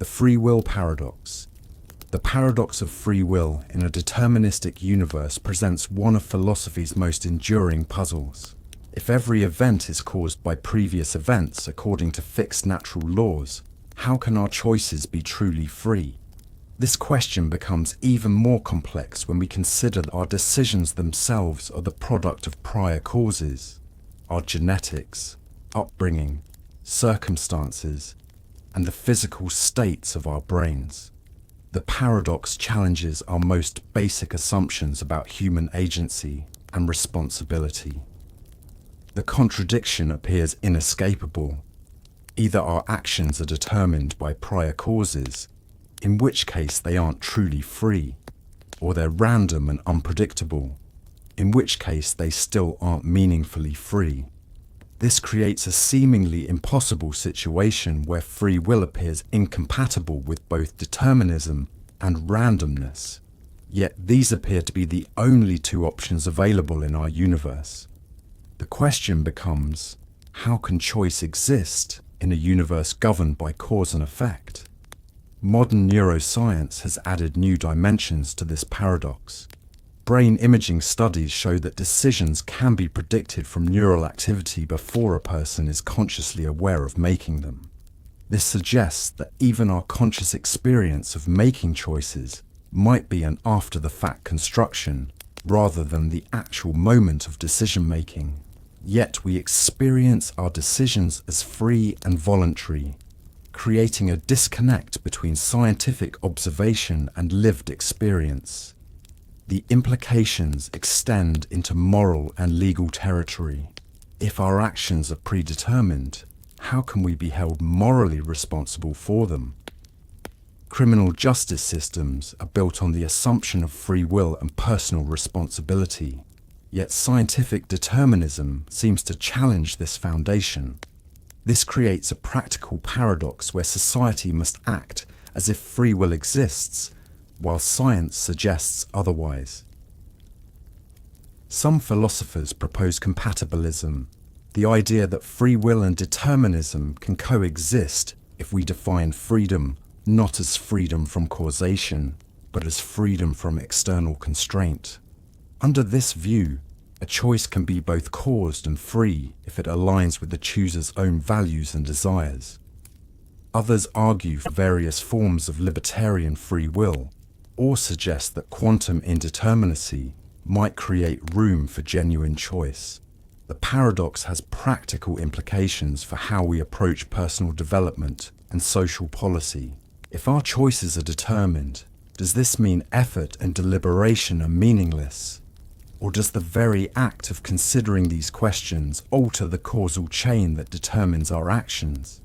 The free will paradox. The paradox of free will in a deterministic universe presents one of philosophy's most enduring puzzles. If every event is caused by previous events according to fixed natural laws, how can our choices be truly free? This question becomes even more complex when we consider that our decisions themselves are the product of prior causes, our genetics, upbringing, circumstances, and the physical states of our brains. The paradox challenges our most basic assumptions about human agency and responsibility. The contradiction appears inescapable. Either our actions are determined by prior causes, in which case they aren't truly free, or they're random and unpredictable, in which case they still aren't meaningfully free. This creates a seemingly impossible situation where free will appears incompatible with both determinism and randomness. Yet these appear to be the only two options available in our universe. The question becomes, how can choice exist in a universe governed by cause and effect? Modern neuroscience has added new dimensions to this paradox. Brain imaging studies show that decisions can be predicted from neural activity before a person is consciously aware of making them. This suggests that even our conscious experience of making choices might be an after-the-fact construction rather than the actual moment of decision-making. Yet we experience our decisions as free and voluntary, creating a disconnect between scientific observation and lived experience. The implications extend into moral and legal territory. If our actions are predetermined, how can we be held morally responsible for them? Criminal justice systems are built on the assumption of free will and personal responsibility. Yet scientific determinism seems to challenge this foundation. This creates a practical paradox where society must act as if free will exists, while science suggests otherwise. Some philosophers propose compatibilism, the idea that free will and determinism can coexist if we define freedom not as freedom from causation, but as freedom from external constraint. Under this view, a choice can be both caused and free if it aligns with the chooser's own values and desires. Others argue for various forms of libertarian free will, or suggest that quantum indeterminacy might create room for genuine choice. The paradox has practical implications for how we approach personal development and social policy. If our choices are determined, does this mean effort and deliberation are meaningless? Or does the very act of considering these questions alter the causal chain that determines our actions?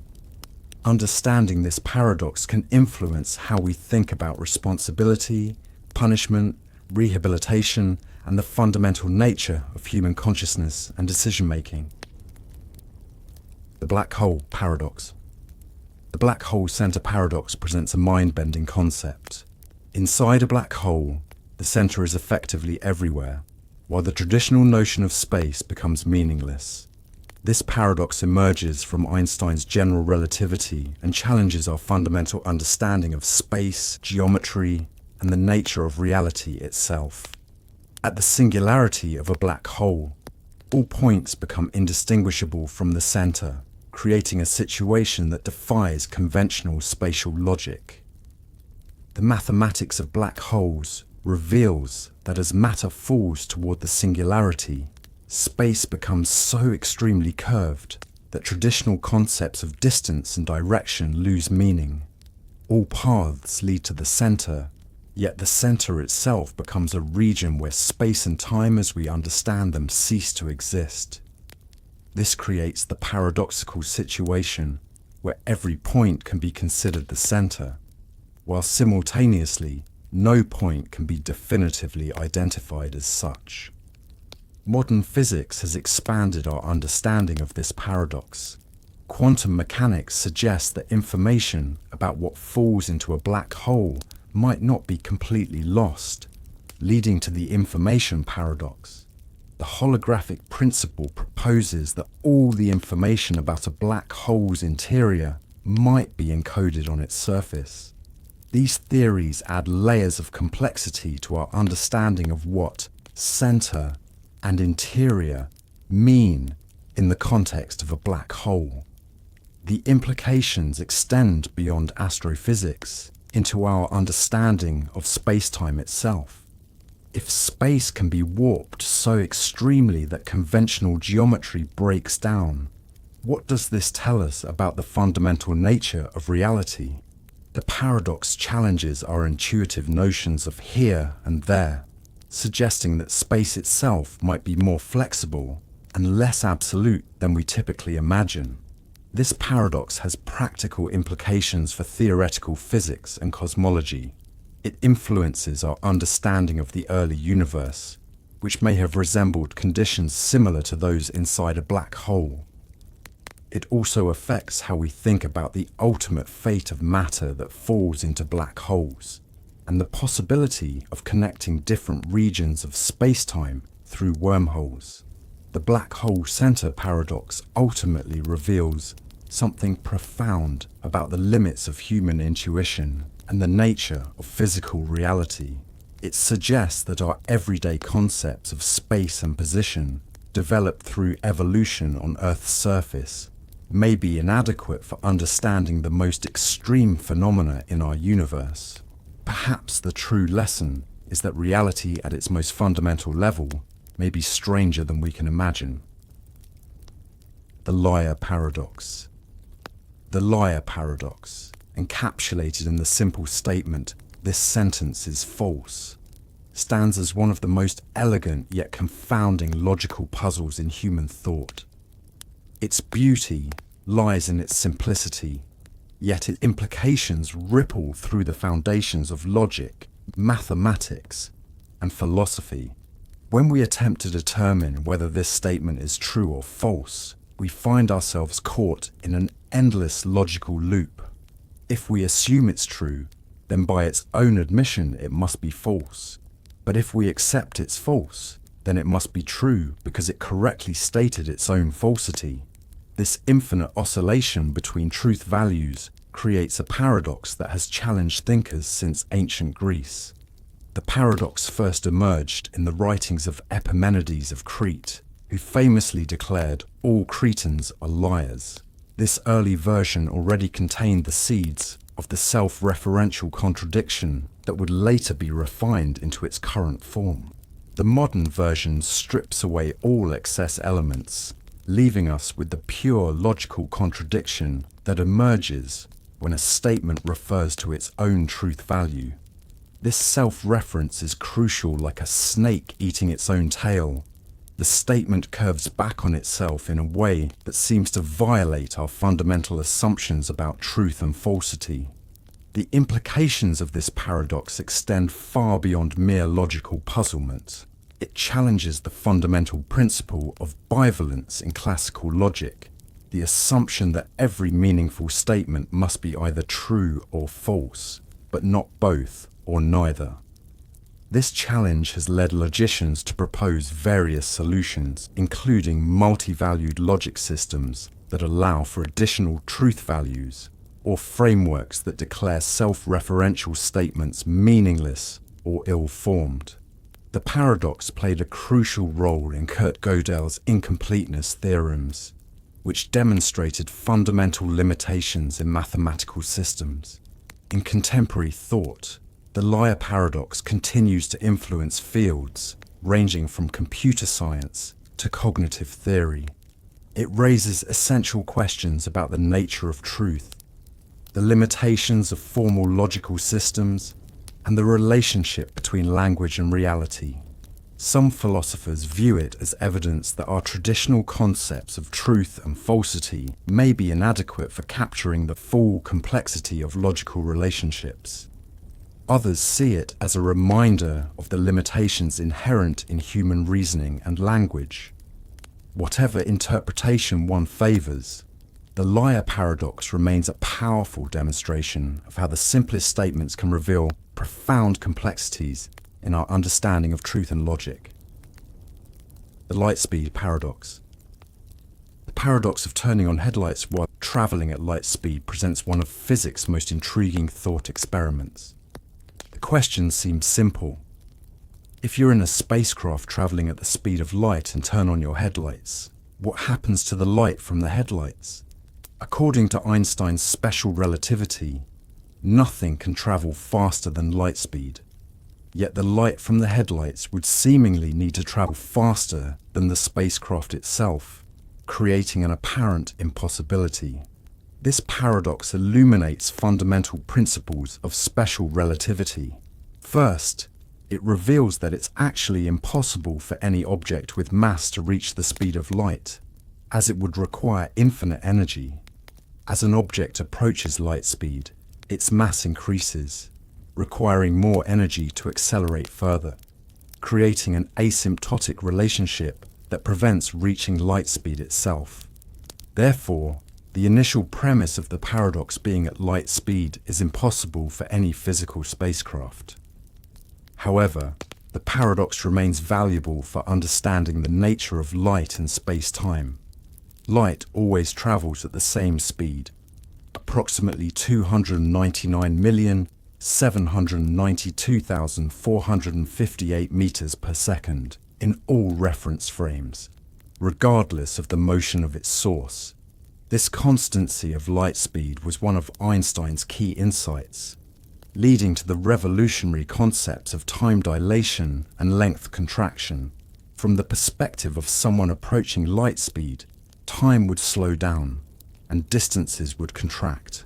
Understanding this paradox can influence how we think about responsibility, punishment, rehabilitation, and the fundamental nature of human consciousness and decision-making. The black hole paradox. The black hole center paradox presents a mind-bending concept. Inside a black hole, the center is effectively everywhere, while the traditional notion of space becomes meaningless. This paradox emerges from Einstein's general relativity and challenges our fundamental understanding of space, geometry, and the nature of reality itself. At the singularity of a black hole, all points become indistinguishable from the center, creating a situation that defies conventional spatial logic. The mathematics of black holes reveals that as matter falls toward the singularity, space becomes so extremely curved that traditional concepts of distance and direction lose meaning. All paths lead to the center, yet the center itself becomes a region where space and time as we understand them cease to exist. This creates the paradoxical situation where every point can be considered the center, while simultaneously no point can be definitively identified as such. Modern physics has expanded our understanding of this paradox. Quantum mechanics suggests that information about what falls into a black hole might not be completely lost, leading to the information paradox. The holographic principle proposes that all the information about a black hole's interior might be encoded on its surface. These theories add layers of complexity to our understanding of what center and interior mean in the context of a black hole. The implications extend beyond astrophysics into our understanding of space-time itself. If space can be warped so extremely that conventional geometry breaks down, what does this tell us about the fundamental nature of reality? The paradox challenges our intuitive notions of here and there, suggesting that space itself might be more flexible and less absolute than we typically imagine. This paradox has practical implications for theoretical physics and cosmology. It influences our understanding of the early universe, which may have resembled conditions similar to those inside a black hole. It also affects how we think about the ultimate fate of matter that falls into black holes, and the possibility of connecting different regions of space-time through wormholes. The black hole center paradox ultimately reveals something profound about the limits of human intuition and the nature of physical reality. It suggests that our everyday concepts of space and position, developed through evolution on Earth's surface, may be inadequate for understanding the most extreme phenomena in our universe. Perhaps the true lesson is that reality at its most fundamental level may be stranger than we can imagine. The liar paradox. The liar paradox, encapsulated in the simple statement, "This sentence is false," stands as one of the most elegant yet confounding logical puzzles in human thought. Its beauty lies in its simplicity, yet its implications ripple through the foundations of logic, mathematics, and philosophy. When we attempt to determine whether this statement is true or false, we find ourselves caught in an endless logical loop. If we assume it's true, then by its own admission it must be false. But if we accept it's false, then it must be true because it correctly stated its own falsity. This infinite oscillation between truth values creates a paradox that has challenged thinkers since ancient Greece. The paradox first emerged in the writings of Epimenides of Crete, who famously declared all Cretans are liars. This early version already contained the seeds of the self-referential contradiction that would later be refined into its current form. The modern version strips away all excess elements, leaving us with the pure logical contradiction that emerges when a statement refers to its own truth value. This self-reference is crucial, like a snake eating its own tail. The statement curves back on itself in a way that seems to violate our fundamental assumptions about truth and falsity. The implications of this paradox extend far beyond mere logical puzzlement. It challenges the fundamental principle of bivalence in classical logic, the assumption that every meaningful statement must be either true or false, but not both or neither. This challenge has led logicians to propose various solutions, including multi-valued logic systems that allow for additional truth values, or frameworks that declare self-referential statements meaningless or ill-formed. The paradox played a crucial role in Kurt Gödel's incompleteness theorems, which demonstrated fundamental limitations in mathematical systems. In contemporary thought, the liar paradox continues to influence fields ranging from computer science to cognitive theory. It raises essential questions about the nature of truth, the limitations of formal logical systems, and the relationship between language and reality. Some philosophers view it as evidence that our traditional concepts of truth and falsity may be inadequate for capturing the full complexity of logical relationships. Others see it as a reminder of the limitations inherent in human reasoning and language. Whatever interpretation one favors, the liar paradox remains a powerful demonstration of how the simplest statements can reveal profound complexities in our understanding of truth and logic. The light speed paradox. The paradox of turning on headlights while traveling at light speed presents one of physics' most intriguing thought experiments. The question seems simple. If you're in a spacecraft traveling at the speed of light and turn on your headlights, what happens to the light from the headlights? According to Einstein's special relativity, nothing can travel faster than light speed. Yet the light from the headlights would seemingly need to travel faster than the spacecraft itself, creating an apparent impossibility. This paradox illuminates fundamental principles of special relativity. First, it reveals that it's actually impossible for any object with mass to reach the speed of light, as it would require infinite energy. As an object approaches light speed, its mass increases, requiring more energy to accelerate further, creating an asymptotic relationship that prevents reaching light speed itself. Therefore, the initial premise of the paradox being at light speed is impossible for any physical spacecraft. However, the paradox remains valuable for understanding the nature of light and space-time. Light always travels at the same speed, approximately 299,792,458 meters per second in all reference frames, regardless of the motion of its source. This constancy of light speed was one of Einstein's key insights, leading to the revolutionary concepts of time dilation and length contraction. From the perspective of someone approaching light speed, time would slow down and distances would contract.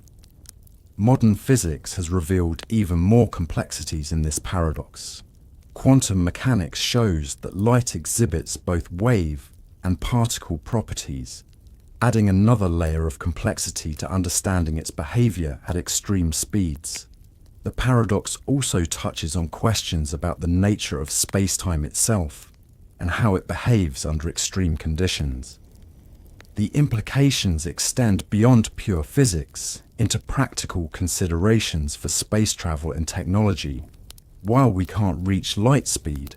Modern physics has revealed even more complexities in this paradox. Quantum mechanics shows that light exhibits both wave and particle properties, adding another layer of complexity to understanding its behavior at extreme speeds. The paradox also touches on questions about the nature of space-time itself and how it behaves under extreme conditions. The implications extend beyond pure physics into practical considerations for space travel and technology. While we can't reach light speed,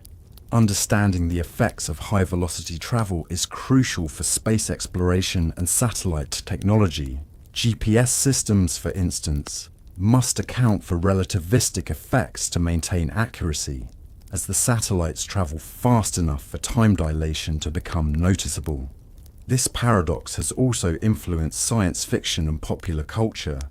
understanding the effects of high-velocity travel is crucial for space exploration and satellite technology. GPS systems, for instance, must account for relativistic effects to maintain accuracy, as the satellites travel fast enough for time dilation to become noticeable. This paradox has also influenced science fiction and popular culture,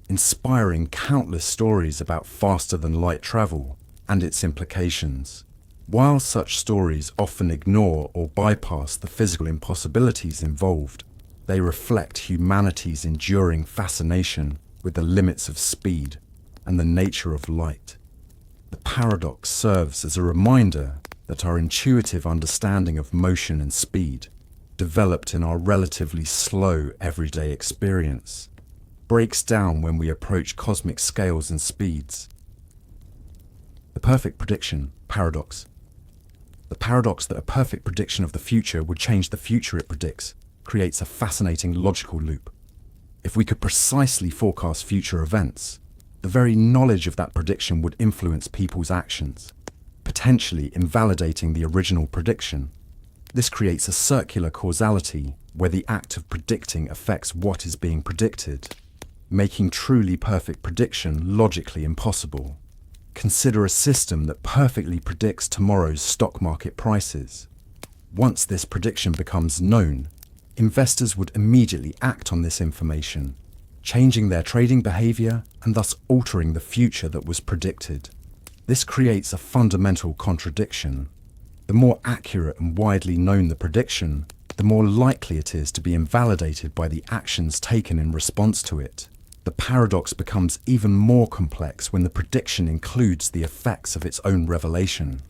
inspiring countless stories about faster-than-light travel and its implications. While such stories often ignore or bypass the physical impossibilities involved, they reflect humanity's enduring fascination with the limits of speed and the nature of light. The paradox serves as a reminder that our intuitive understanding of motion and speed, developed in our relatively slow everyday experience, breaks down when we approach cosmic scales and speeds. The perfect prediction paradox. The paradox that a perfect prediction of the future would change the future it predicts creates a fascinating logical loop. If we could precisely forecast future events, the very knowledge of that prediction would influence people's actions, potentially invalidating the original prediction. This creates a circular causality where the act of predicting affects what is being predicted, making truly perfect prediction logically impossible. Consider a system that perfectly predicts tomorrow's stock market prices. Once this prediction becomes known, investors would immediately act on this information, changing their trading behavior and thus altering the future that was predicted. This creates a fundamental contradiction. The more accurate and widely known the prediction, the more likely it is to be invalidated by the actions taken in response to it. The paradox becomes even more complex when the prediction includes the effects of its own revelation.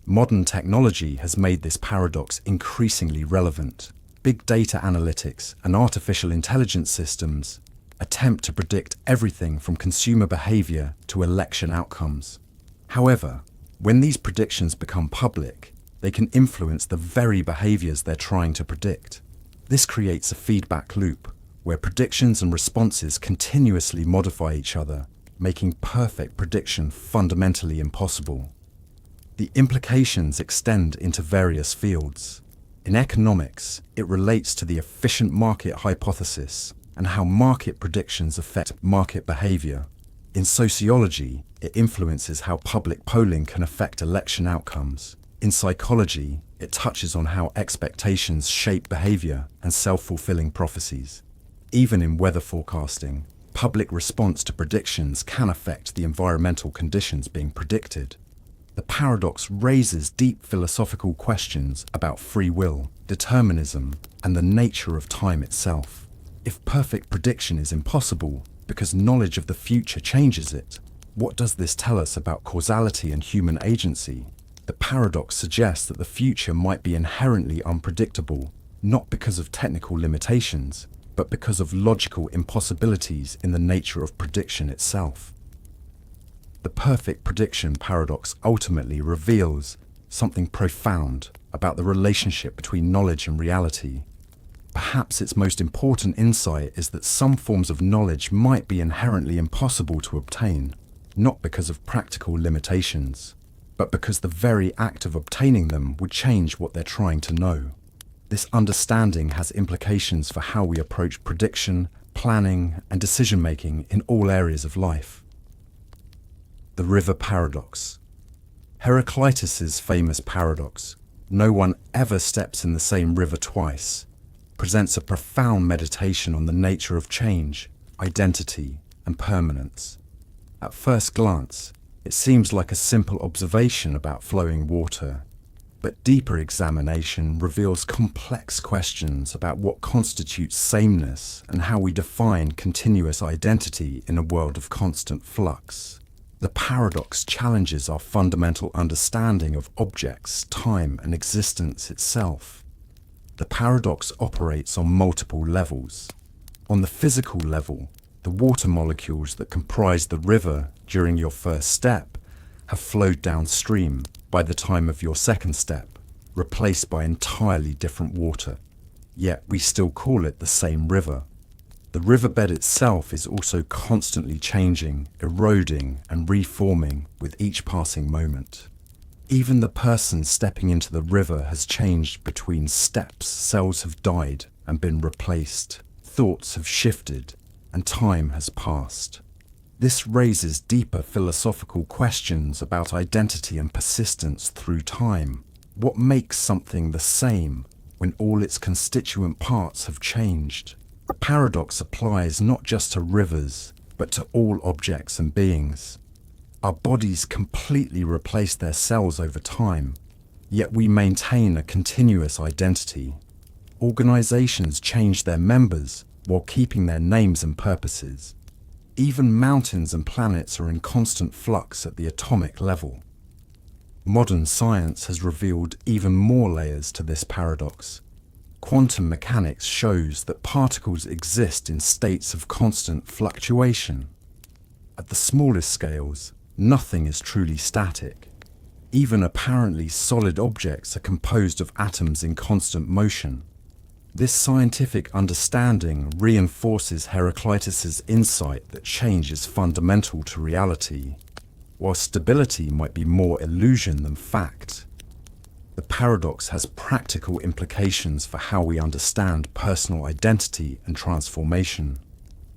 Modern technology has made this paradox increasingly relevant. Big data analytics and artificial intelligence systems attempt to predict everything from consumer behavior to election outcomes. However, when these predictions become public, they can influence the very behaviors they're trying to predict. This creates a feedback loop where predictions and responses continuously modify each other, making perfect prediction fundamentally impossible. The implications extend into various fields. In economics, it relates to the efficient market hypothesis and how market predictions affect market behavior. In sociology, it influences how public polling can affect election outcomes. In psychology, it touches on how expectations shape behavior and self-fulfilling prophecies. Even in weather forecasting, public response to predictions can affect the environmental conditions being predicted. The paradox raises deep philosophical questions about free will, determinism, and the nature of time itself. If perfect prediction is impossible because knowledge of the future changes it, what does this tell us about causality and human agency? The paradox suggests that the future might be inherently unpredictable, not because of technical limitations, but because of logical impossibilities in the nature of prediction itself. The perfect prediction paradox ultimately reveals something profound about the relationship between knowledge and reality. Perhaps its most important insight is that some forms of knowledge might be inherently impossible to obtain, not because of practical limitations, but because the very act of obtaining them would change what they're trying to know. This understanding has implications for how we approach prediction, planning, and decision-making in all areas of life. The river paradox. Heraclitus's famous paradox, "No one ever steps in the same river twice," presents a profound meditation on the nature of change, identity, and permanence. At first glance, it seems like a simple observation about flowing water, but deeper examination reveals complex questions about what constitutes sameness and how we define continuous identity in a world of constant flux. The paradox challenges our fundamental understanding of objects, time, and existence itself. The paradox operates on multiple levels. On the physical level, the water molecules that comprise the river during your first step have flowed downstream by the time of your second step, replaced by entirely different water. Yet we still call it the same river. The riverbed itself is also constantly changing, eroding, and reforming with each passing moment. Even the person stepping into the river has changed between steps. Cells have died and been replaced, thoughts have shifted, and time has passed. This raises deeper philosophical questions about identity and persistence through time. What makes something the same when all its constituent parts have changed? The paradox applies not just to rivers, but to all objects and beings. Our bodies completely replace their cells over time, yet we maintain a continuous identity. Organizations change their members while keeping their names and purposes. Even mountains and planets are in constant flux at the atomic level. Modern science has revealed even more layers to this paradox. Quantum mechanics shows that particles exist in states of constant fluctuation. At the smallest scales, nothing is truly static. Even apparently solid objects are composed of atoms in constant motion. This scientific understanding reinforces Heraclitus's insight that change is fundamental to reality, while stability might be more illusion than fact. The paradox has practical implications for how we understand personal identity and transformation.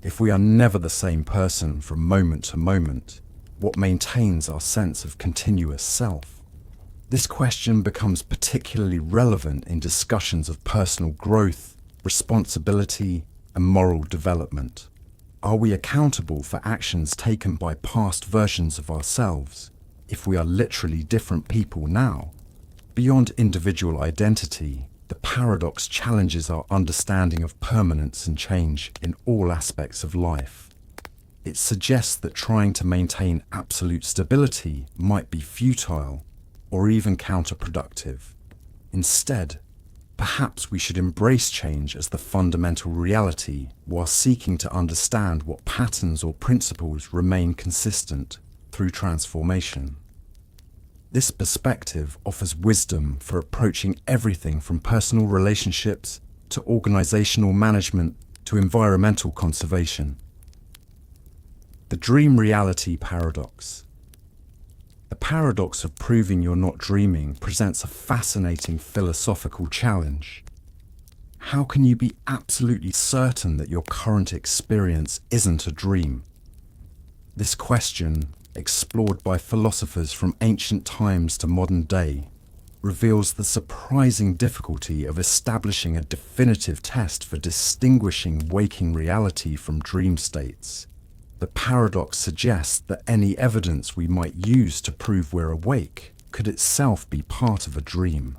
If we are never the same person from moment to moment, what maintains our sense of continuous self? This question becomes particularly relevant in discussions of personal growth, responsibility, and moral development. Are we accountable for actions taken by past versions of ourselves, if we are literally different people now? Beyond individual identity, the paradox challenges our understanding of permanence and change in all aspects of life. It suggests that trying to maintain absolute stability might be futile or even counterproductive. Instead, perhaps we should embrace change as the fundamental reality while seeking to understand what patterns or principles remain consistent through transformation. This perspective offers wisdom for approaching everything from personal relationships to organizational management to environmental conservation. The dream reality paradox. The paradox of proving you're not dreaming presents a fascinating philosophical challenge. How can you be absolutely certain that your current experience isn't a dream? This question, explored by philosophers from ancient times to modern day, reveals the surprising difficulty of establishing a definitive test for distinguishing waking reality from dream states. The paradox suggests that any evidence we might use to prove we're awake could itself be part of a dream.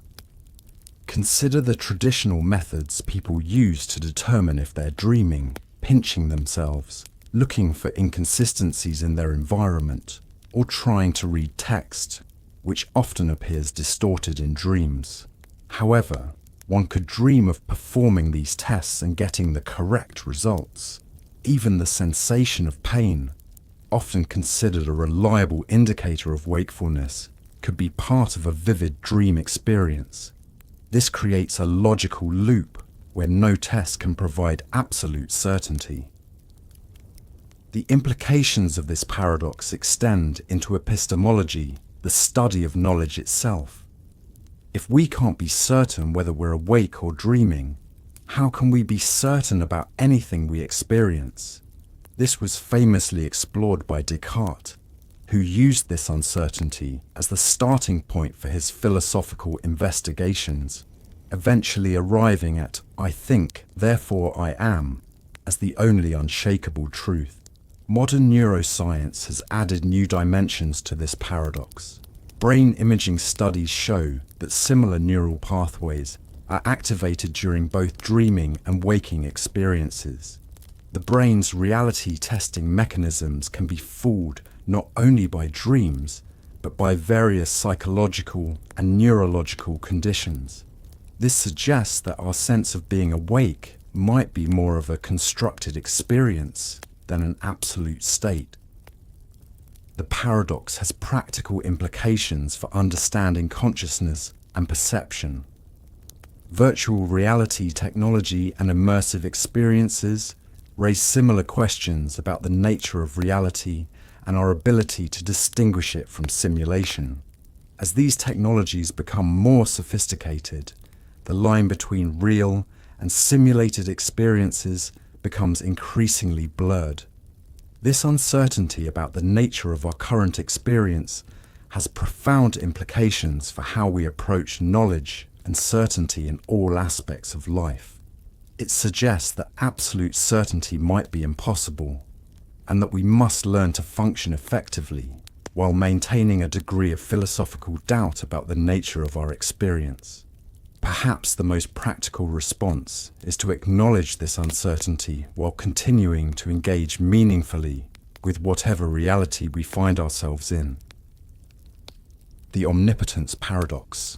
Consider the traditional methods people use to determine if they're dreaming: pinching themselves, looking for inconsistencies in their environment, or trying to read text, which often appears distorted in dreams. However, one could dream of performing these tests and getting the correct results. Even the sensation of pain, often considered a reliable indicator of wakefulness, could be part of a vivid dream experience. This creates a logical loop where no test can provide absolute certainty. The implications of this paradox extend into epistemology, the study of knowledge itself. If we can't be certain whether we're awake or dreaming, how can we be certain about anything we experience? This was famously explored by Descartes, who used this uncertainty as the starting point for his philosophical investigations, eventually arriving at "I think, therefore I am" as the only unshakable truth. Modern neuroscience has added new dimensions to this paradox. Brain imaging studies show that similar neural pathways are activated during both dreaming and waking experiences. The brain's reality testing mechanisms can be fooled not only by dreams, but by various psychological and neurological conditions. This suggests that our sense of being awake might be more of a constructed experience than an absolute state. The paradox has practical implications for understanding consciousness and perception. Virtual reality technology and immersive experiences raise similar questions about the nature of reality and our ability to distinguish it from simulation. As these technologies become more sophisticated, the line between real and simulated experiences becomes increasingly blurred. This uncertainty about the nature of our current experience has profound implications for how we approach knowledge and certainty in all aspects of life. It suggests that absolute certainty might be impossible, and that we must learn to function effectively while maintaining a degree of philosophical doubt about the nature of our experience. Perhaps the most practical response is to acknowledge this uncertainty while continuing to engage meaningfully with whatever reality we find ourselves in. The omnipotence paradox.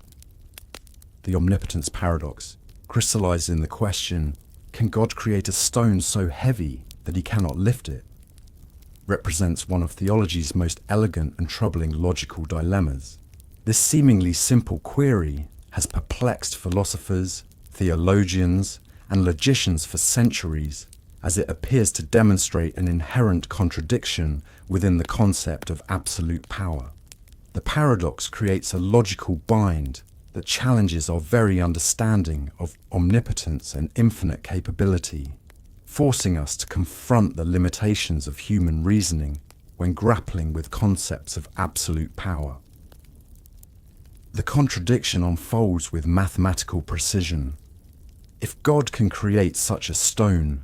The omnipotence paradox, crystallized in the question, can God create a stone so heavy that he cannot lift it? Represents one of theology's most elegant and troubling logical dilemmas. This seemingly simple query has perplexed philosophers, theologians, and logicians for centuries, as it appears to demonstrate an inherent contradiction within the concept of absolute power. The paradox creates a logical bind that challenges our very understanding of omnipotence and infinite capability, forcing us to confront the limitations of human reasoning when grappling with concepts of absolute power. The contradiction unfolds with mathematical precision. If God can create such a stone,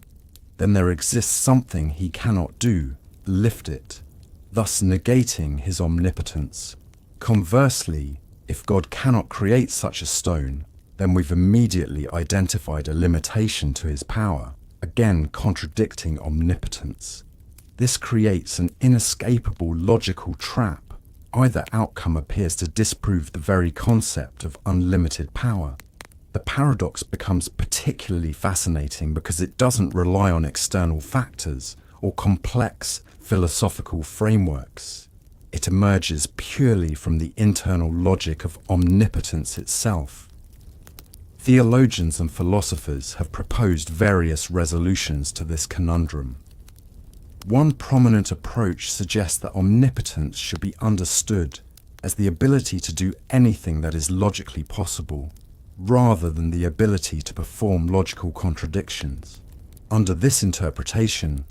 then there exists something he cannot do, lift it, thus negating his omnipotence. Conversely, if God cannot create such a stone, then we've immediately identified a limitation to his power, again contradicting omnipotence. This creates an inescapable logical trap. Either outcome appears to disprove the very concept of unlimited power. The paradox becomes particularly fascinating because it doesn't rely on external factors or complex philosophical frameworks. It emerges purely from the internal logic of omnipotence itself. Theologians and philosophers have proposed various resolutions to this conundrum. One prominent approach suggests that omnipotence should be understood as the ability to do anything that is logically possible, rather than the ability to perform logical contradictions. Under this interpretation,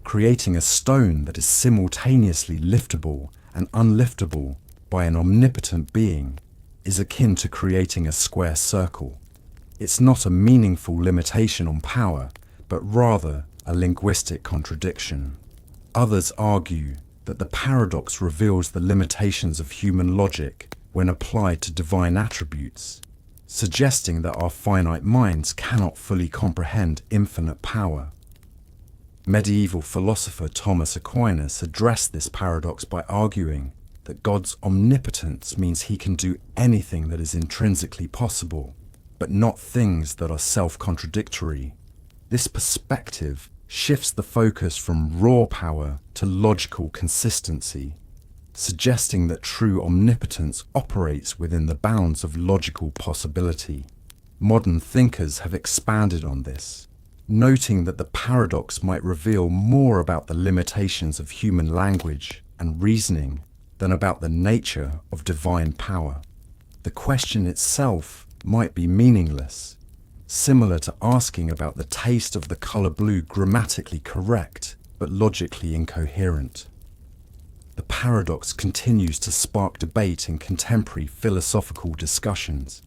creating a stone that is simultaneously liftable and unliftable by an omnipotent being is akin to creating a square circle. It's not a meaningful limitation on power, but rather a linguistic contradiction. Others argue that the paradox reveals the limitations of human logic when applied to divine attributes, suggesting that our finite minds cannot fully comprehend infinite power. Medieval philosopher Thomas Aquinas addressed this paradox by arguing that God's omnipotence means he can do anything that is intrinsically possible, but not things that are self-contradictory. This perspective shifts the focus from raw power to logical consistency, suggesting that true omnipotence operates within the bounds of logical possibility. Modern thinkers have expanded on this, noting that the paradox might reveal more about the limitations of human language and reasoning than about the nature of divine power. The question itself might be meaningless, similar to asking about the taste of the color blue grammatically correct, but logically incoherent. The paradox continues to spark debate in contemporary philosophical discussions,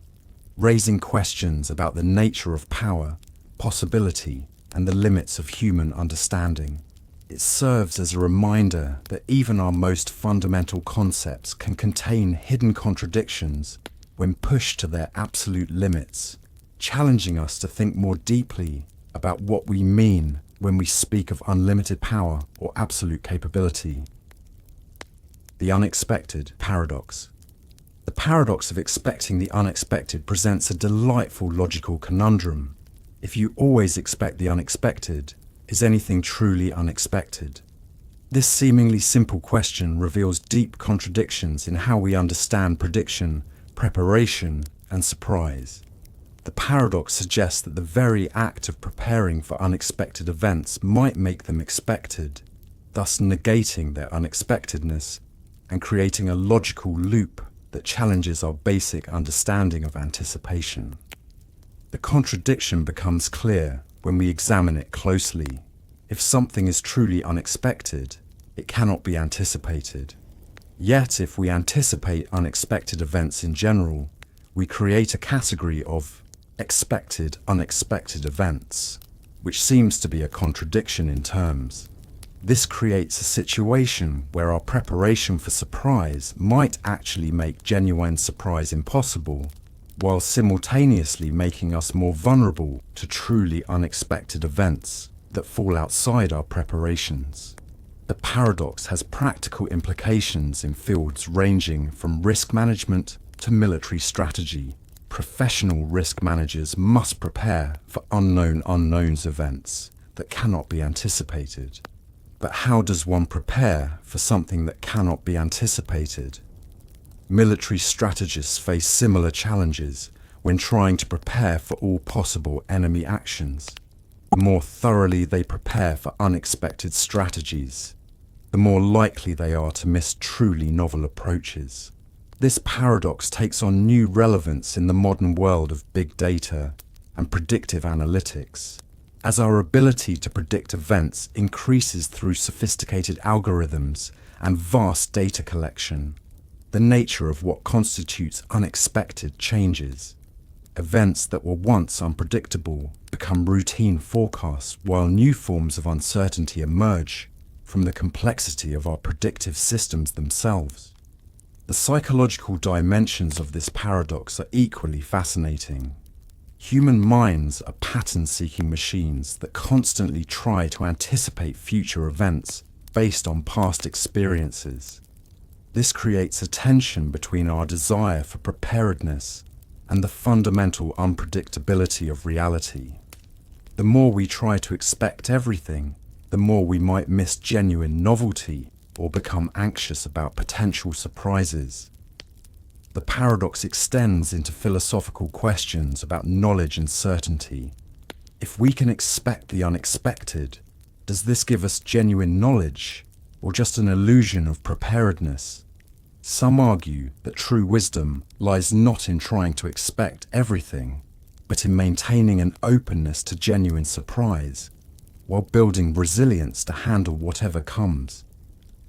raising questions about the nature of power, possibility, and the limits of human understanding. It serves as a reminder that even our most fundamental concepts can contain hidden contradictions when pushed to their absolute limits, challenging us to think more deeply about what we mean when we speak of unlimited power or absolute capability. The unexpected paradox. The paradox of expecting the unexpected presents a delightful logical conundrum. If you always expect the unexpected, is anything truly unexpected? This seemingly simple question reveals deep contradictions in how we understand prediction, preparation, and surprise. The paradox suggests that the very act of preparing for unexpected events might make them expected, thus negating their unexpectedness and creating a logical loop that challenges our basic understanding of anticipation. The contradiction becomes clear when we examine it closely. If something is truly unexpected, it cannot be anticipated. Yet, if we anticipate unexpected events in general, we create a category of expected unexpected events, which seems to be a contradiction in terms. This creates a situation where our preparation for surprise might actually make genuine surprise impossible, while simultaneously making us more vulnerable to truly unexpected events that fall outside our preparations. The paradox has practical implications in fields ranging from risk management to military strategy. Professional risk managers must prepare for unknown unknowns events that cannot be anticipated. But how does one prepare for something that cannot be anticipated? Military strategists face similar challenges when trying to prepare for all possible enemy actions. The more thoroughly they prepare for unexpected strategies, the more likely they are to miss truly novel approaches. This paradox takes on new relevance in the modern world of big data and predictive analytics, as our ability to predict events increases through sophisticated algorithms and vast data collection. The nature of what constitutes unexpected changes. Events that were once unpredictable become routine forecasts, while new forms of uncertainty emerge from the complexity of our predictive systems themselves. The psychological dimensions of this paradox are equally fascinating. Human minds are pattern-seeking machines that constantly try to anticipate future events based on past experiences. This creates a tension between our desire for preparedness and the fundamental unpredictability of reality. The more we try to expect everything, the more we might miss genuine novelty or become anxious about potential surprises. The paradox extends into philosophical questions about knowledge and certainty. If we can expect the unexpected, does this give us genuine knowledge or just an illusion of preparedness? Some argue that true wisdom lies not in trying to expect everything, but in maintaining an openness to genuine surprise, while building resilience to handle whatever comes.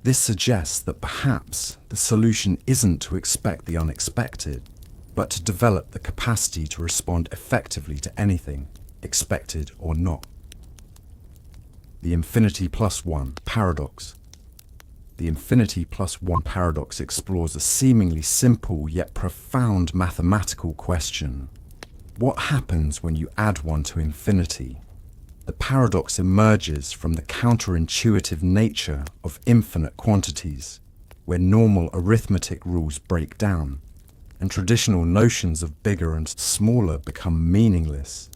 This suggests that perhaps the solution isn't to expect the unexpected, but to develop the capacity to respond effectively to anything, expected or not. The infinity plus one paradox. The infinity plus one paradox explores a seemingly simple yet profound mathematical question. What happens when you add one to infinity? The paradox emerges from the counterintuitive nature of infinite quantities, where normal arithmetic rules break down, and traditional notions of bigger and smaller become meaningless.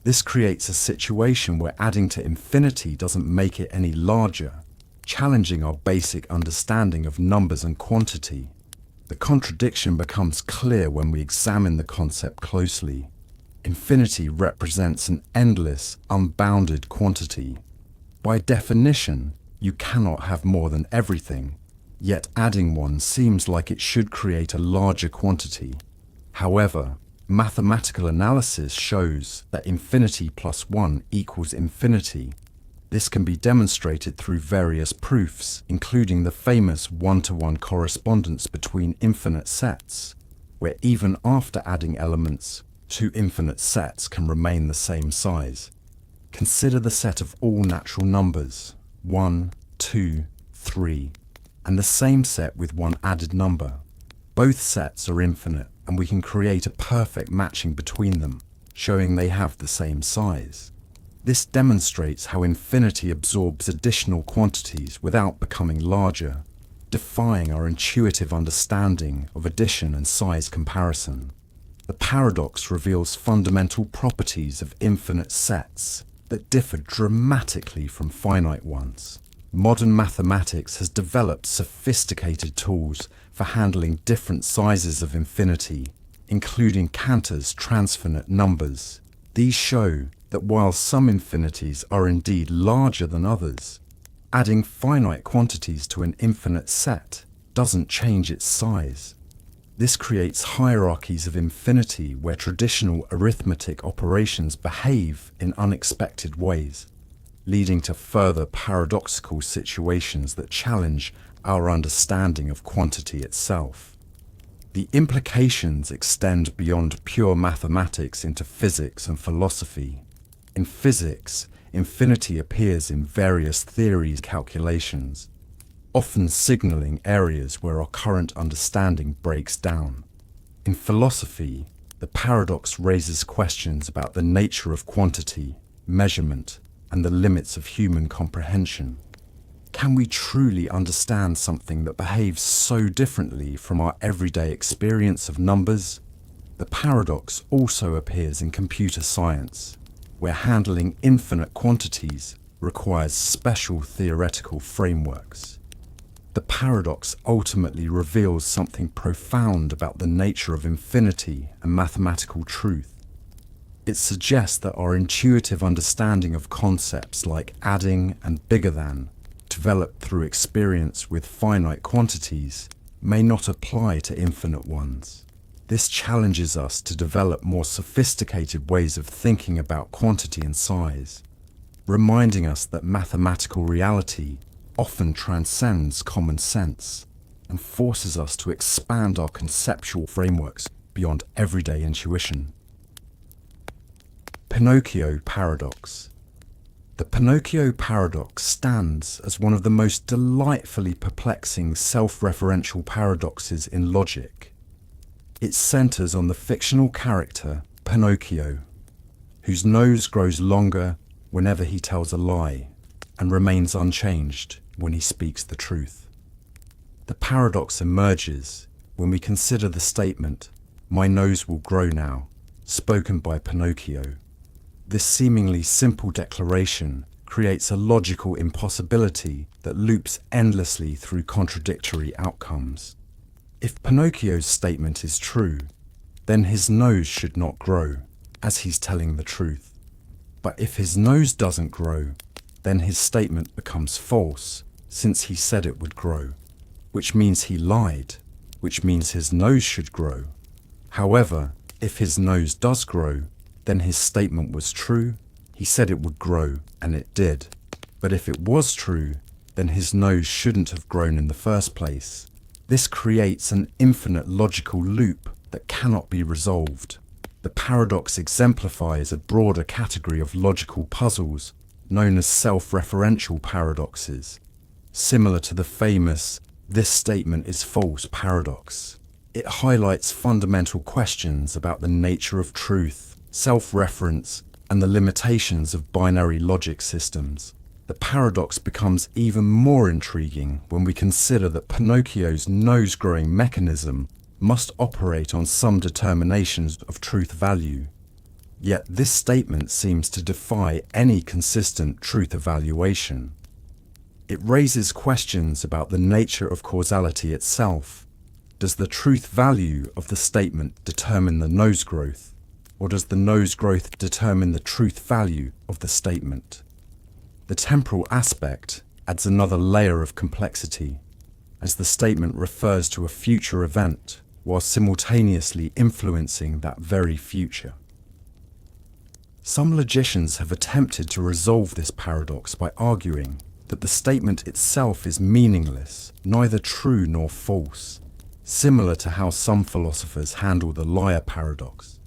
This creates a situation where adding to infinity doesn't make it any larger, challenging our basic understanding of numbers and quantity. The contradiction becomes clear when we examine the concept closely. Infinity represents an endless, unbounded quantity. By definition, you cannot have more than everything, yet adding one seems like it should create a larger quantity. However, mathematical analysis shows that infinity plus one equals infinity. This can be demonstrated through various proofs, including the famous one-to-one correspondence between infinite sets, where even after adding elements, two infinite sets can remain the same size. Consider the set of all natural numbers, 1, 2, 3, and the same set with one added number. Both sets are infinite, and we can create a perfect matching between them, showing they have the same size. This demonstrates how infinity absorbs additional quantities without becoming larger, defying our intuitive understanding of addition and size comparison. The paradox reveals fundamental properties of infinite sets that differ dramatically from finite ones. Modern mathematics has developed sophisticated tools for handling different sizes of infinity, including Cantor's transfinite numbers. These show that while some infinities are indeed larger than others, adding finite quantities to an infinite set doesn't change its size. This creates hierarchies of infinity where traditional arithmetic operations behave in unexpected ways, leading to further paradoxical situations that challenge our understanding of quantity itself. The implications extend beyond pure mathematics into physics and philosophy. In physics, infinity appears in various theories and calculations, often signaling areas where our current understanding breaks down. In philosophy, the paradox raises questions about the nature of quantity, measurement, and the limits of human comprehension. Can we truly understand something that behaves so differently from our everyday experience of numbers? The paradox also appears in computer science, where handling infinite quantities requires special theoretical frameworks. The paradox ultimately reveals something profound about the nature of infinity and mathematical truth. It suggests that our intuitive understanding of concepts like adding and bigger than, developed through experience with finite quantities, may not apply to infinite ones. This challenges us to develop more sophisticated ways of thinking about quantity and size, reminding us that mathematical reality often transcends common sense and forces us to expand our conceptual frameworks beyond everyday intuition. Pinocchio Paradox. The Pinocchio paradox stands as one of the most delightfully perplexing self-referential paradoxes in logic. It centers on the fictional character Pinocchio, whose nose grows longer whenever he tells a lie and remains unchanged when he speaks the truth. The paradox emerges when we consider the statement, "My nose will grow now," spoken by Pinocchio. This seemingly simple declaration creates a logical impossibility that loops endlessly through contradictory outcomes. If Pinocchio's statement is true, then his nose should not grow, as he's telling the truth. But if his nose doesn't grow, then his statement becomes false, since he said it would grow, which means he lied, which means his nose should grow. However, if his nose does grow, then his statement was true. He said it would grow, and it did. But if it was true, then his nose shouldn't have grown in the first place. This creates an infinite logical loop that cannot be resolved. The paradox exemplifies a broader category of logical puzzles known as self-referential paradoxes, similar to the famous "this statement is false" paradox. It highlights fundamental questions about the nature of truth, self-reference, and the limitations of binary logic systems. The paradox becomes even more intriguing when we consider that Pinocchio's nose-growing mechanism must operate on some determinations of truth value. Yet this statement seems to defy any consistent truth evaluation. It raises questions about the nature of causality itself. Does the truth value of the statement determine the nose growth, or does the nose growth determine the truth value of the statement? The temporal aspect adds another layer of complexity, as the statement refers to a future event while simultaneously influencing that very future. Some logicians have attempted to resolve this paradox by arguing that the statement itself is meaningless, neither true nor false, similar to how some philosophers handle the liar paradox.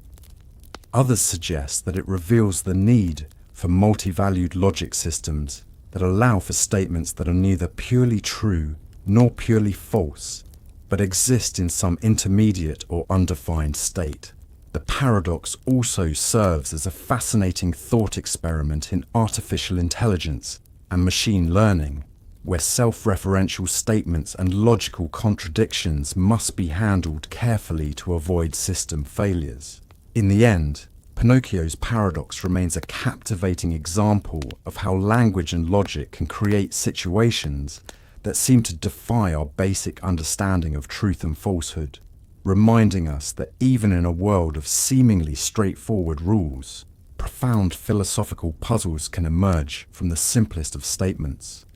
Others suggest that it reveals the need for multi-valued logic systems that allow for statements that are neither purely true nor purely false, but exist in some intermediate or undefined state. The paradox also serves as a fascinating thought experiment in artificial intelligence and machine learning, where self-referential statements and logical contradictions must be handled carefully to avoid system failures. In the end, Pinocchio's paradox remains a captivating example of how language and logic can create situations that seem to defy our basic understanding of truth and falsehood, reminding us that even in a world of seemingly straightforward rules, profound philosophical puzzles can emerge from the simplest of statements.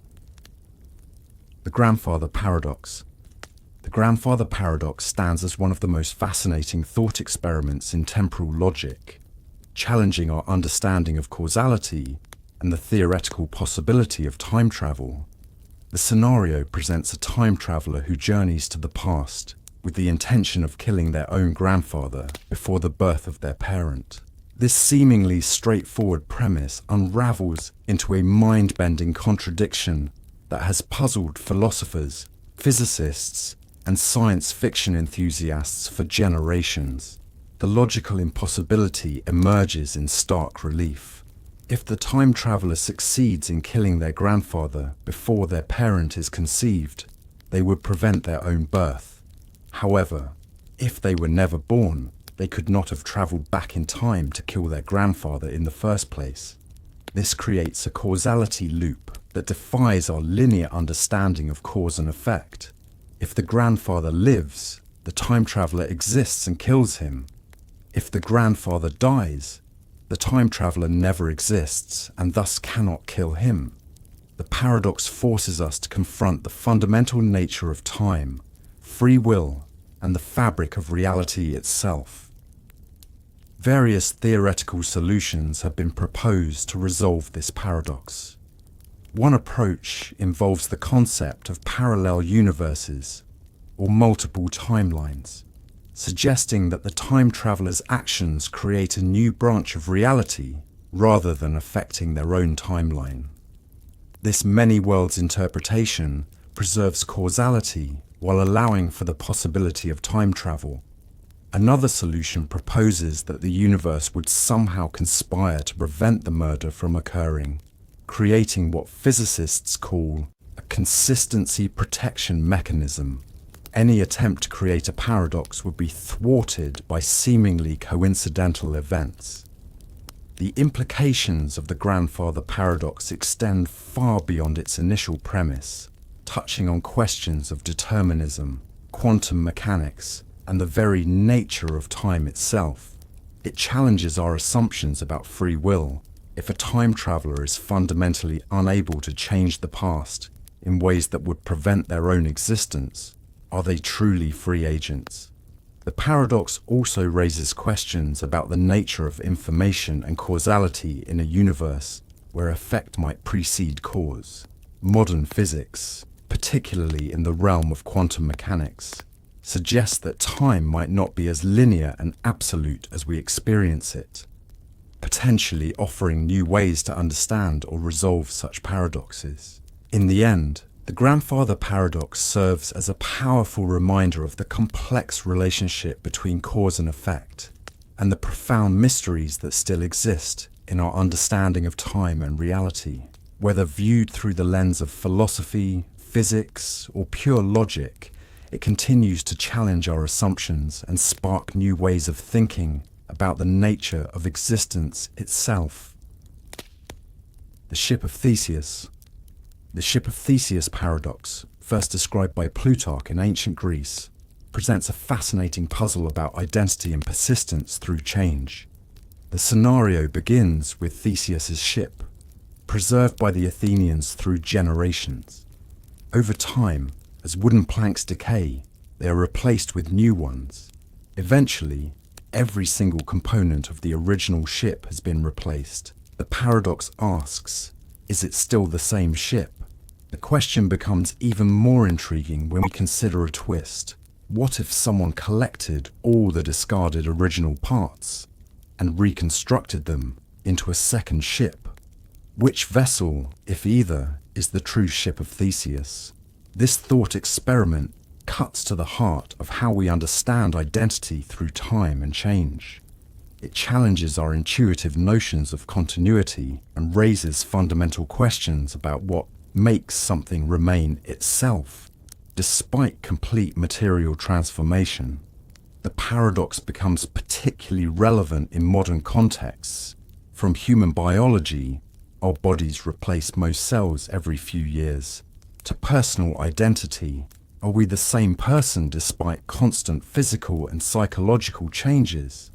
The grandfather paradox. The grandfather paradox stands as one of the most fascinating thought experiments in temporal logic, challenging our understanding of causality and the theoretical possibility of time travel. The scenario presents a time traveler who journeys to the past with the intention of killing their own grandfather before the birth of their parent. This seemingly straightforward premise unravels into a mind-bending contradiction that has puzzled philosophers, physicists, and science fiction enthusiasts for generations. The logical impossibility emerges in stark relief. If the time traveler succeeds in killing their grandfather before their parent is conceived, they would prevent their own birth. However, if they were never born, they could not have traveled back in time to kill their grandfather in the first place. This creates a causality loop that defies our linear understanding of cause and effect. If the grandfather lives, the time traveler exists and kills him. If the grandfather dies, the time traveler never exists and thus cannot kill him. The paradox forces us to confront the fundamental nature of time, free will, and the fabric of reality itself. Various theoretical solutions have been proposed to resolve this paradox. One approach involves the concept of parallel universes, or multiple timelines, suggesting that the time traveler's actions create a new branch of reality rather than affecting their own timeline. This many-worlds interpretation preserves causality while allowing for the possibility of time travel. Another solution proposes that the universe would somehow conspire to prevent the murder from occurring, creating what physicists call a consistency protection mechanism. Any attempt to create a paradox would be thwarted by seemingly coincidental events. The implications of the grandfather paradox extend far beyond its initial premise, touching on questions of determinism, quantum mechanics, and the very nature of time itself. It challenges our assumptions about free will. If a time traveler is fundamentally unable to change the past in ways that would prevent their own existence, Are they truly free agents? The paradox also raises questions about the nature of information and causality in a universe where effect might precede cause. Modern physics, particularly in the realm of quantum mechanics, suggests that time might not be as linear and absolute as we experience it, potentially offering new ways to understand or resolve such paradoxes. In the end, the grandfather paradox serves as a powerful reminder of the complex relationship between cause and effect, and the profound mysteries that still exist in our understanding of time and reality. Whether viewed through the lens of philosophy, physics, or pure logic, it continues to challenge our assumptions and spark new ways of thinking about the nature of existence itself. The Ship of Theseus. The Ship of Theseus paradox, first described by Plutarch in ancient Greece, presents a fascinating puzzle about identity and persistence through change. The scenario begins with Theseus's ship, preserved by the Athenians through generations. Over time, as wooden planks decay, they are replaced with new ones. Eventually, every single component of the original ship has been replaced. The paradox asks, is it still the same ship? The question becomes even more intriguing when we consider a twist. What if someone collected all the discarded original parts and reconstructed them into a second ship? Which vessel, if either, is the true Ship of Theseus? This thought experiment cuts to the heart of how we understand identity through time and change. It challenges our intuitive notions of continuity and raises fundamental questions about what makes something remain itself, despite complete material transformation. The paradox becomes particularly relevant in modern contexts. From human biology, our bodies replace most cells every few years, to personal identity, are we the same person despite constant physical and psychological changes?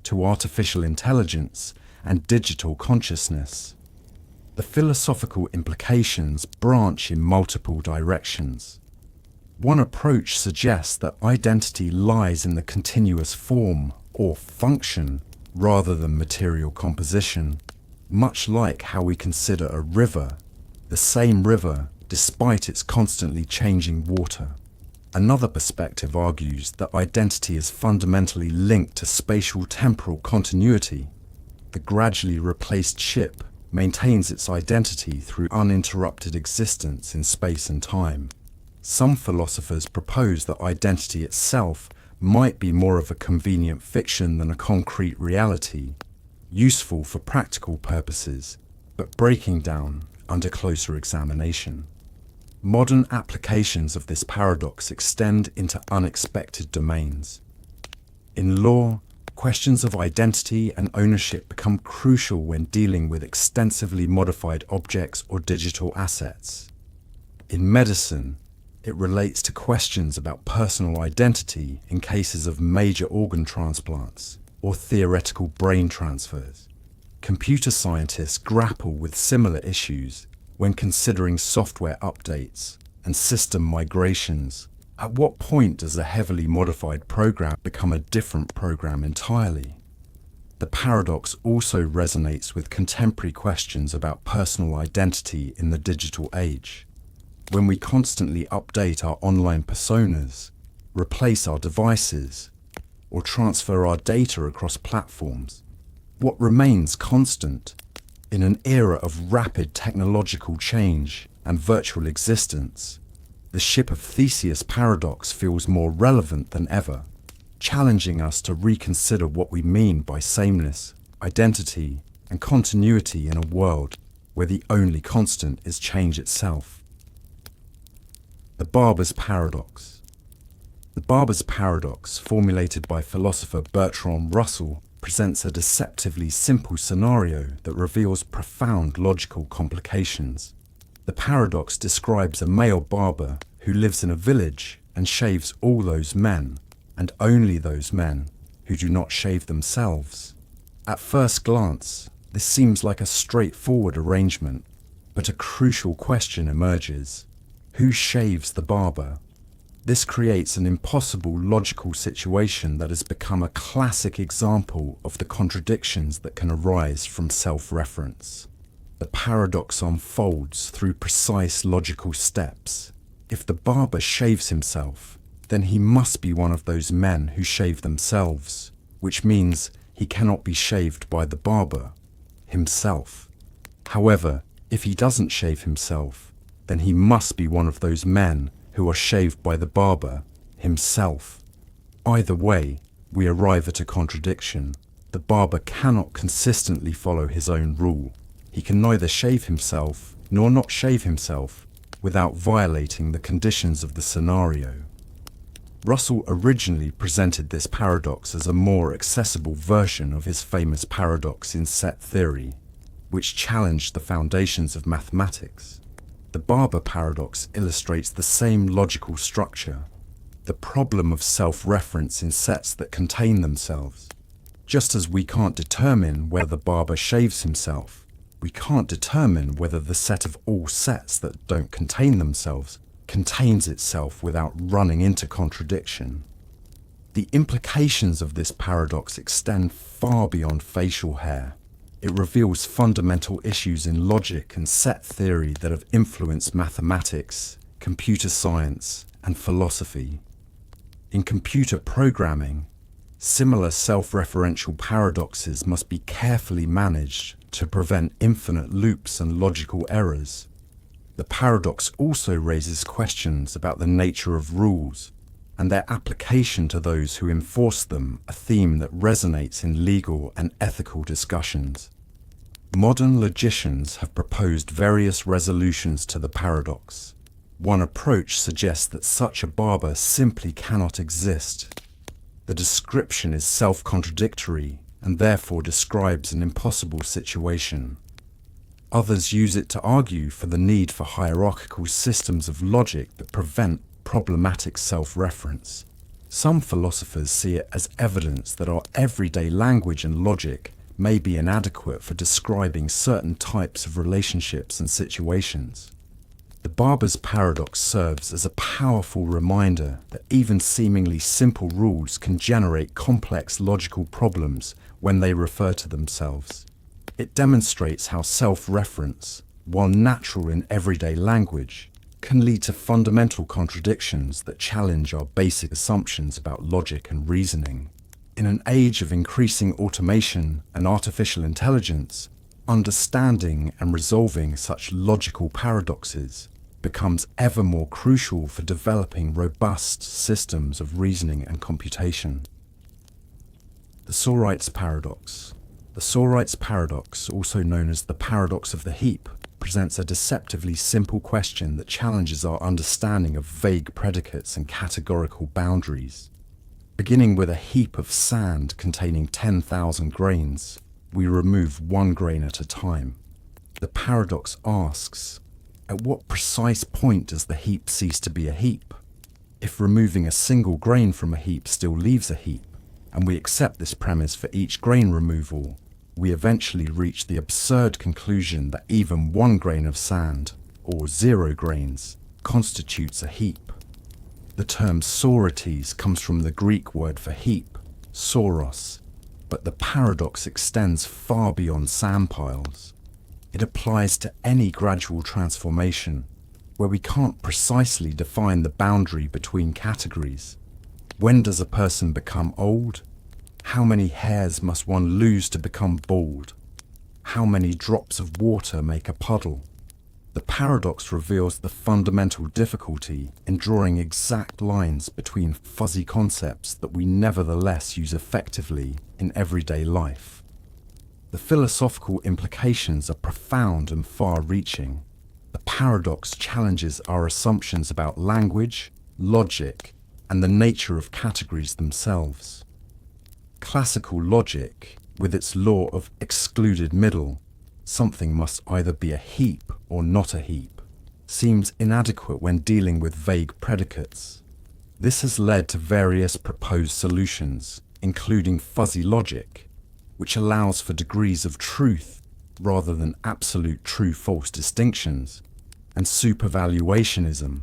To artificial intelligence and digital consciousness. The philosophical implications branch in multiple directions. One approach suggests that identity lies in the continuous form or function rather than material composition, much like how we consider a river, the same river despite its constantly changing water. Another perspective argues that identity is fundamentally linked to spatial temporal continuity. The gradually replaced ship maintains its identity through uninterrupted existence in space and time. Some philosophers propose that identity itself might be more of a convenient fiction than a concrete reality, useful for practical purposes, but breaking down under closer examination. Modern applications of this paradox extend into unexpected domains. In law, questions of identity and ownership become crucial when dealing with extensively modified objects or digital assets. In medicine, it relates to questions about personal identity in cases of major organ transplants or theoretical brain transfers. Computer scientists grapple with similar issues when considering software updates and system migrations. At what point does a heavily modified program become a different program entirely? The paradox also resonates with contemporary questions about personal identity in the digital age. When we constantly update our online personas, replace our devices, or transfer our data across platforms, what remains constant? In an era of rapid technological change and virtual existence, the Ship of Theseus paradox feels more relevant than ever, challenging us to reconsider what we mean by sameness, identity, and continuity in a world where the only constant is change itself. The Barber's Paradox. The Barber's Paradox, formulated by philosopher Bertrand Russell, presents a deceptively simple scenario that reveals profound logical complications. The paradox describes a male barber who lives in a village and shaves all those men, and only those men, who do not shave themselves. At first glance, this seems like a straightforward arrangement, but a crucial question emerges. Who shaves the barber? This creates an impossible logical situation that has become a classic example of the contradictions that can arise from self-reference. The paradox unfolds through precise logical steps. If the barber shaves himself, then he must be one of those men who shave themselves, which means he cannot be shaved by the barber himself. However, if he doesn't shave himself, then he must be one of those men who are shaved by the barber himself. Either way, we arrive at a contradiction. The barber cannot consistently follow his own rule. He can neither shave himself nor not shave himself without violating the conditions of the scenario. Russell originally presented this paradox as a more accessible version of his famous paradox in set theory, which challenged the foundations of mathematics. The barber paradox illustrates the same logical structure, the problem of self-reference in sets that contain themselves. Just as we can't determine whether the barber shaves himself, we can't determine whether the set of all sets that don't contain themselves contains itself without running into contradiction. The implications of this paradox extend far beyond facial hair. It reveals fundamental issues in logic and set theory that have influenced mathematics, computer science, and philosophy. In computer programming, similar self-referential paradoxes must be carefully managed to prevent infinite loops and logical errors. The paradox also raises questions about the nature of rules and their application to those who enforce them, a theme that resonates in legal and ethical discussions. Modern logicians have proposed various resolutions to the paradox. One approach suggests that such a barber simply cannot exist. The description is self-contradictory and therefore describes an impossible situation. Others use it to argue for the need for hierarchical systems of logic that prevent problematic self-reference. Some philosophers see it as evidence that our everyday language and logic may be inadequate for describing certain types of relationships and situations. The barber's paradox serves as a powerful reminder that even seemingly simple rules can generate complex logical problems when they refer to themselves. It demonstrates how self-reference, while natural in everyday language, can lead to fundamental contradictions that challenge our basic assumptions about logic and reasoning. In an age of increasing automation and artificial intelligence, understanding and resolving such logical paradoxes becomes ever more crucial for developing robust systems of reasoning and computation. The Sorites Paradox. The Sorites Paradox, also known as the paradox of the heap, presents a deceptively simple question that challenges our understanding of vague predicates and categorical boundaries. Beginning with a heap of sand containing 10,000 grains, we remove one grain at a time. The paradox asks, at what precise point does the heap cease to be a heap? If removing a single grain from a heap still leaves a heap, and we accept this premise for each grain removal, we eventually reach the absurd conclusion that even one grain of sand, or 0 grains, constitutes a heap. The term Sorites comes from the Greek word for heap, soros, but the paradox extends far beyond sand piles. It applies to any gradual transformation, where we can't precisely define the boundary between categories. When does a person become old? How many hairs must one lose to become bald? How many drops of water make a puddle? The paradox reveals the fundamental difficulty in drawing exact lines between fuzzy concepts that we nevertheless use effectively in everyday life. The philosophical implications are profound and far-reaching. The paradox challenges our assumptions about language, logic, and the nature of categories themselves. Classical logic, with its law of excluded middle, something must either be a heap or not a heap, seems inadequate when dealing with vague predicates. This has led to various proposed solutions, including fuzzy logic, which allows for degrees of truth rather than absolute true-false distinctions, and supervaluationism,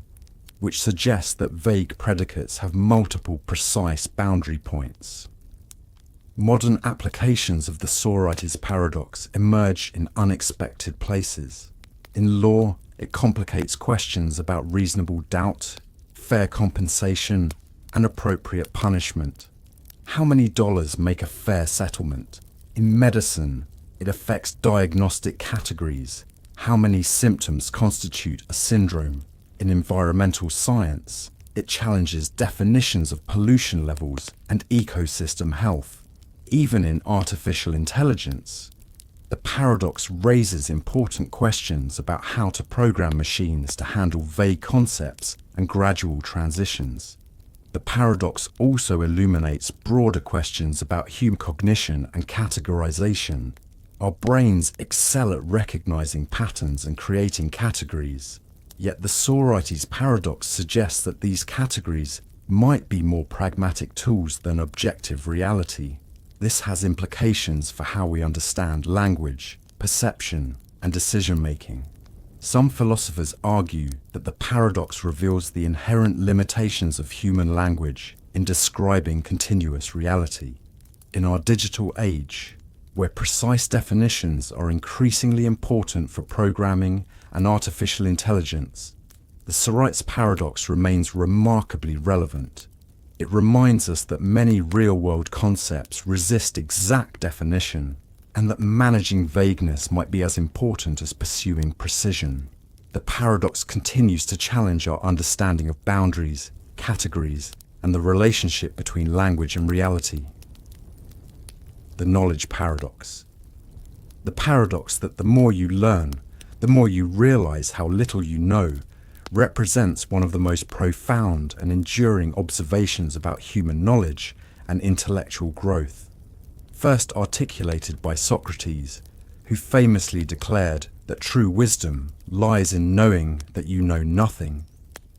which suggests that vague predicates have multiple precise boundary points. Modern applications of the Sorites Paradox emerge in unexpected places. In law, it complicates questions about reasonable doubt, fair compensation, and appropriate punishment. How many dollars make a fair settlement? In medicine, it affects diagnostic categories. How many symptoms constitute a syndrome? In environmental science, it challenges definitions of pollution levels and ecosystem health. Even in artificial intelligence, the paradox raises important questions about how to program machines to handle vague concepts and gradual transitions. The paradox also illuminates broader questions about human cognition and categorization. Our brains excel at recognizing patterns and creating categories. Yet the Sorites Paradox suggests that these categories might be more pragmatic tools than objective reality. This has implications for how we understand language, perception, and decision-making. Some philosophers argue that the paradox reveals the inherent limitations of human language in describing continuous reality. In our digital age, where precise definitions are increasingly important for programming and artificial intelligence, the Sorites Paradox remains remarkably relevant. It reminds us that many real-world concepts resist exact definition, and that managing vagueness might be as important as pursuing precision. The paradox continues to challenge our understanding of boundaries, categories, and the relationship between language and reality. The knowledge paradox. The paradox that the more you learn, the more you realize how little you know, represents one of the most profound and enduring observations about human knowledge and intellectual growth. First articulated by Socrates, who famously declared that true wisdom lies in knowing that you know nothing.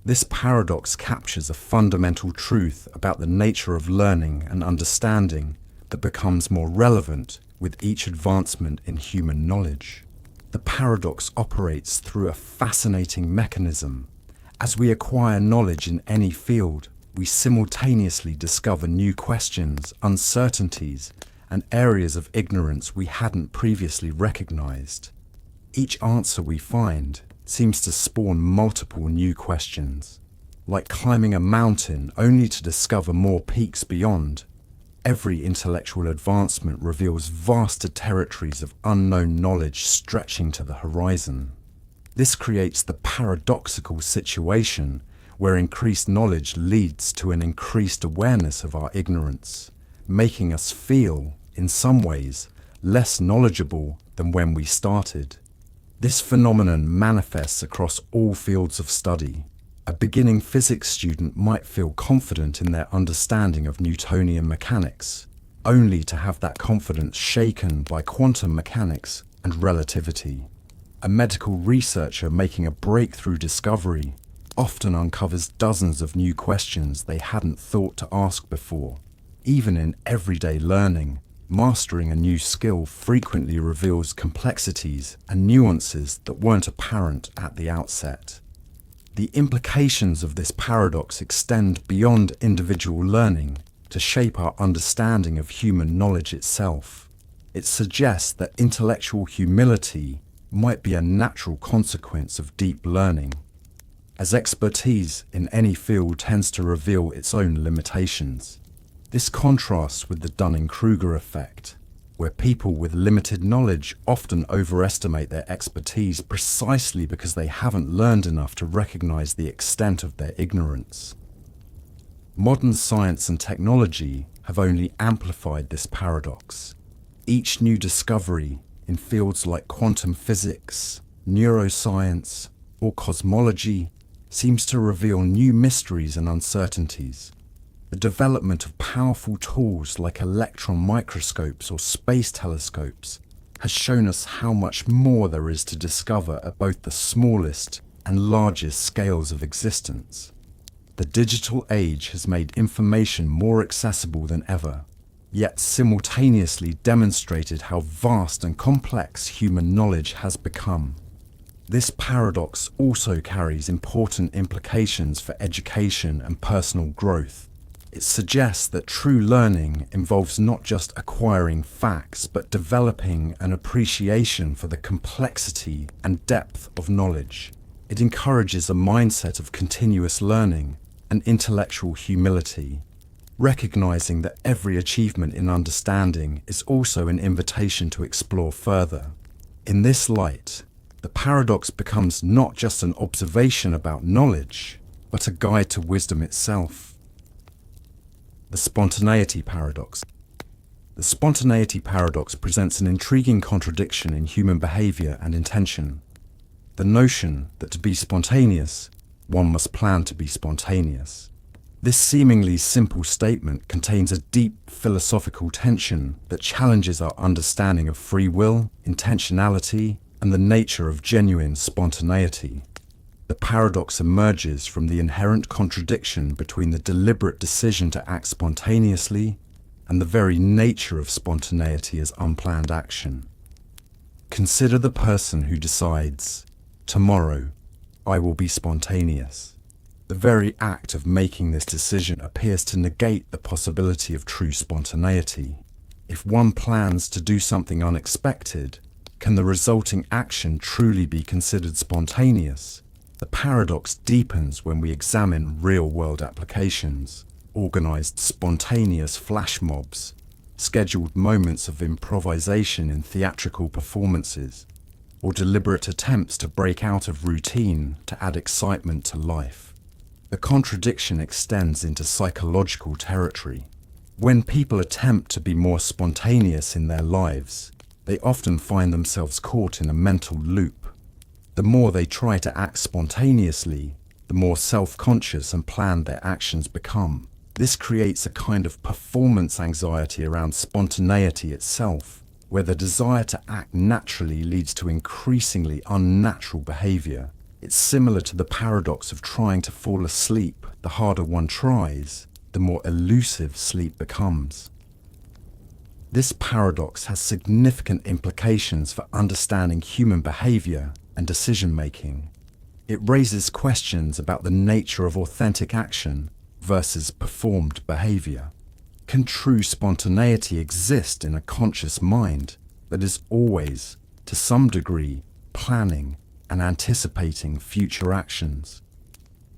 This paradox captures a fundamental truth about the nature of learning and understanding that becomes more relevant with each advancement in human knowledge. The paradox operates through a fascinating mechanism. As we acquire knowledge in any field, we simultaneously discover new questions, uncertainties, and areas of ignorance we hadn't previously recognized. Each answer we find seems to spawn multiple new questions. Like climbing a mountain only to discover more peaks beyond, every intellectual advancement reveals vaster territories of unknown knowledge stretching to the horizon. This creates the paradoxical situation where increased knowledge leads to an increased awareness of our ignorance, making us feel, in some ways, less knowledgeable than when we started. This phenomenon manifests across all fields of study. A beginning physics student might feel confident in their understanding of Newtonian mechanics, only to have that confidence shaken by quantum mechanics and relativity. A medical researcher making a breakthrough discovery often uncovers dozens of new questions they hadn't thought to ask before. Even in everyday learning, mastering a new skill frequently reveals complexities and nuances that weren't apparent at the outset. The implications of this paradox extend beyond individual learning to shape our understanding of human knowledge itself. It suggests that intellectual humility might be a natural consequence of deep learning, as expertise in any field tends to reveal its own limitations. This contrasts with the Dunning-Kruger effect, where people with limited knowledge often overestimate their expertise precisely because they haven't learned enough to recognize the extent of their ignorance. Modern science and technology have only amplified this paradox. Each new discovery in fields like quantum physics, neuroscience, or cosmology seems to reveal new mysteries and uncertainties. The development of powerful tools like electron microscopes or space telescopes has shown us how much more there is to discover at both the smallest and largest scales of existence. The digital age has made information more accessible than ever, yet simultaneously demonstrated how vast and complex human knowledge has become. This paradox also carries important implications for education and personal growth. It suggests that true learning involves not just acquiring facts, but developing an appreciation for the complexity and depth of knowledge. It encourages a mindset of continuous learning and intellectual humility, recognizing that every achievement in understanding is also an invitation to explore further. In this light, the paradox becomes not just an observation about knowledge, but a guide to wisdom itself. The spontaneity paradox. The spontaneity paradox presents an intriguing contradiction in human behavior and intention. The notion that to be spontaneous, one must plan to be spontaneous. This seemingly simple statement contains a deep philosophical tension that challenges our understanding of free will, intentionality, and the nature of genuine spontaneity. The paradox emerges from the inherent contradiction between the deliberate decision to act spontaneously and the very nature of spontaneity as unplanned action. Consider the person who decides, "Tomorrow, I will be spontaneous." The very act of making this decision appears to negate the possibility of true spontaneity. If one plans to do something unexpected, can the resulting action truly be considered spontaneous? The paradox deepens when we examine real-world applications, organized spontaneous flash mobs, scheduled moments of improvisation in theatrical performances, or deliberate attempts to break out of routine to add excitement to life. The contradiction extends into psychological territory. When people attempt to be more spontaneous in their lives, they often find themselves caught in a mental loop. The more they try to act spontaneously, the more self-conscious and planned their actions become. This creates a kind of performance anxiety around spontaneity itself, where the desire to act naturally leads to increasingly unnatural behavior. It's similar to the paradox of trying to fall asleep. The harder one tries, the more elusive sleep becomes. This paradox has significant implications for understanding human behavior and decision-making. It raises questions about the nature of authentic action versus performed behavior. Can true spontaneity exist in a conscious mind that is always, to some degree, planning and anticipating future actions?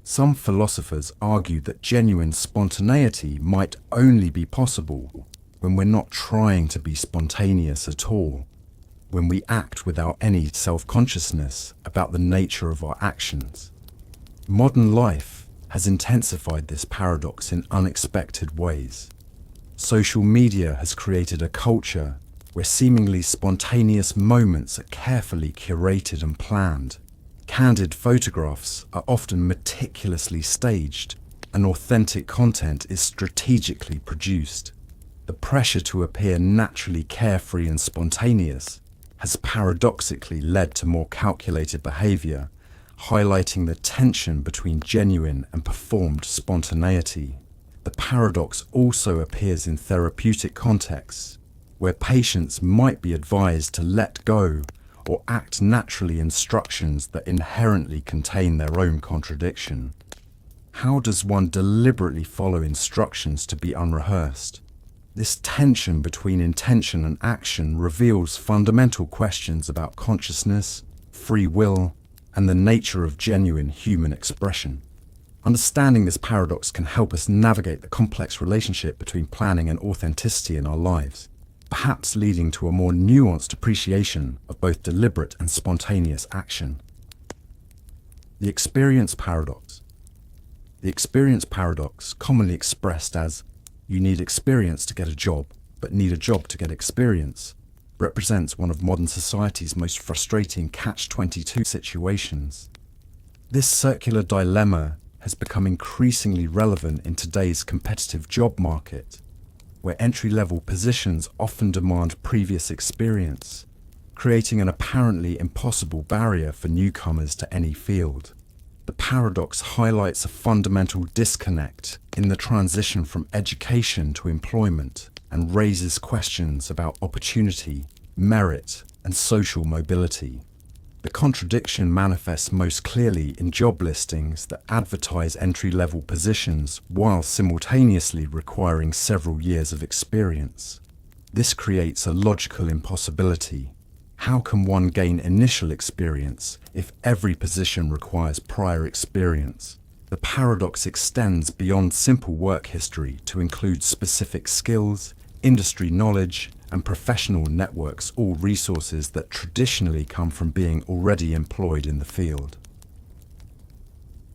Some philosophers argue that genuine spontaneity might only be possible when we're not trying to be spontaneous at all, when we act without any self-consciousness about the nature of our actions. Modern life has intensified this paradox in unexpected ways. Social media has created a culture where seemingly spontaneous moments are carefully curated and planned. Candid photographs are often meticulously staged, and authentic content is strategically produced. The pressure to appear naturally carefree and spontaneous has paradoxically led to more calculated behavior, highlighting the tension between genuine and performed spontaneity. The paradox also appears in therapeutic contexts, where patients might be advised to let go or act naturally in instructions that inherently contain their own contradiction. How does one deliberately follow instructions to be unrehearsed? This tension between intention and action reveals fundamental questions about consciousness, free will, and the nature of genuine human expression. Understanding this paradox can help us navigate the complex relationship between planning and authenticity in our lives, perhaps leading to a more nuanced appreciation of both deliberate and spontaneous action. The experience paradox. The experience paradox, commonly expressed as "you need experience to get a job, but need a job to get experience," represents one of modern society's most frustrating catch-22 situations. This circular dilemma has become increasingly relevant in today's competitive job market, where entry-level positions often demand previous experience, creating an apparently impossible barrier for newcomers to any field. The paradox highlights a fundamental disconnect in the transition from education to employment and raises questions about opportunity, merit, and social mobility. The contradiction manifests most clearly in job listings that advertise entry-level positions while simultaneously requiring several years of experience. This creates a logical impossibility. How can one gain initial experience if every position requires prior experience? The paradox extends beyond simple work history to include specific skills, industry knowledge, and professional networks, all resources that traditionally come from being already employed in the field.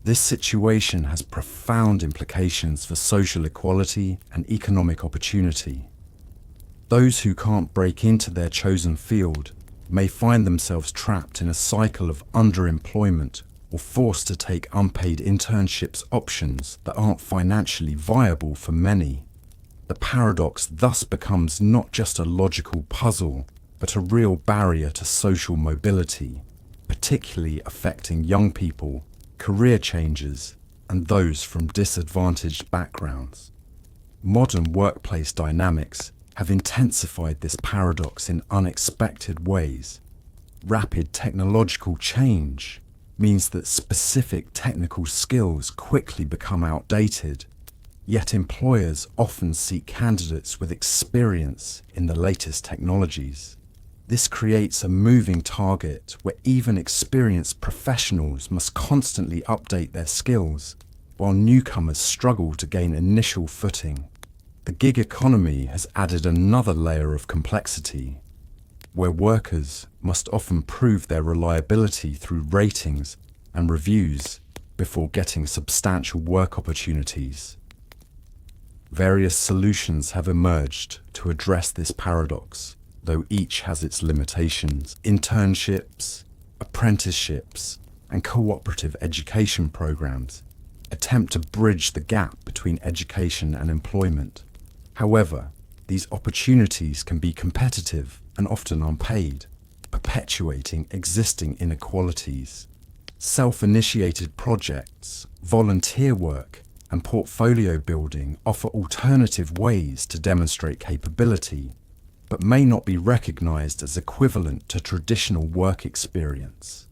This situation has profound implications for social equality and economic opportunity. Those who can't break into their chosen field may find themselves trapped in a cycle of underemployment or forced to take unpaid internships, options that aren't financially viable for many. The paradox thus becomes not just a logical puzzle, but a real barrier to social mobility, particularly affecting young people, career changers, and those from disadvantaged backgrounds. Modern workplace dynamics have intensified this paradox in unexpected ways. Rapid technological change means that specific technical skills quickly become outdated, yet employers often seek candidates with experience in the latest technologies. This creates a moving target where even experienced professionals must constantly update their skills, while newcomers struggle to gain initial footing. The gig economy has added another layer of complexity, where workers must often prove their reliability through ratings and reviews before getting substantial work opportunities. Various solutions have emerged to address this paradox, though each has its limitations. Internships, apprenticeships, and cooperative education programs attempt to bridge the gap between education and employment. However, these opportunities can be competitive and often unpaid, perpetuating existing inequalities. Self-initiated projects, volunteer work, and portfolio building offer alternative ways to demonstrate capability, but may not be recognized as equivalent to traditional work experience.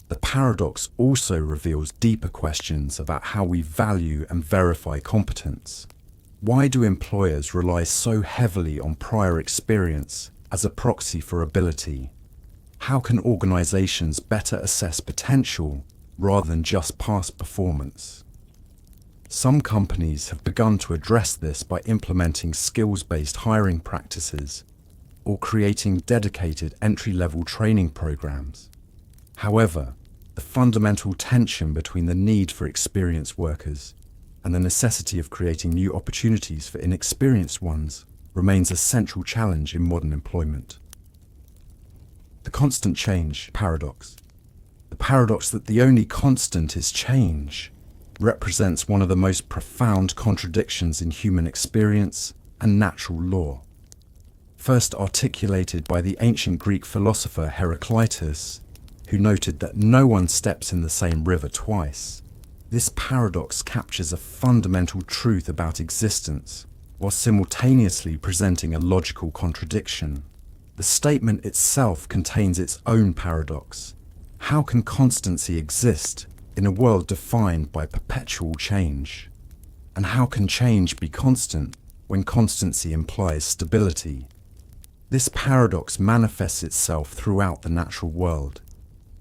The paradox also reveals deeper questions about how we value and verify competence. Why do employers rely so heavily on prior experience as a proxy for ability? How can organizations better assess potential rather than just past performance? Some companies have begun to address this by implementing skills-based hiring practices or creating dedicated entry-level training programs. However, the fundamental tension between the need for experienced workers and the necessity of creating new opportunities for inexperienced ones remains a central challenge in modern employment. The constant change paradox. The paradox that the only constant is change represents one of the most profound contradictions in human experience and natural law. First articulated by the ancient Greek philosopher Heraclitus, who noted that no one steps in the same river twice. This paradox captures a fundamental truth about existence, while simultaneously presenting a logical contradiction. The statement itself contains its own paradox. How can constancy exist in a world defined by perpetual change? And how can change be constant when constancy implies stability? This paradox manifests itself throughout the natural world.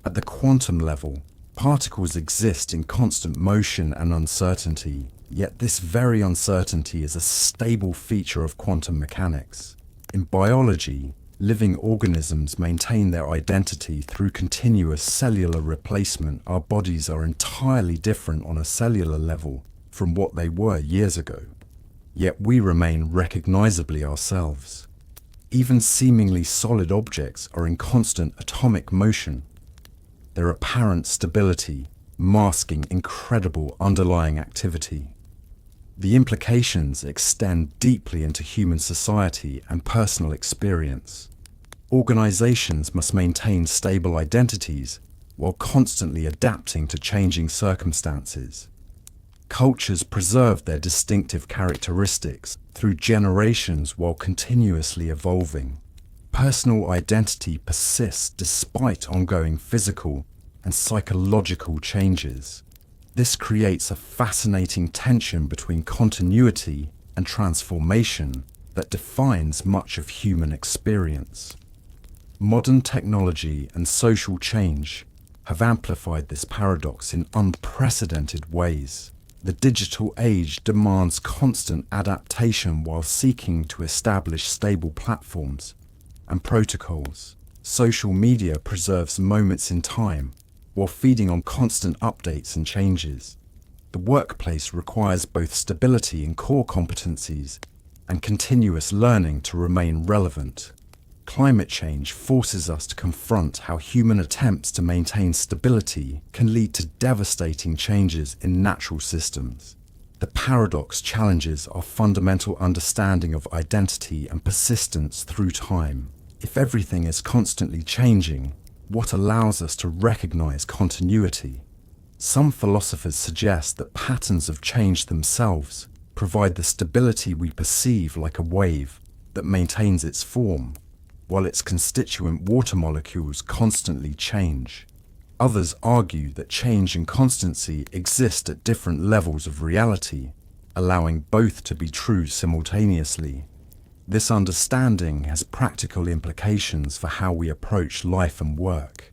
At the quantum level, particles exist in constant motion and uncertainty, yet this very uncertainty is a stable feature of quantum mechanics. In biology, living organisms maintain their identity through continuous cellular replacement. Our bodies are entirely different on a cellular level from what they were years ago, yet we remain recognizably ourselves. Even seemingly solid objects are in constant atomic motion, their apparent stability masking incredible underlying activity. The implications extend deeply into human society and personal experience. Organizations must maintain stable identities while constantly adapting to changing circumstances. Cultures preserve their distinctive characteristics through generations while continuously evolving. Personal identity persists despite ongoing physical and psychological changes. This creates a fascinating tension between continuity and transformation that defines much of human experience. Modern technology and social change have amplified this paradox in unprecedented ways. The digital age demands constant adaptation while seeking to establish stable platforms and protocols. Social media preserves moments in time while feeding on constant updates and changes. The workplace requires both stability in core competencies and continuous learning to remain relevant. Climate change forces us to confront how human attempts to maintain stability can lead to devastating changes in natural systems. The paradox challenges our fundamental understanding of identity and persistence through time. If everything is constantly changing, what allows us to recognize continuity? Some philosophers suggest that patterns of change themselves provide the stability we perceive, like a wave that maintains its form, while its constituent water molecules constantly change. Others argue that change and constancy exist at different levels of reality, allowing both to be true simultaneously. This understanding has practical implications for how we approach life and work.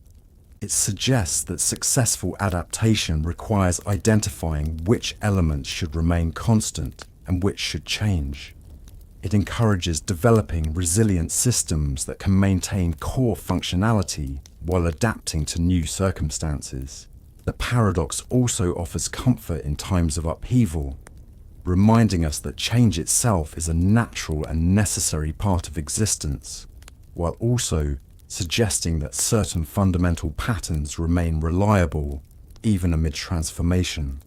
It suggests that successful adaptation requires identifying which elements should remain constant and which should change. It encourages developing resilient systems that can maintain core functionality while adapting to new circumstances. The paradox also offers comfort in times of upheaval, reminding us that change itself is a natural and necessary part of existence, while also suggesting that certain fundamental patterns remain reliable even amid transformation.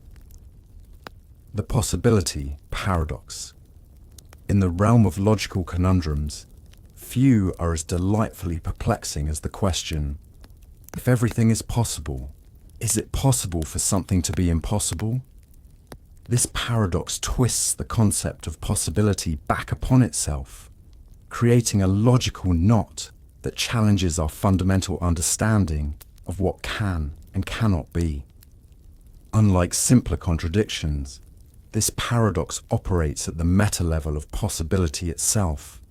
The possibility paradox. In the realm of logical conundrums, few are as delightfully perplexing as the question, if everything is possible, is it possible for something to be impossible? This paradox twists the concept of possibility back upon itself, creating a logical knot that challenges our fundamental understanding of what can and cannot be. Unlike simpler contradictions, this paradox operates at the meta level of possibility itself,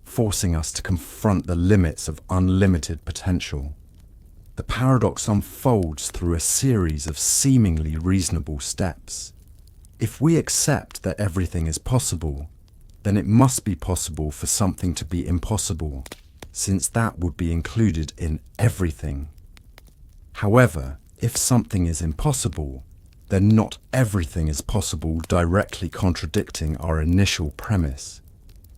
forcing us to confront the limits of unlimited potential. The paradox unfolds through a series of seemingly reasonable steps. If we accept that everything is possible, then it must be possible for something to be impossible, since that would be included in everything. However, if something is impossible, then not everything is possible, directly contradicting our initial premise.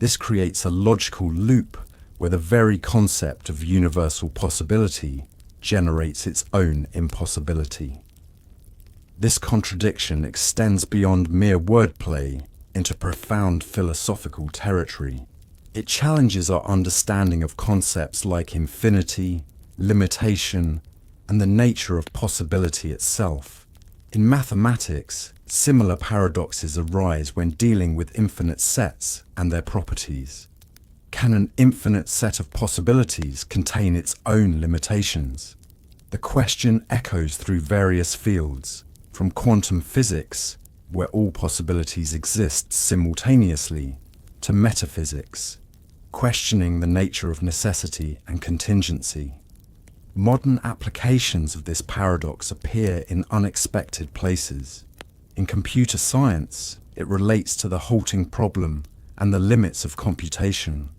This creates a logical loop where the very concept of universal possibility generates its own impossibility. This contradiction extends beyond mere wordplay into profound philosophical territory. It challenges our understanding of concepts like infinity, limitation, and the nature of possibility itself. In mathematics, similar paradoxes arise when dealing with infinite sets and their properties. Can an infinite set of possibilities contain its own limitations? The question echoes through various fields, from quantum physics, where all possibilities exist simultaneously, to metaphysics, questioning the nature of necessity and contingency. Modern applications of this paradox appear in unexpected places. In computer science, it relates to the halting problem and the limits of computation.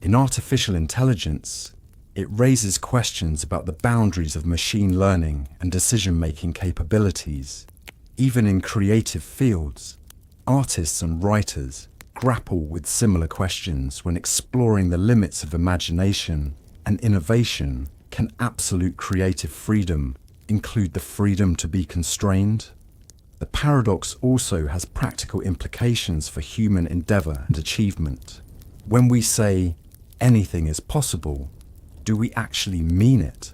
In artificial intelligence, it raises questions about the boundaries of machine learning and decision-making capabilities. Even in creative fields, artists and writers grapple with similar questions when exploring the limits of imagination and innovation. Can absolute creative freedom include the freedom to be constrained? The paradox also has practical implications for human endeavor and achievement. When we say anything is possible, do we actually mean it?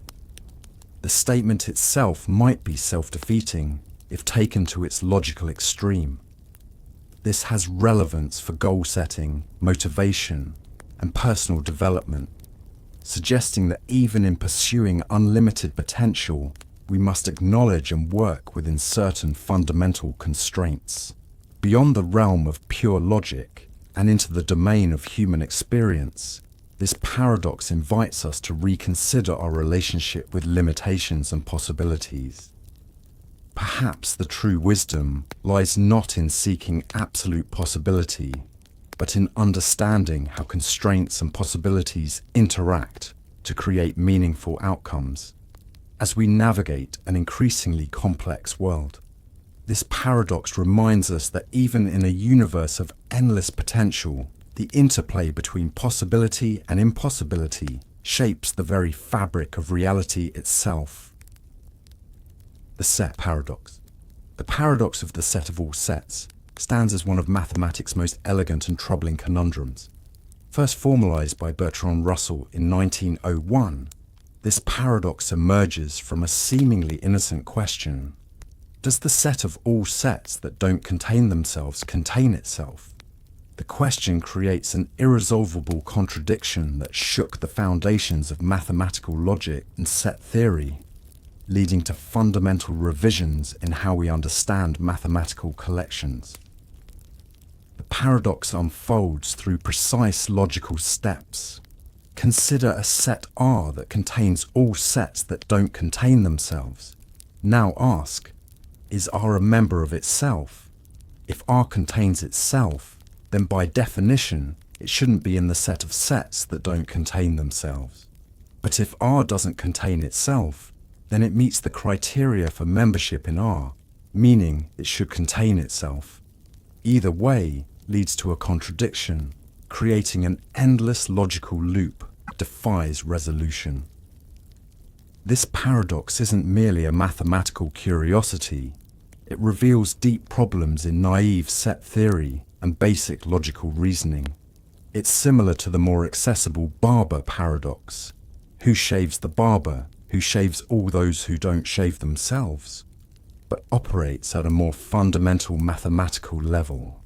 The statement itself might be self-defeating if taken to its logical extreme. This has relevance for goal setting, motivation, and personal development. suggesting that even in pursuing unlimited potential, we must acknowledge and work within certain fundamental constraints. Beyond the realm of pure logic and into the domain of human experience, this paradox invites us to reconsider our relationship with limitations and possibilities. Perhaps the true wisdom lies not in seeking absolute possibility, but in understanding how constraints and possibilities interact to create meaningful outcomes. As we navigate an increasingly complex world, this paradox reminds us that even in a universe of endless potential, the interplay between possibility and impossibility shapes the very fabric of reality itself. The set paradox. The paradox of the set of all sets stands as one of mathematics' most elegant and troubling conundrums. First formalized by Bertrand Russell in 1901, this paradox emerges from a seemingly innocent question. Does the set of all sets that don't contain themselves contain itself? The question creates an irresolvable contradiction that shook the foundations of mathematical logic and set theory, leading to fundamental revisions in how we understand mathematical collections. The paradox unfolds through precise logical steps. Consider a set R that contains all sets that don't contain themselves. Now ask, is R a member of itself? If R contains itself, then by definition, it shouldn't be in the set of sets that don't contain themselves. But if R doesn't contain itself, then it meets the criteria for membership in R, meaning it should contain itself. Either way leads to a contradiction, creating an endless logical loop that defies resolution. This paradox isn't merely a mathematical curiosity. It reveals deep problems in naive set theory and basic logical reasoning. It's similar to the more accessible barber paradox. Who shaves the barber? Who shaves all those who don't shave themselves? But operates at a more fundamental mathematical level.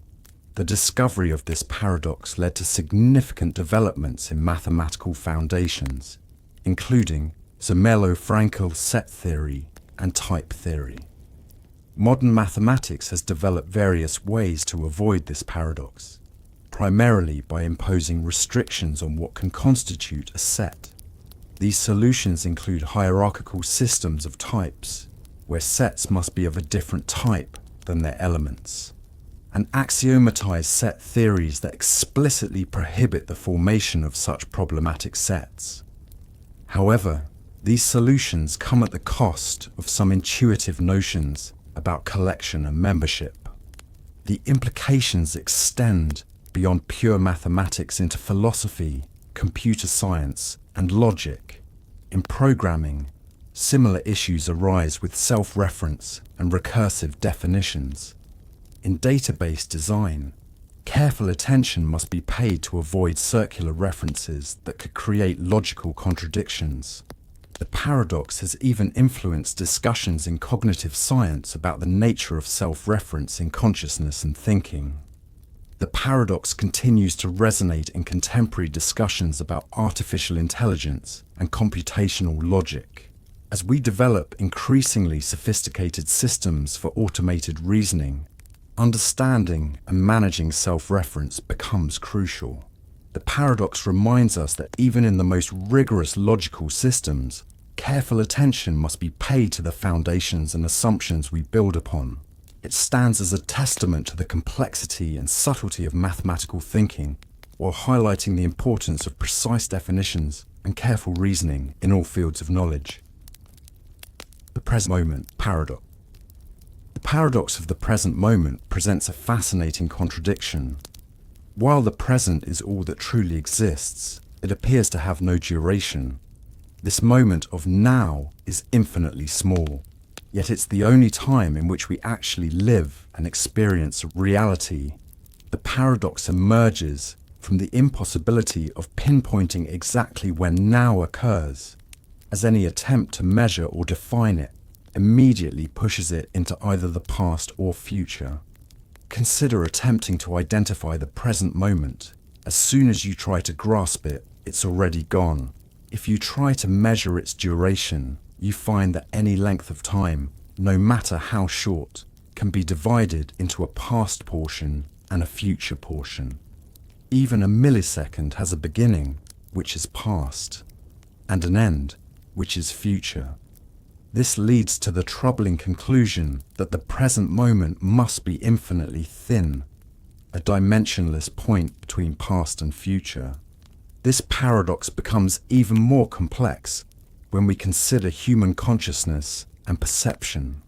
The discovery of this paradox led to significant developments in mathematical foundations, including Zermelo-Fraenkel set theory and type theory. Modern mathematics has developed various ways to avoid this paradox, primarily by imposing restrictions on what can constitute a set. These solutions include hierarchical systems of types, where sets must be of a different type than their elements, and axiomatized set theories that explicitly prohibit the formation of such problematic sets. However, these solutions come at the cost of some intuitive notions about collection and membership. The implications extend beyond pure mathematics into philosophy, computer science, and logic. In programming, similar issues arise with self-reference and recursive definitions. In database design, careful attention must be paid to avoid circular references that could create logical contradictions. The paradox has even influenced discussions in cognitive science about the nature of self-reference in consciousness and thinking. The paradox continues to resonate in contemporary discussions about artificial intelligence and computational logic. As we develop increasingly sophisticated systems for automated reasoning, understanding and managing self-reference becomes crucial. The paradox reminds us that even in the most rigorous logical systems, careful attention must be paid to the foundations and assumptions we build upon. It stands as a testament to the complexity and subtlety of mathematical thinking, while highlighting the importance of precise definitions and careful reasoning in all fields of knowledge. The present moment paradox. The paradox of the present moment presents a fascinating contradiction. While the present is all that truly exists, it appears to have no duration. This moment of now is infinitely small, yet it's the only time in which we actually live and experience reality. The paradox emerges from the impossibility of pinpointing exactly when now occurs, as any attempt to measure or define it immediately pushes it into either the past or future. Consider attempting to identify the present moment. As soon as you try to grasp it, it's already gone. If you try to measure its duration, you find that any length of time, no matter how short, can be divided into a past portion and a future portion. Even a millisecond has a beginning, which is past, and an end, which is future. This leads to the troubling conclusion that the present moment must be infinitely thin, a dimensionless point between past and future. This paradox becomes even more complex when we consider human consciousness and perception.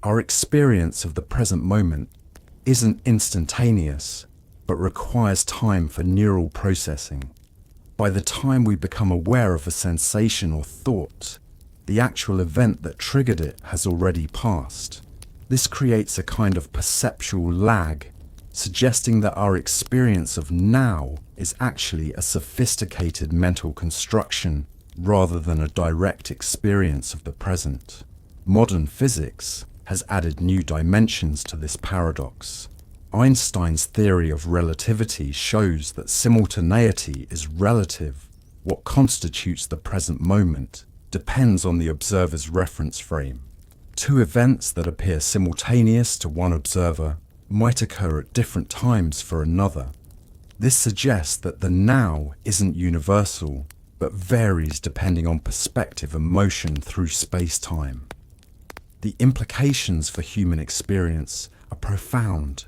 Our experience of the present moment isn't instantaneous, but requires time for neural processing. By the time we become aware of a sensation or thought, the actual event that triggered it has already passed. This creates a kind of perceptual lag, suggesting that our experience of now is actually a sophisticated mental construction rather than a direct experience of the present. Modern physics has added new dimensions to this paradox. Einstein's theory of relativity shows that simultaneity is relative. What constitutes the present moment depends on the observer's reference frame. Two events that appear simultaneous to one observer might occur at different times for another. This suggests that the now isn't universal, but varies depending on perspective and motion through space-time. The implications for human experience are profound.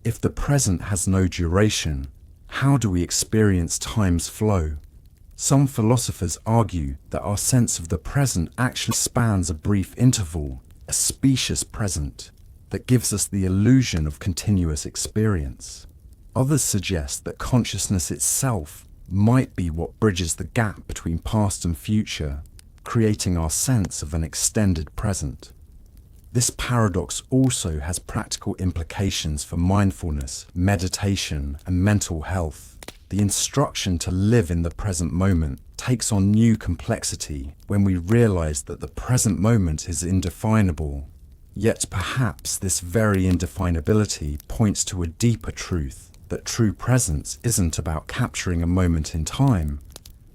If the present has no duration, how do we experience time's flow? Some philosophers argue that our sense of the present actually spans a brief interval, a specious present, that gives us the illusion of continuous experience. Others suggest that consciousness itself might be what bridges the gap between past and future, creating our sense of an extended present. This paradox also has practical implications for mindfulness, meditation, and mental health. The instruction to live in the present moment takes on new complexity when we realize that the present moment is indefinable. Yet perhaps this very indefinability points to a deeper truth, that true presence isn't about capturing a moment in time,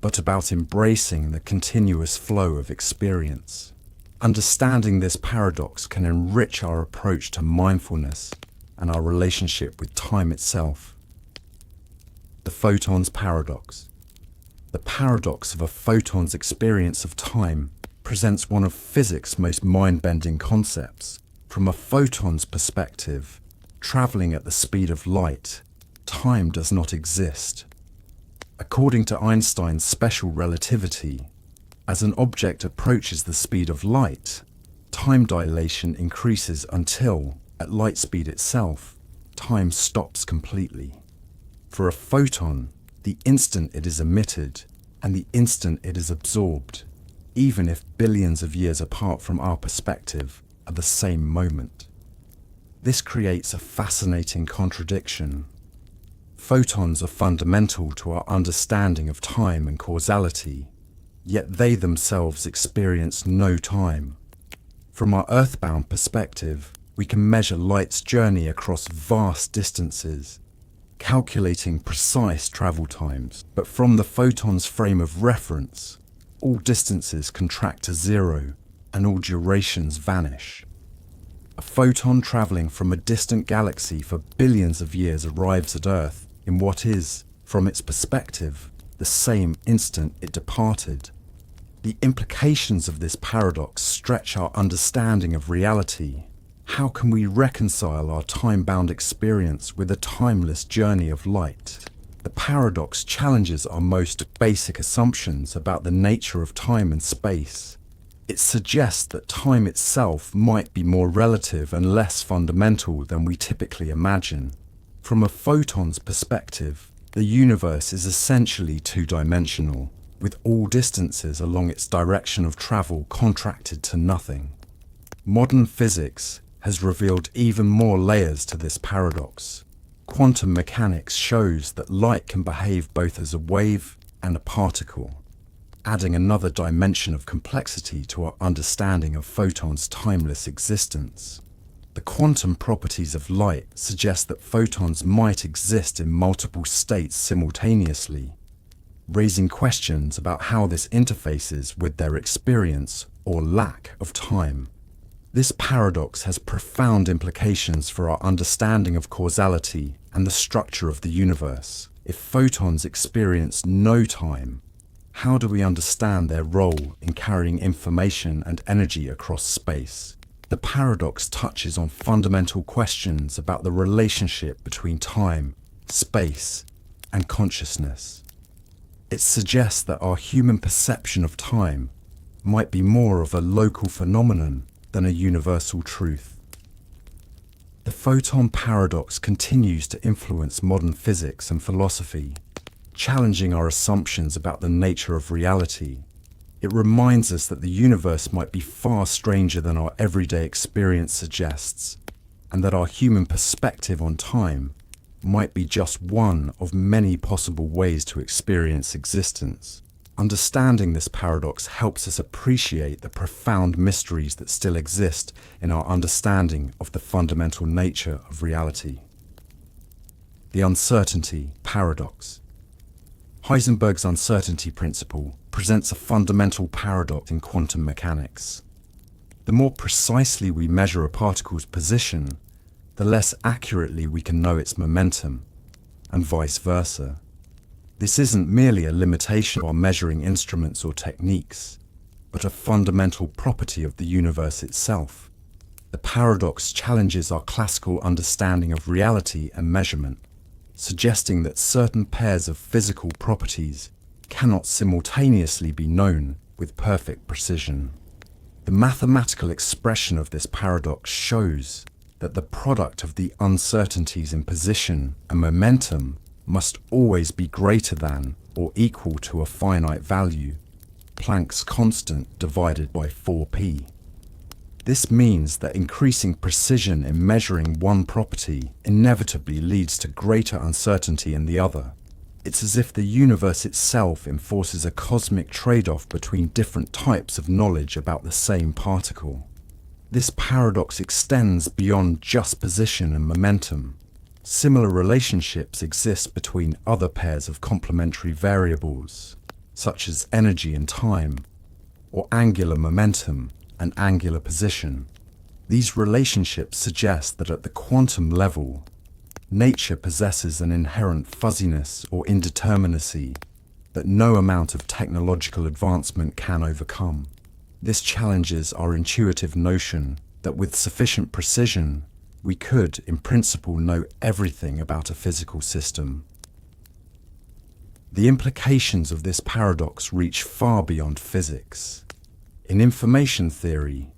but about embracing the continuous flow of experience. Understanding this paradox can enrich our approach to mindfulness and our relationship with time itself. The photon's paradox. The paradox of a photon's experience of time presents one of physics' most mind-bending concepts. From a photon's perspective, traveling at the speed of light, time does not exist. According to Einstein's special relativity, as an object approaches the speed of light, time dilation increases until, at light speed itself, time stops completely. For a photon, the instant it is emitted and the instant it is absorbed, even if billions of years apart from our perspective, are the same moment. This creates a fascinating contradiction. Photons are fundamental to our understanding of time and causality, yet they themselves experience no time. From our earthbound perspective, we can measure light's journey across vast distances, calculating precise travel times. But from the photon's frame of reference, all distances contract to zero and all durations vanish. A photon traveling from a distant galaxy for billions of years arrives at Earth in what is, from its perspective, the same instant it departed. The implications of this paradox stretch our understanding of reality. How can we reconcile our time-bound experience with a timeless journey of light? The paradox challenges our most basic assumptions about the nature of time and space. It suggests that time itself might be more relative and less fundamental than we typically imagine. From a photon's perspective, the universe is essentially two-dimensional, with all distances along its direction of travel contracted to nothing. Modern physics has revealed even more layers to this paradox. Quantum mechanics shows that light can behave both as a wave and a particle, adding another dimension of complexity to our understanding of photons' timeless existence. The quantum properties of light suggest that photons might exist in multiple states simultaneously. raising questions about how this interfaces with their experience or lack of time. This paradox has profound implications for our understanding of causality and the structure of the universe. If photons experience no time, how do we understand their role in carrying information and energy across space? The paradox touches on fundamental questions about the relationship between time, space, and consciousness. It suggests that our human perception of time might be more of a local phenomenon than a universal truth. The photon paradox continues to influence modern physics and philosophy, challenging our assumptions about the nature of reality. It reminds us that the universe might be far stranger than our everyday experience suggests, and that our human perspective on time might be just one of many possible ways to experience existence. Understanding this paradox helps us appreciate the profound mysteries that still exist in our understanding of the fundamental nature of reality. The uncertainty paradox. Heisenberg's uncertainty principle presents a fundamental paradox in quantum mechanics. The more precisely we measure a particle's position, the less accurately we can know its momentum, and vice versa. This isn't merely a limitation of our measuring instruments or techniques, but a fundamental property of the universe itself. The paradox challenges our classical understanding of reality and measurement, suggesting that certain pairs of physical properties cannot simultaneously be known with perfect precision. The mathematical expression of this paradox shows that the product of the uncertainties in position and momentum must always be greater than or equal to a finite value, Planck's constant divided by 4p. This means that increasing precision in measuring one property inevitably leads to greater uncertainty in the other. It's as if the universe itself enforces a cosmic trade-off between different types of knowledge about the same particle. This paradox extends beyond just position and momentum. Similar relationships exist between other pairs of complementary variables, such as energy and time, or angular momentum and angular position. These relationships suggest that at the quantum level, nature possesses an inherent fuzziness or indeterminacy that no amount of technological advancement can overcome. This challenges our intuitive notion that with sufficient precision, we could, in principle, know everything about a physical system. The implications of this paradox reach far beyond physics. In information theory,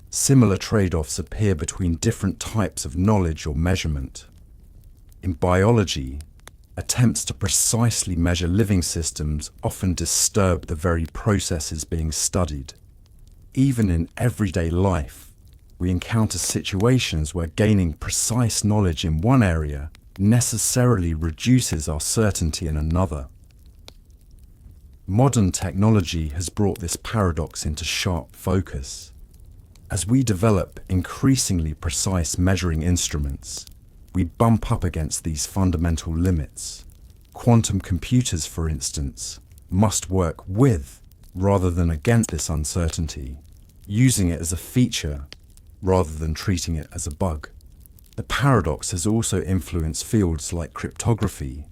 similar trade-offs appear between different types of knowledge or measurement. In biology, attempts to precisely measure living systems often disturb the very processes being studied. Even in everyday life, we encounter situations where gaining precise knowledge in one area necessarily reduces our certainty in another. Modern technology has brought this paradox into sharp focus. As we develop increasingly precise measuring instruments, we bump up against these fundamental limits. Quantum computers, for instance, must work with rather than against this uncertainty, using it as a feature rather than treating it as a bug. The paradox has also influenced fields like cryptography,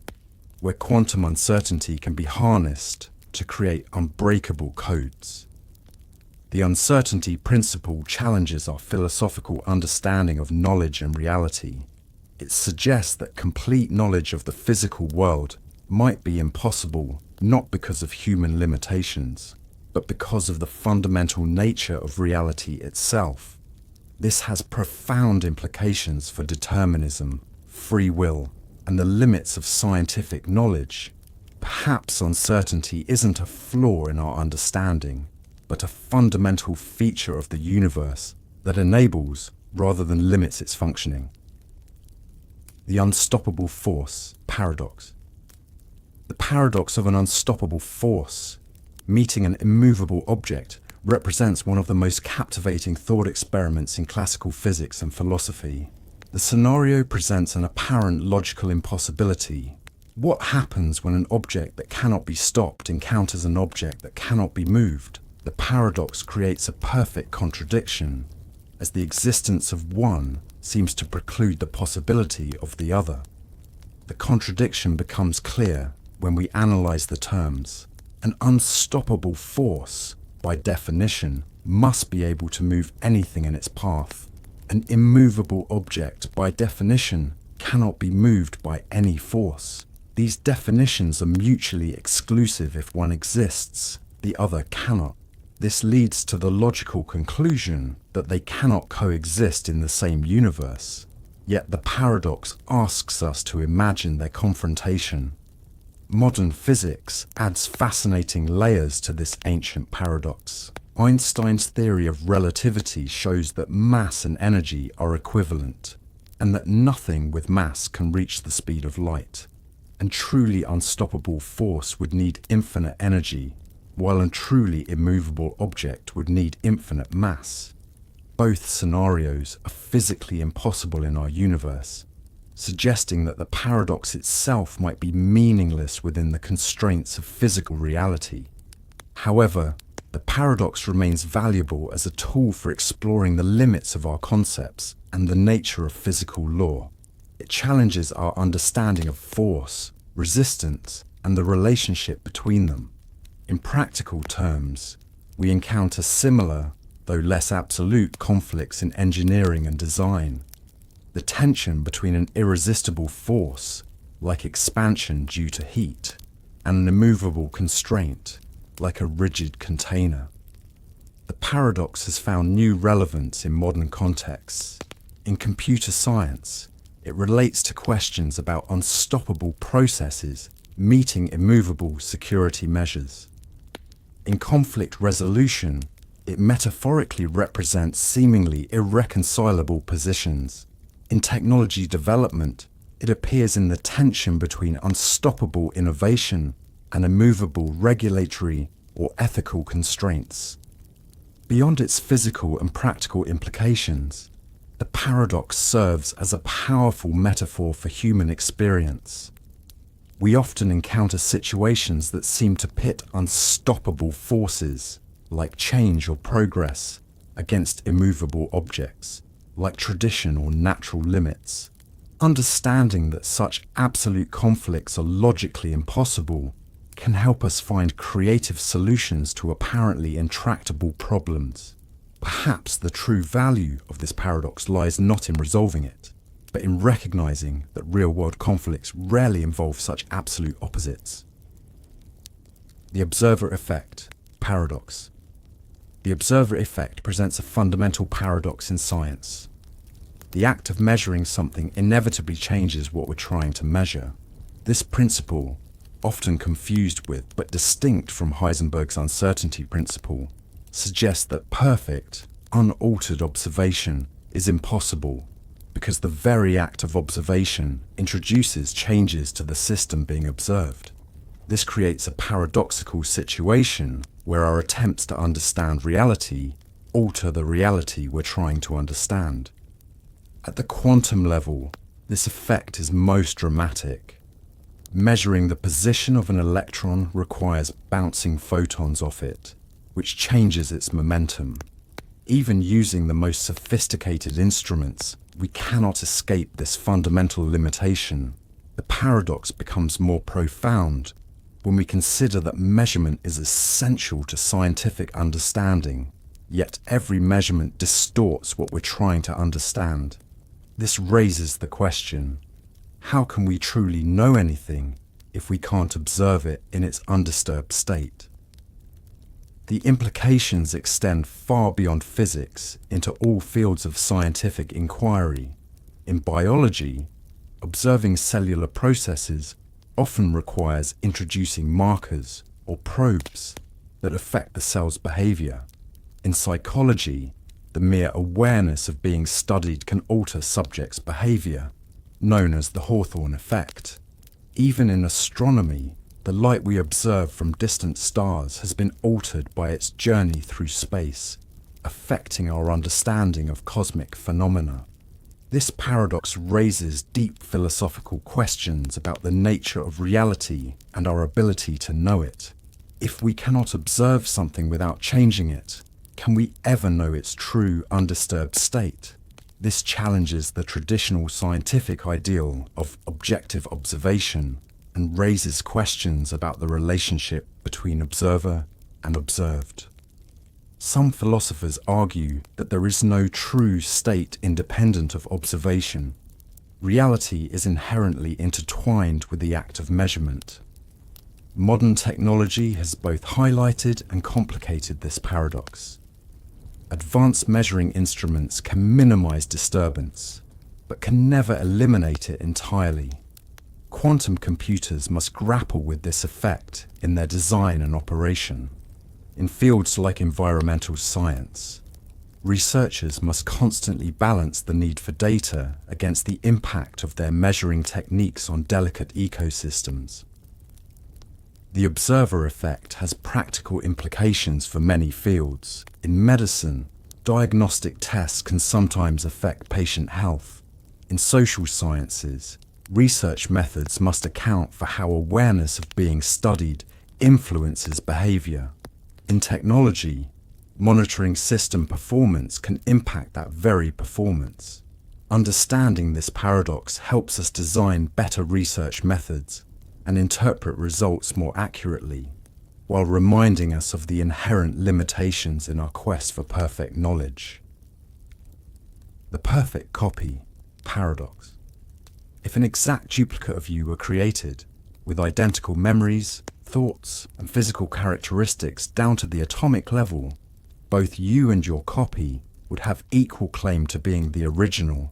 where quantum uncertainty can be harnessed to create unbreakable codes. The uncertainty principle challenges our philosophical understanding of knowledge and reality. It suggests that complete knowledge of the physical world might be impossible not because of human limitations, but because of the fundamental nature of reality itself. This has profound implications for determinism, free will, and the limits of scientific knowledge. Perhaps uncertainty isn't a flaw in our understanding, but a fundamental feature of the universe that enables rather than limits its functioning. The unstoppable force paradox. The paradox of an unstoppable force meeting an immovable object represents one of the most captivating thought experiments in classical physics and philosophy. The scenario presents an apparent logical impossibility. What happens when an object that cannot be stopped encounters an object that cannot be moved? The paradox creates a perfect contradiction, as the existence of one seems to preclude the possibility of the other. The contradiction becomes clear when we analyze the terms. An unstoppable force, by definition, must be able to move anything in its path. An immovable object, by definition, cannot be moved by any force. These definitions are mutually exclusive. If one exists, the other cannot. This leads to the logical conclusion that they cannot coexist in the same universe. Yet the paradox asks us to imagine their confrontation. Modern physics adds fascinating layers to this ancient paradox. Einstein's theory of relativity shows that mass and energy are equivalent, and that nothing with mass can reach the speed of light. And truly unstoppable force would need infinite energy, while a truly immovable object would need infinite mass. Both scenarios are physically impossible in our universe, suggesting that the paradox itself might be meaningless within the constraints of physical reality. However, the paradox remains valuable as a tool for exploring the limits of our concepts and the nature of physical law. It challenges our understanding of force, resistance, and the relationship between them. In practical terms, we encounter similar, though less absolute, conflicts in engineering and design. The tension between an irresistible force, like expansion due to heat, and an immovable constraint, like a rigid container. The paradox has found new relevance in modern contexts. In computer science, it relates to questions about unstoppable processes meeting immovable security measures. In conflict resolution, it metaphorically represents seemingly irreconcilable positions. In technology development, it appears in the tension between unstoppable innovation and immovable regulatory or ethical constraints. Beyond its physical and practical implications, the paradox serves as a powerful metaphor for human experience. We often encounter situations that seem to pit unstoppable forces, like change or progress, against immovable objects, like tradition or natural limits. Understanding that such absolute conflicts are logically impossible can help us find creative solutions to apparently intractable problems. Perhaps the true value of this paradox lies not in resolving it, but in recognizing that real-world conflicts rarely involve such absolute opposites. The observer effect, paradox. The observer effect presents a fundamental paradox in science. The act of measuring something inevitably changes what we're trying to measure. This principle, often confused with but distinct from Heisenberg's uncertainty principle, suggests that perfect, unaltered observation is impossible because the very act of observation introduces changes to the system being observed. This creates a paradoxical situation where our attempts to understand reality alter the reality we're trying to understand. At the quantum level, this effect is most dramatic. Measuring the position of an electron requires bouncing photons off it, which changes its momentum. Even using the most sophisticated instruments, we cannot escape this fundamental limitation. The paradox becomes more profound when we consider that measurement is essential to scientific understanding, yet every measurement distorts what we're trying to understand. This raises the question, how can we truly know anything if we can't observe it in its undisturbed state? The implications extend far beyond physics into all fields of scientific inquiry. In biology, observing cellular processes often requires introducing markers or probes that affect the cell's behavior. In psychology, the mere awareness of being studied can alter subjects' behavior, known as the Hawthorne effect. Even in astronomy, the light we observe from distant stars has been altered by its journey through space, affecting our understanding of cosmic phenomena. This paradox raises deep philosophical questions about the nature of reality and our ability to know it. If we cannot observe something without changing it, can we ever know its true, undisturbed state? This challenges the traditional scientific ideal of objective observation and raises questions about the relationship between observer and observed. Some philosophers argue that there is no true state independent of observation. Reality is inherently intertwined with the act of measurement. Modern technology has both highlighted and complicated this paradox. Advanced measuring instruments can minimize disturbance, but can never eliminate it entirely. Quantum computers must grapple with this effect in their design and operation. In fields like environmental science, researchers must constantly balance the need for data against the impact of their measuring techniques on delicate ecosystems. The observer effect has practical implications for many fields. In medicine, diagnostic tests can sometimes affect patient health. In social sciences, research methods must account for how awareness of being studied influences behavior. In technology, monitoring system performance can impact that very performance. Understanding this paradox helps us design better research methods and interpret results more accurately, while reminding us of the inherent limitations in our quest for perfect knowledge. The perfect copy paradox. If an exact duplicate of you were created, with identical memories, thoughts, and physical characteristics down to the atomic level, both you and your copy would have equal claim to being the original.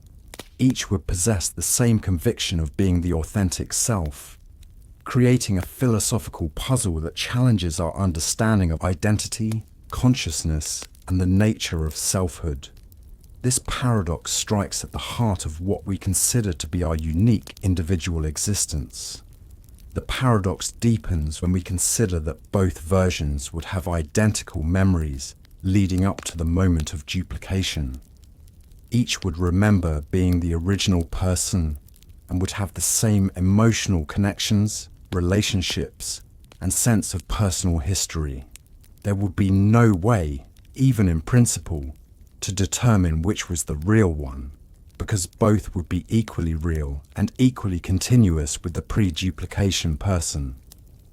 Each would possess the same conviction of being the authentic self, creating a philosophical puzzle that challenges our understanding of identity, consciousness, and the nature of selfhood. This paradox strikes at the heart of what we consider to be our unique individual existence. The paradox deepens when we consider that both versions would have identical memories leading up to the moment of duplication. Each would remember being the original person and would have the same emotional connections, relationships, and sense of personal history. There would be no way, even in principle, to determine which was the real one, because both would be equally real and equally continuous with the pre-duplication person.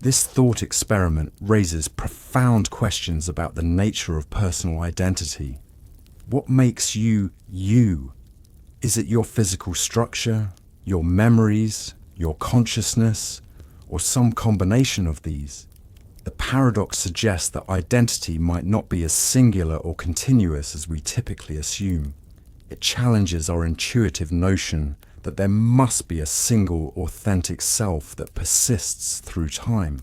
This thought experiment raises profound questions about the nature of personal identity. What makes you, you? Is it your physical structure, your memories, your consciousness, or some combination of these? The paradox suggests that identity might not be as singular or continuous as we typically assume. It challenges our intuitive notion that there must be a single authentic self that persists through time.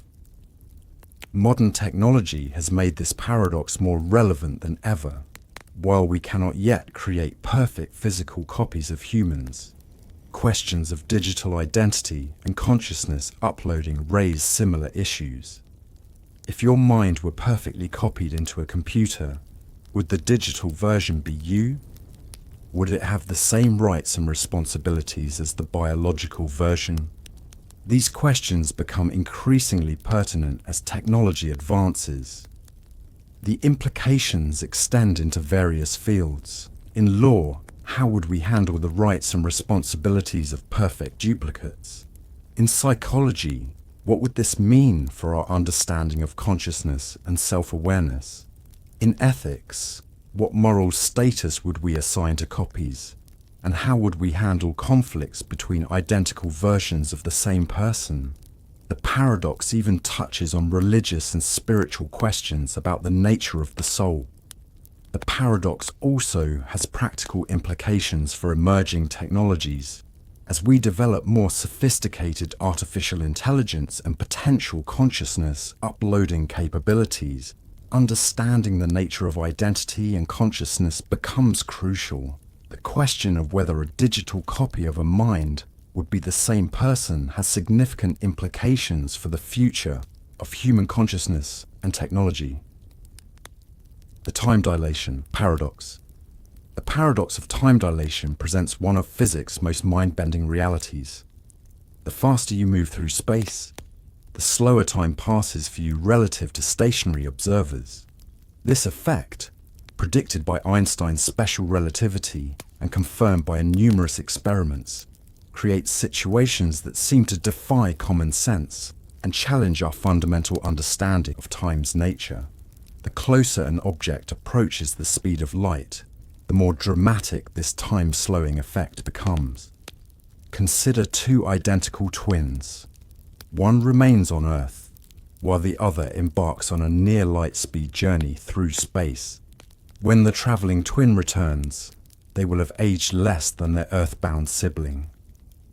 Modern technology has made this paradox more relevant than ever. While we cannot yet create perfect physical copies of humans, questions of digital identity and consciousness uploading raise similar issues. If your mind were perfectly copied into a computer, would the digital version be you? Would it have the same rights and responsibilities as the biological version? These questions become increasingly pertinent as technology advances. The implications extend into various fields. In law, how would we handle the rights and responsibilities of perfect duplicates? In psychology, what would this mean for our understanding of consciousness and self-awareness? In ethics, what moral status would we assign to copies? And how would we handle conflicts between identical versions of the same person? The paradox even touches on religious and spiritual questions about the nature of the soul. The paradox also has practical implications for emerging technologies. As we develop more sophisticated artificial intelligence and potential consciousness uploading capabilities, understanding the nature of identity and consciousness becomes crucial. The question of whether a digital copy of a mind would be the same person has significant implications for the future of human consciousness and technology. The time dilation paradox. The paradox of time dilation presents one of physics' most mind-bending realities. The faster you move through space, the slower time passes for you relative to stationary observers. This effect, predicted by Einstein's special relativity and confirmed by numerous experiments, creates situations that seem to defy common sense and challenge our fundamental understanding of time's nature. The closer an object approaches the speed of light, the more dramatic this time-slowing effect becomes. Consider two identical twins. One remains on Earth, while the other embarks on a near-light-speed journey through space. When the traveling twin returns, they will have aged less than their Earth-bound sibling.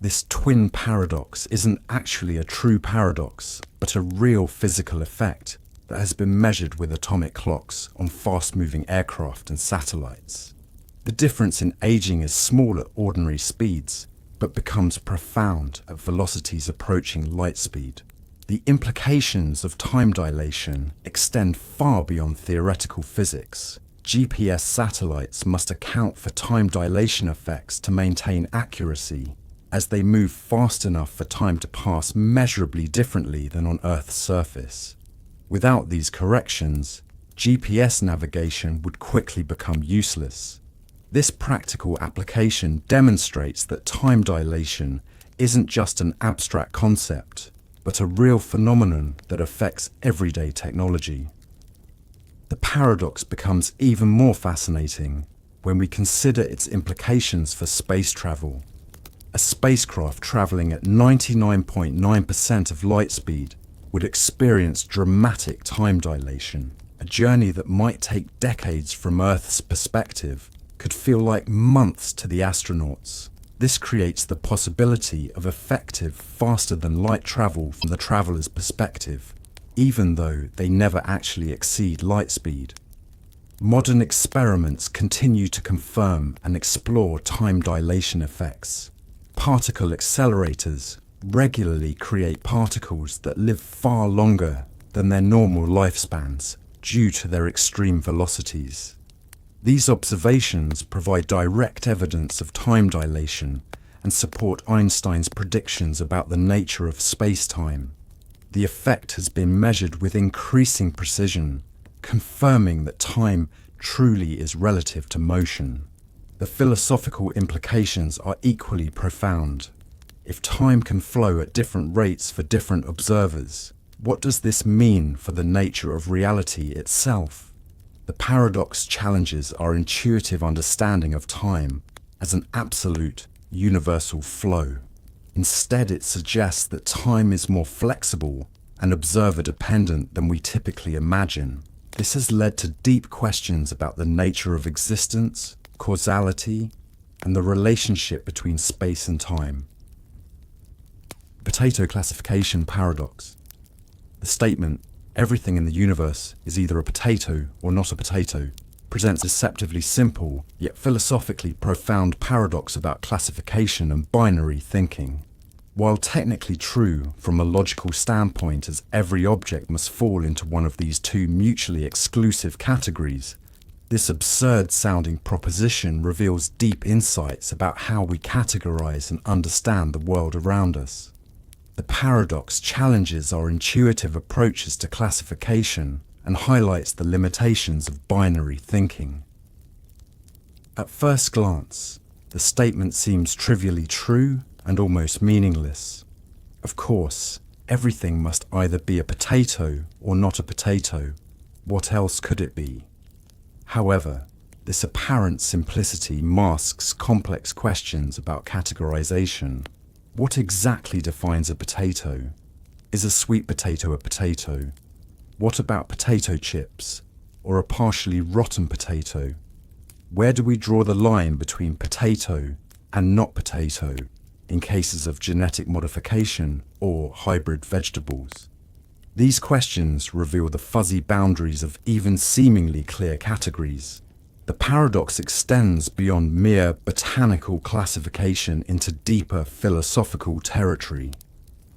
This twin paradox isn't actually a true paradox, but a real physical effect that has been measured with atomic clocks on fast-moving aircraft and satellites. The difference in aging is small at ordinary speeds, but becomes profound at velocities approaching light speed. The implications of time dilation extend far beyond theoretical physics. GPS satellites must account for time dilation effects to maintain accuracy, as they move fast enough for time to pass measurably differently than on Earth's surface. Without these corrections, GPS navigation would quickly become useless. This practical application demonstrates that time dilation isn't just an abstract concept, but a real phenomenon that affects everyday technology. The paradox becomes even more fascinating when we consider its implications for space travel. A spacecraft traveling at 99.9% of light speed would experience dramatic time dilation. A journey that might take decades from Earth's perspective could feel like months to the astronauts. This creates the possibility of effective, faster-than-light travel from the traveler's perspective, even though they never actually exceed light speed. Modern experiments continue to confirm and explore time dilation effects. Particle accelerators regularly create particles that live far longer than their normal lifespans due to their extreme velocities. These observations provide direct evidence of time dilation and support Einstein's predictions about the nature of space-time. The effect has been measured with increasing precision, confirming that time truly is relative to motion. The philosophical implications are equally profound. If time can flow at different rates for different observers, what does this mean for the nature of reality itself? The paradox challenges our intuitive understanding of time as an absolute, universal flow. Instead, it suggests that time is more flexible and observer-dependent than we typically imagine. This has led to deep questions about the nature of existence, causality, and the relationship between space and time. Potato classification paradox. The statement, "Everything in the universe is either a potato or not a potato," presents a deceptively simple, yet philosophically profound paradox about classification and binary thinking. While technically true from a logical standpoint, as every object must fall into one of these two mutually exclusive categories, this absurd-sounding proposition reveals deep insights about how we categorize and understand the world around us. The paradox challenges our intuitive approaches to classification and highlights the limitations of binary thinking. At first glance, the statement seems trivially true and almost meaningless. Of course, everything must either be a potato or not a potato. What else could it be? However, this apparent simplicity masks complex questions about categorization. What exactly defines a potato? Is a sweet potato a potato? What about potato chips, or a partially rotten potato? Where do we draw the line between potato and not potato in cases of genetic modification or hybrid vegetables? These questions reveal the fuzzy boundaries of even seemingly clear categories. The paradox extends beyond mere botanical classification into deeper philosophical territory.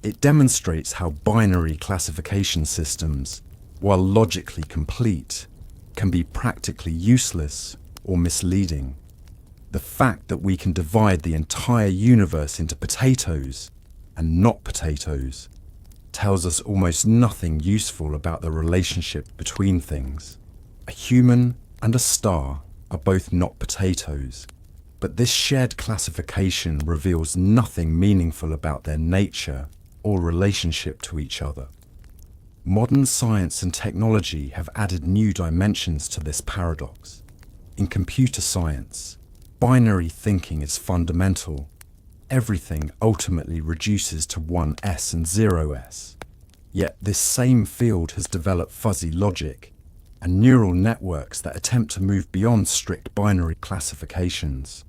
It demonstrates how binary classification systems, while logically complete, can be practically useless or misleading. The fact that we can divide the entire universe into potatoes and not potatoes tells us almost nothing useful about the relationship between things. A human and a star are both not potatoes, but this shared classification reveals nothing meaningful about their nature or relationship to each other. Modern science and technology have added new dimensions to this paradox. In computer science, binary thinking is fundamental. Everything ultimately reduces to 1s and 0s. Yet this same field has developed fuzzy logic and neural networks that attempt to move beyond strict binary classifications.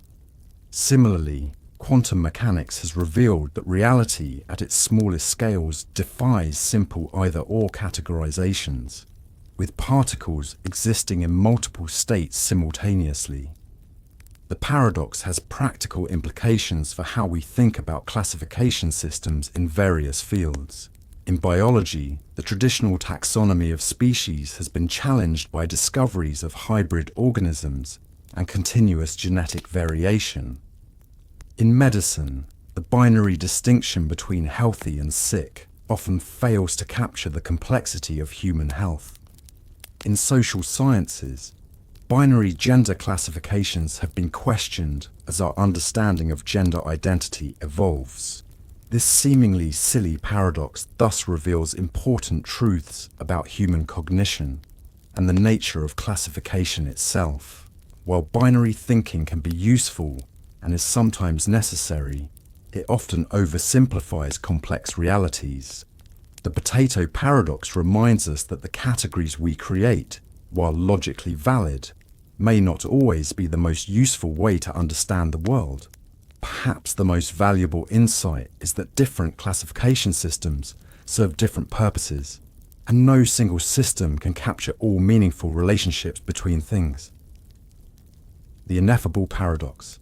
Similarly, quantum mechanics has revealed that reality at its smallest scales defies simple either-or categorizations, with particles existing in multiple states simultaneously. The paradox has practical implications for how we think about classification systems in various fields. In biology, the traditional taxonomy of species has been challenged by discoveries of hybrid organisms and continuous genetic variation. In medicine, the binary distinction between healthy and sick often fails to capture the complexity of human health. In social sciences, binary gender classifications have been questioned as our understanding of gender identity evolves. This seemingly silly paradox thus reveals important truths about human cognition and the nature of classification itself. While binary thinking can be useful and is sometimes necessary, it often oversimplifies complex realities. The potato paradox reminds us that the categories we create, while logically valid, may not always be the most useful way to understand the world. Perhaps the most valuable insight is that different classification systems serve different purposes, and no single system can capture all meaningful relationships between things. The ineffable paradox.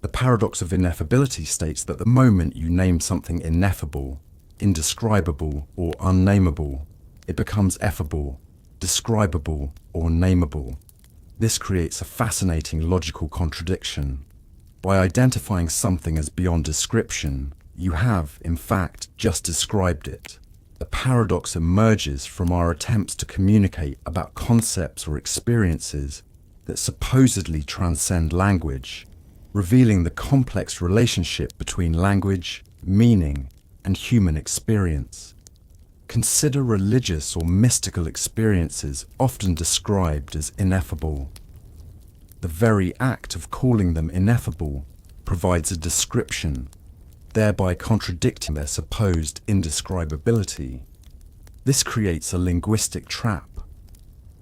The paradox of ineffability states that the moment you name something ineffable, indescribable, or unnameable, it becomes effable, describable, or nameable. This creates a fascinating logical contradiction. By identifying something as beyond description, you have, in fact, just described it. The paradox emerges from our attempts to communicate about concepts or experiences that supposedly transcend language, revealing the complex relationship between language, meaning, and human experience. Consider religious or mystical experiences often described as ineffable. The very act of calling them ineffable provides a description, thereby contradicting their supposed indescribability. This creates a linguistic trap.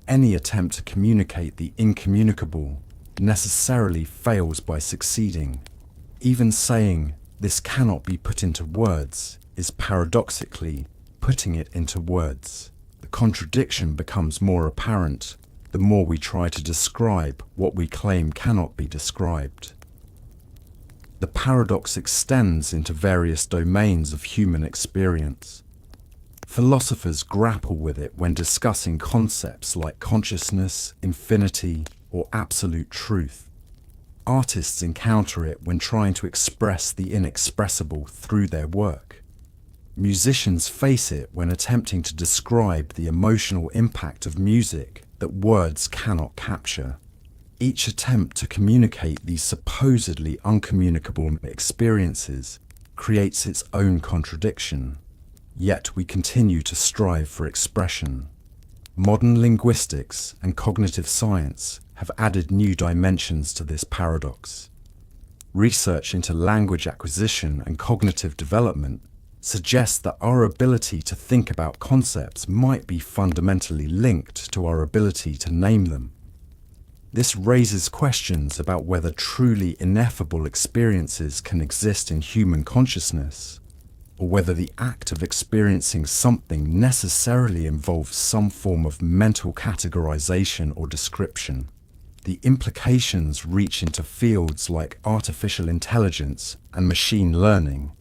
Any attempt to communicate the incommunicable necessarily fails by succeeding. Even saying, "this cannot be put into words," is paradoxically putting it into words. The contradiction becomes more apparent the more we try to describe what we claim cannot be described. The paradox extends into various domains of human experience. Philosophers grapple with it when discussing concepts like consciousness, infinity, or absolute truth. Artists encounter it when trying to express the inexpressible through their work. Musicians face it when attempting to describe the emotional impact of music that words cannot capture. Each attempt to communicate these supposedly uncommunicable experiences creates its own contradiction. Yet we continue to strive for expression. Modern linguistics and cognitive science have added new dimensions to this paradox. Research into language acquisition and cognitive development suggests that our ability to think about concepts might be fundamentally linked to our ability to name them. This raises questions about whether truly ineffable experiences can exist in human consciousness, or whether the act of experiencing something necessarily involves some form of mental categorization or description. The implications reach into fields like artificial intelligence and machine learning.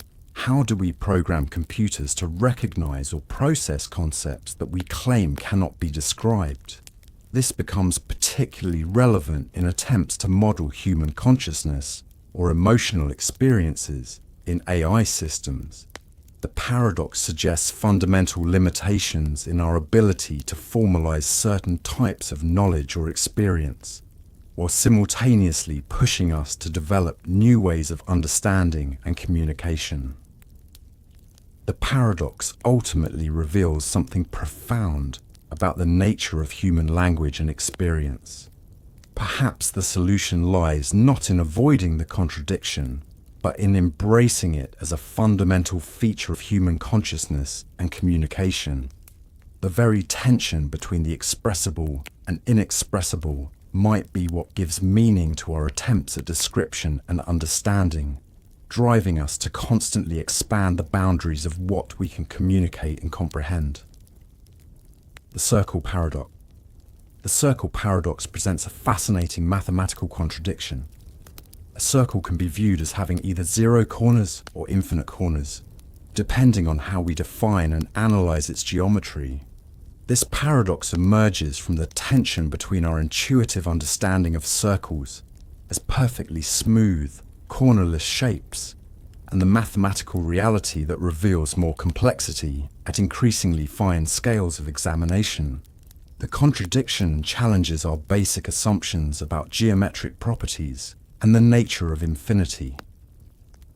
How do we program computers to recognize or process concepts that we claim cannot be described? This becomes particularly particularly relevant in attempts to model human consciousness or emotional experiences in AI systems. The paradox suggests fundamental limitations in our ability to formalize certain types of knowledge or experience, while simultaneously pushing us to develop new ways of understanding and communication. The paradox ultimately reveals something profound about the nature of human language and experience. Perhaps the solution lies not in avoiding the contradiction, but in embracing it as a fundamental feature of human consciousness and communication. The very tension between the expressible and inexpressible might be what gives meaning to our attempts at description and understanding, driving us to constantly expand the boundaries of what we can communicate and comprehend. The circle paradox. The circle paradox presents a fascinating mathematical contradiction. A circle can be viewed as having either 0 corners or infinite corners, depending on how we define and analyze its geometry. This paradox emerges from the tension between our intuitive understanding of circles as perfectly smooth, cornerless shapes, and the mathematical reality that reveals more complexity at increasingly fine scales of examination. The contradiction challenges our basic assumptions about geometric properties and the nature of infinity.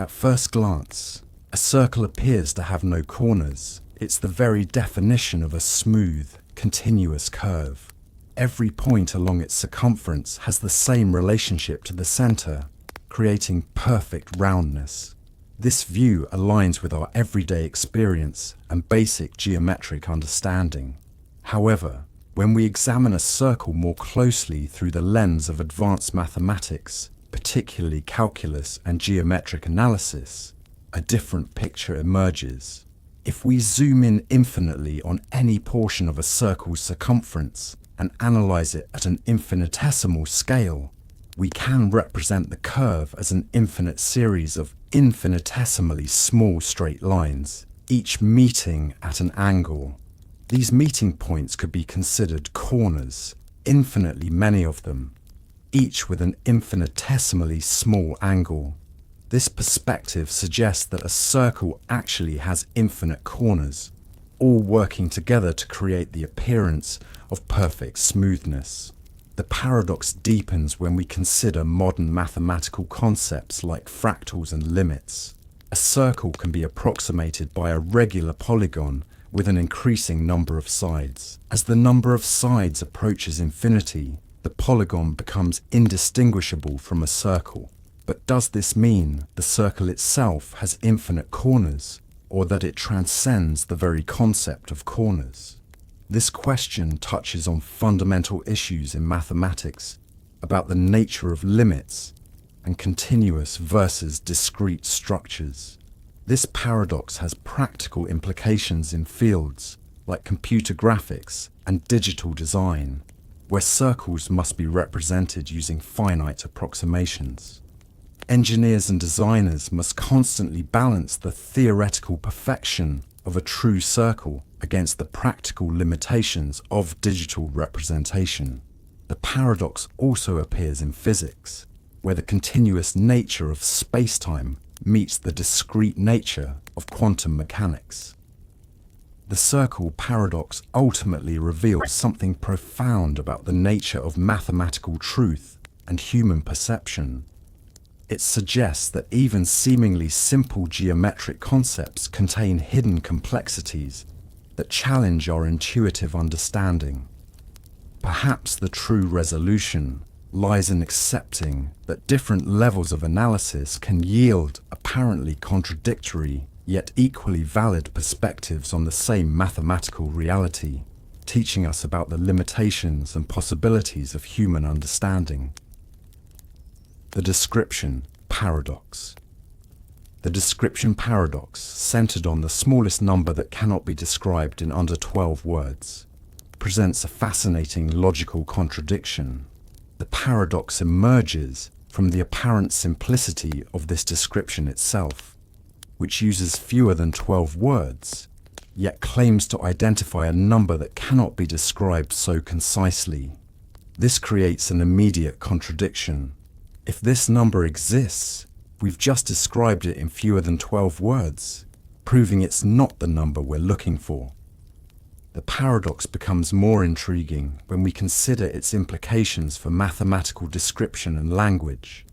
At first glance, a circle appears to have no corners. It's the very definition of a smooth, continuous curve. Every point along its circumference has the same relationship to the center, creating perfect roundness. This view aligns with our everyday experience and basic geometric understanding. However, when we examine a circle more closely through the lens of advanced mathematics, particularly calculus and geometric analysis, a different picture emerges. If we zoom in infinitely on any portion of a circle's circumference and analyze it at an infinitesimal scale, we can represent the curve as an infinite series of infinitesimally small straight lines, each meeting at an angle. These meeting points could be considered corners, infinitely many of them, each with an infinitesimally small angle. This perspective suggests that a circle actually has infinite corners, all working together to create the appearance of perfect smoothness. The paradox deepens when we consider modern mathematical concepts like fractals and limits. A circle can be approximated by a regular polygon with an increasing number of sides. As the number of sides approaches infinity, the polygon becomes indistinguishable from a circle. But does this mean the circle itself has infinite corners, or that it transcends the very concept of corners? This question touches on fundamental issues in mathematics about the nature of limits and continuous versus discrete structures. This paradox has practical implications in fields like computer graphics and digital design, where circles must be represented using finite approximations. Engineers and designers must constantly balance the theoretical perfection of a true circle against the practical limitations of digital representation. The paradox also appears in physics, where the continuous nature of space-time meets the discrete nature of quantum mechanics. The circle paradox ultimately reveals something profound about the nature of mathematical truth and human perception. It suggests that even seemingly simple geometric concepts contain hidden complexities that challenge our intuitive understanding. Perhaps the true resolution lies in accepting that different levels of analysis can yield apparently contradictory yet equally valid perspectives on the same mathematical reality, teaching us about the limitations and possibilities of human understanding. The description paradox. The description paradox, centered on the smallest number that cannot be described in under 12 words, presents a fascinating logical contradiction. The paradox emerges from the apparent simplicity of this description itself, which uses fewer than 12 words, yet claims to identify a number that cannot be described so concisely. This creates an immediate contradiction. If this number exists, we've just described it in fewer than 12 words, proving it's not the number we're looking for. The paradox becomes more intriguing when we consider its implications for mathematical description and language.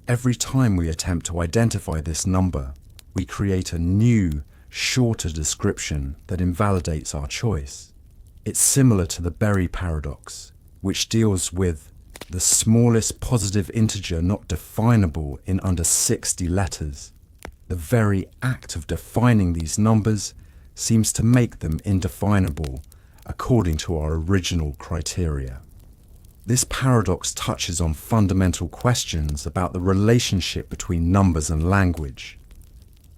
Every time we attempt to identify this number, we create a new, shorter description that invalidates our choice. It's similar to the Berry paradox, which deals with the smallest positive integer not definable in under 60 letters. The very act of defining these numbers seems to make them indefinable according to our original criteria. This paradox touches on fundamental questions about the relationship between numbers and language.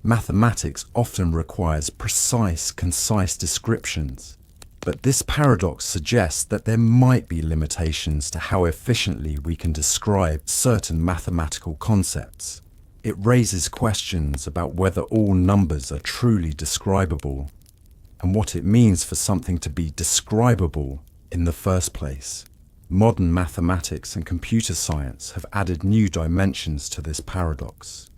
Mathematics often requires precise, concise descriptions, but this paradox suggests that there might be limitations to how efficiently we can describe certain mathematical concepts. It raises questions about whether all numbers are truly describable, and what it means for something to be describable in the first place. Modern mathematics and computer science have added new dimensions to this paradox.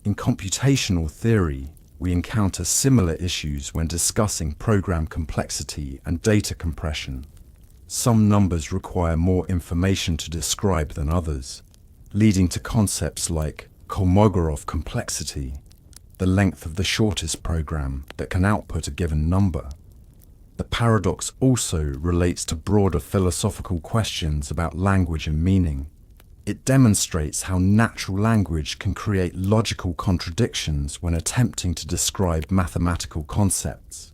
In computational theory, we encounter similar issues when discussing program complexity and data compression. Some numbers require more information to describe than others, leading to concepts like Kolmogorov complexity, the length of the shortest program that can output a given number. The paradox also relates to broader philosophical questions about language and meaning. It demonstrates how natural language can create logical contradictions when attempting to describe mathematical concepts.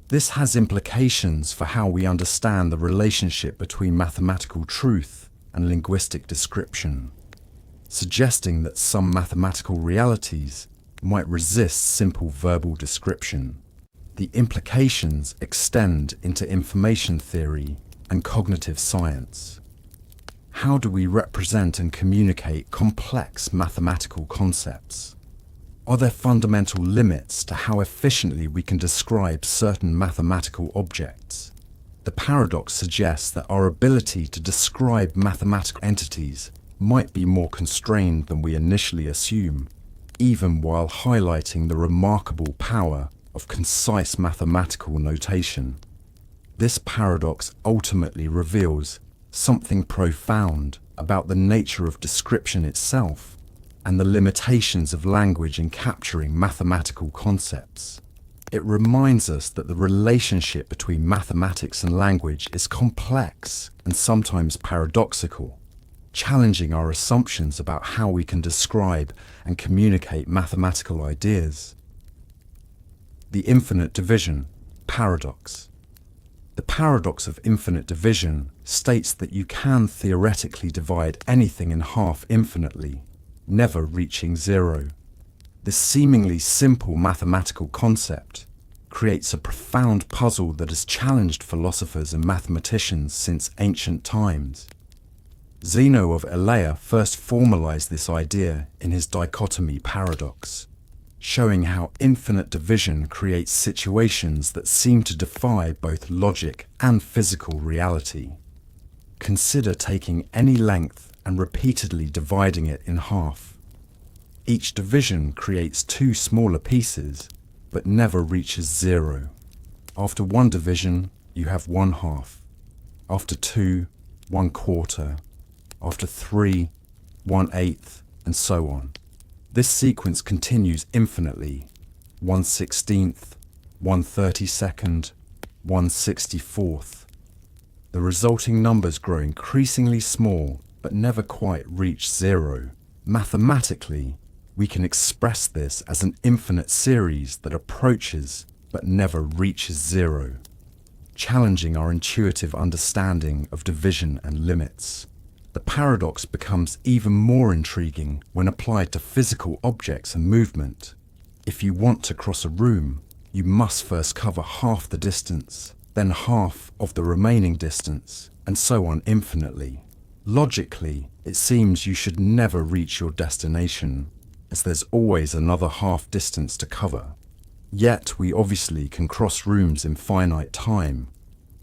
This has implications for how we understand the relationship between mathematical truth and linguistic description, suggesting that some mathematical realities might resist simple verbal description. The implications extend into information theory and cognitive science. How do we represent and communicate complex mathematical concepts? Are there fundamental limits to how efficiently we can describe certain mathematical objects? The paradox suggests that our ability to describe mathematical entities might be more constrained than we initially assume, even while highlighting the remarkable power of concise mathematical notation. This paradox ultimately reveals something profound about the nature of description itself and the limitations of language in capturing mathematical concepts. It reminds us that the relationship between mathematics and language is complex and sometimes paradoxical, challenging our assumptions about how we can describe and communicate mathematical ideas. The infinite division paradox. The paradox of infinite division states that you can theoretically divide anything in half infinitely, never reaching zero. This seemingly simple mathematical concept creates a profound puzzle that has challenged philosophers and mathematicians since ancient times. Zeno of Elea first formalized this idea in his dichotomy paradox, showing how infinite division creates situations that seem to defy both logic and physical reality. Consider taking any length and repeatedly dividing it in half. Each division creates two smaller pieces, but never reaches zero. After one division, you have 1/2. After 2, 1/4. After 3, 1/8, and so on. This sequence continues infinitely, 1/16, 1/32, 1/64. The resulting numbers grow increasingly small, but never quite reach zero. Mathematically, we can express this as an infinite series that approaches but never reaches zero, challenging our intuitive understanding of division and limits. The paradox becomes even more intriguing when applied to physical objects and movement. If you want to cross a room, you must first cover half the distance, then half of the remaining distance, and so on infinitely. Logically, it seems you should never reach your destination, as there's always another half distance to cover. Yet we obviously can cross rooms in finite time.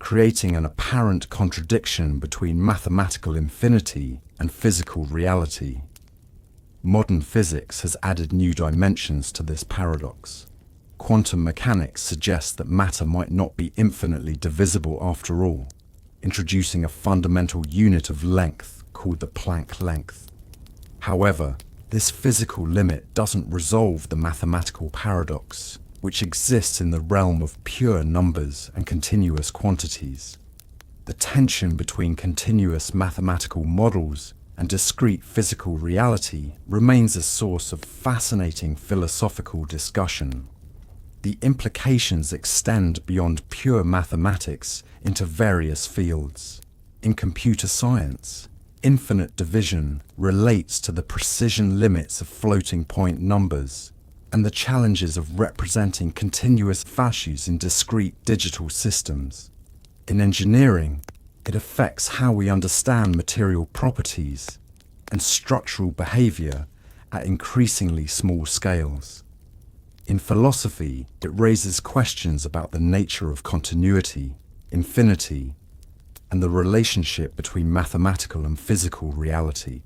creating an apparent contradiction between mathematical infinity and physical reality. Modern physics has added new dimensions to this paradox. Quantum mechanics suggests that matter might not be infinitely divisible after all, introducing a fundamental unit of length called the Planck length. However, this physical limit doesn't resolve the mathematical paradox, which exists in the realm of pure numbers and continuous quantities. The tension between continuous mathematical models and discrete physical reality remains a source of fascinating philosophical discussion. The implications extend beyond pure mathematics into various fields. In computer science, infinite division relates to the precision limits of floating point numbers and the challenges of representing continuous values in discrete digital systems. In engineering, it affects how we understand material properties and structural behavior at increasingly small scales. In philosophy, it raises questions about the nature of continuity, infinity, and the relationship between mathematical and physical reality.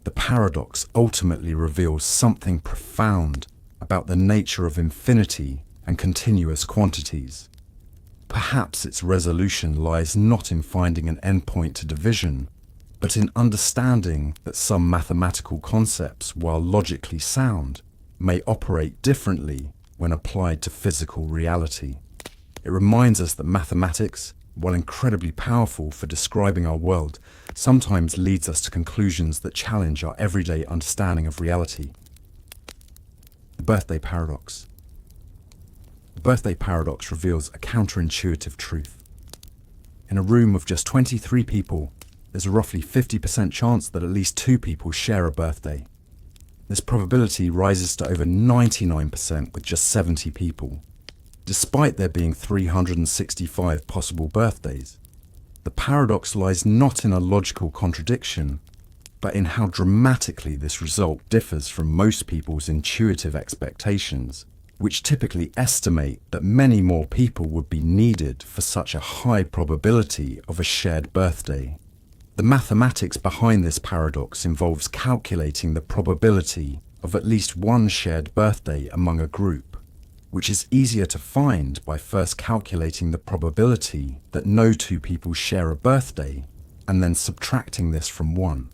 The paradox ultimately reveals something profound about the nature of infinity and continuous quantities. Perhaps its resolution lies not in finding an endpoint to division, but in understanding that some mathematical concepts, while logically sound, may operate differently when applied to physical reality. It reminds us that mathematics, while incredibly powerful for describing our world, sometimes leads us to conclusions that challenge our everyday understanding of reality. The birthday paradox. The birthday paradox reveals a counterintuitive truth. In a room of just 23 people, there's a roughly 50% chance that at least 2 people share a birthday. This probability rises to over 99% with just 70 people. Despite there being 365 possible birthdays, the paradox lies not in a logical contradiction, but in how dramatically this result differs from most people's intuitive expectations, which typically estimate that many more people would be needed for such a high probability of a shared birthday. The mathematics behind this paradox involves calculating the probability of at least one shared birthday among a group, which is easier to find by first calculating the probability that no 2 people share a birthday and then subtracting this from 1.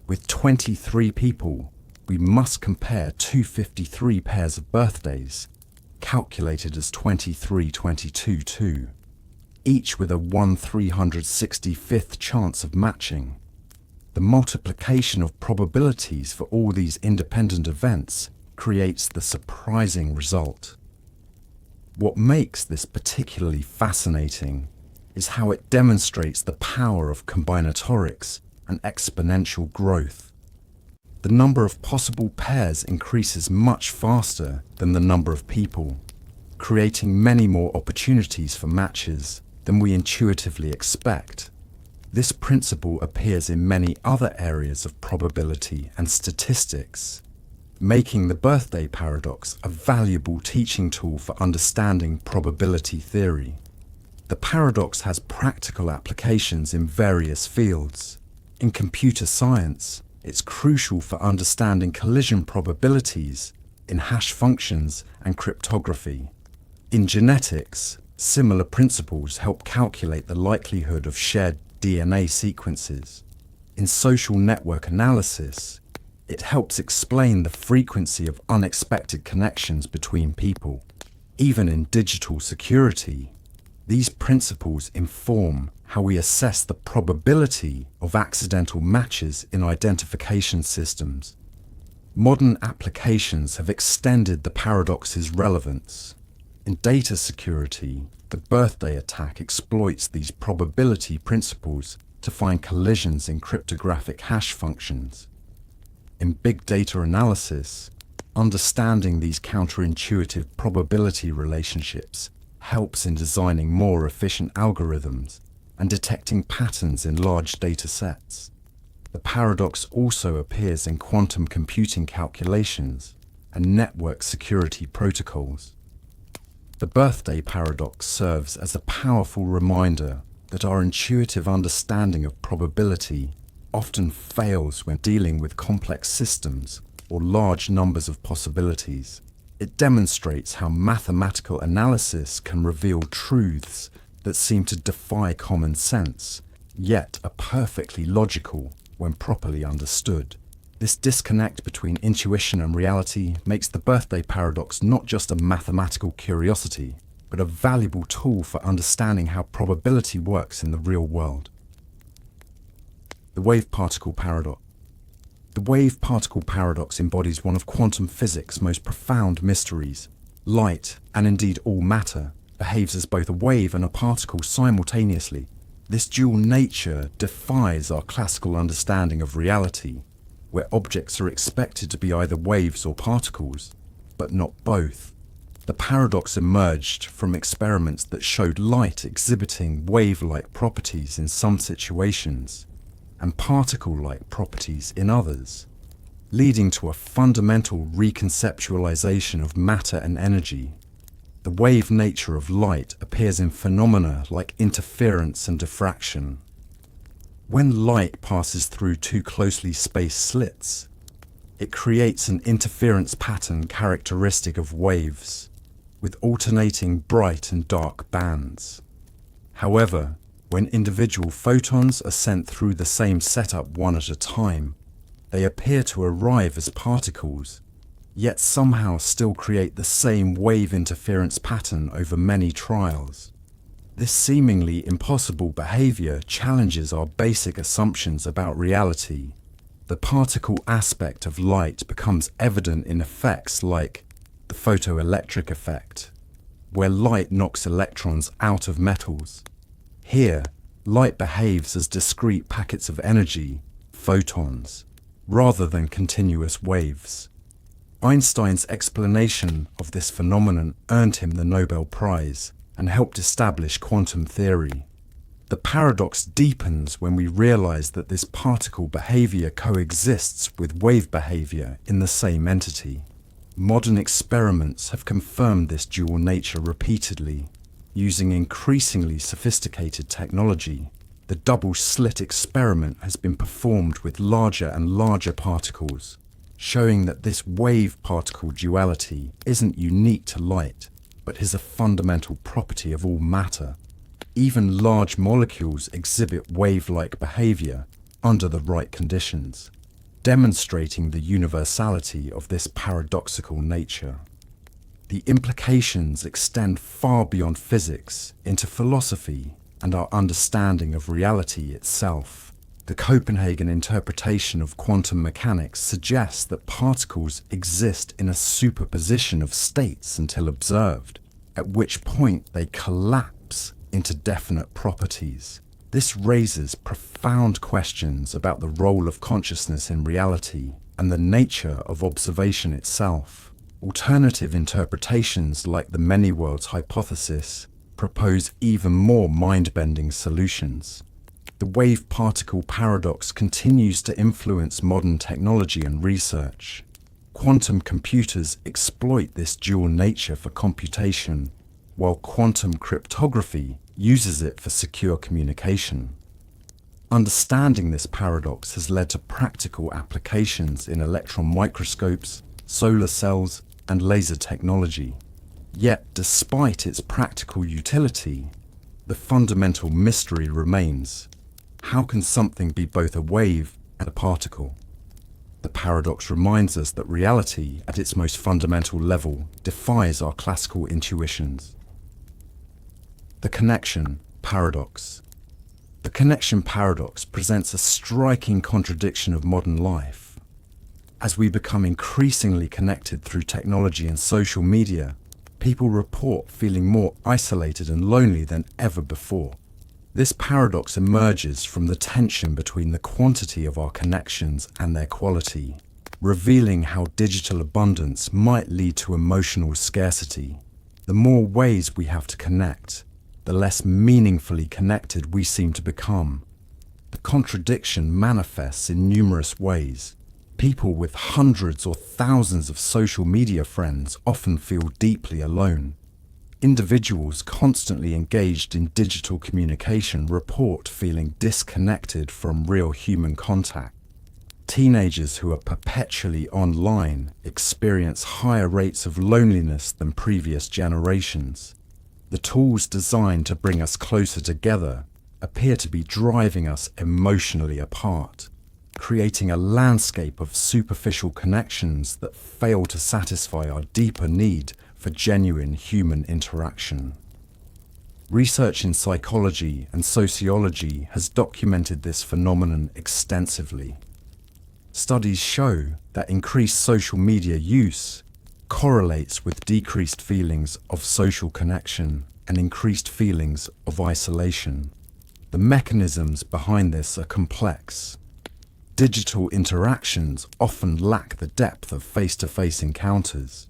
With 23 people, we must compare 253 pairs of birthdays, calculated as 23-22-2, each with a 1/365th chance of matching. The multiplication of probabilities for all these independent events creates the surprising result. What makes this particularly fascinating is how it demonstrates the power of combinatorics and exponential growth. The number of possible pairs increases much faster than the number of people, creating many more opportunities for matches than we intuitively expect. This principle appears in many other areas of probability and statistics, making the birthday paradox a valuable teaching tool for understanding probability theory. The paradox has practical applications in various fields. In computer science, it's crucial for understanding collision probabilities in hash functions and cryptography. In genetics, similar principles help calculate the likelihood of shared DNA sequences. In social network analysis, it helps explain the frequency of unexpected connections between people. Even in digital security, these principles inform how we assess the probability of accidental matches in identification systems. Modern applications have extended the paradox's relevance. In data security, the birthday attack exploits these probability principles to find collisions in cryptographic hash functions. In big data analysis, understanding these counterintuitive probability relationships helps in designing more efficient algorithms and detecting patterns in large data sets. The paradox also appears in quantum computing calculations and network security protocols. The birthday paradox serves as a powerful reminder that our intuitive understanding of probability often fails when dealing with complex systems or large numbers of possibilities. It demonstrates how mathematical analysis can reveal truths that seem to defy common sense, yet are perfectly logical when properly understood. This disconnect between intuition and reality makes the birthday paradox not just a mathematical curiosity, but a valuable tool for understanding how probability works in the real world. The wave-particle paradox. The wave-particle paradox embodies one of quantum physics' most profound mysteries. Light, and indeed all matter, behaves as both a wave and a particle simultaneously. This dual nature defies our classical understanding of reality, where objects are expected to be either waves or particles, but not both. The paradox emerged from experiments that showed light exhibiting wave-like properties in some situations, and particle-like properties in others, leading to a fundamental reconceptualization of matter and energy. The wave nature of light appears in phenomena like interference and diffraction. When light passes through two closely spaced slits, it creates an interference pattern characteristic of waves, with alternating bright and dark bands. However, when individual photons are sent through the same setup one at a time, they appear to arrive as particles, yet somehow still create the same wave interference pattern over many trials. This seemingly impossible behavior challenges our basic assumptions about reality. The particle aspect of light becomes evident in effects like the photoelectric effect, where light knocks electrons out of metals. Here, light behaves as discrete packets of energy, photons, rather than continuous waves. Einstein's explanation of this phenomenon earned him the Nobel Prize and helped establish quantum theory. The paradox deepens when we realize that this particle behavior coexists with wave behavior in the same entity. Modern experiments have confirmed this dual nature repeatedly. Using increasingly sophisticated technology, the double-slit experiment has been performed with larger and larger particles, showing that this wave-particle duality isn't unique to light, but is a fundamental property of all matter. Even large molecules exhibit wave-like behavior under the right conditions, demonstrating the universality of this paradoxical nature. The implications extend far beyond physics into philosophy and our understanding of reality itself. The Copenhagen interpretation of quantum mechanics suggests that particles exist in a superposition of states until observed, at which point they collapse into definite properties. This raises profound questions about the role of consciousness in reality and the nature of observation itself. Alternative interpretations like the many worlds hypothesis propose even more mind-bending solutions. The wave-particle paradox continues to influence modern technology and research. Quantum computers exploit this dual nature for computation, while quantum cryptography uses it for secure communication. Understanding this paradox has led to practical applications in electron microscopes, solar cells, and laser technology. Yet, despite its practical utility, the fundamental mystery remains: how can something be both a wave and a particle? The paradox reminds us that reality, at its most fundamental level, defies our classical intuitions. The connection paradox. The connection paradox presents a striking contradiction of modern life. As we become increasingly connected through technology and social media, people report feeling more isolated and lonely than ever before. This paradox emerges from the tension between the quantity of our connections and their quality, revealing how digital abundance might lead to emotional scarcity. The more ways we have to connect, the less meaningfully connected we seem to become. The contradiction manifests in numerous ways. People with hundreds or thousands of social media friends often feel deeply alone. Individuals constantly engaged in digital communication report feeling disconnected from real human contact. Teenagers who are perpetually online experience higher rates of loneliness than previous generations. The tools designed to bring us closer together appear to be driving us emotionally apart, creating a landscape of superficial connections that fail to satisfy our deeper need for genuine human interaction. Research in psychology and sociology has documented this phenomenon extensively. Studies show that increased social media use correlates with decreased feelings of social connection and increased feelings of isolation. The mechanisms behind this are complex. Digital interactions often lack the depth of face-to-face encounters.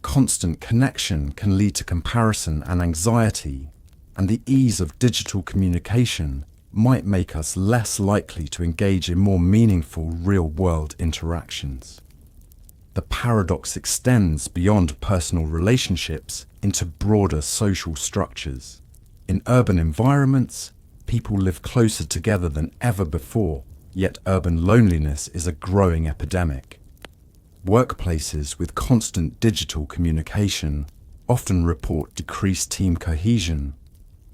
Constant connection can lead to comparison and anxiety, and the ease of digital communication might make us less likely to engage in more meaningful real-world interactions. The paradox extends beyond personal relationships into broader social structures. In urban environments, people live closer together than ever before, yet urban loneliness is a growing epidemic. Workplaces with constant digital communication often report decreased team cohesion.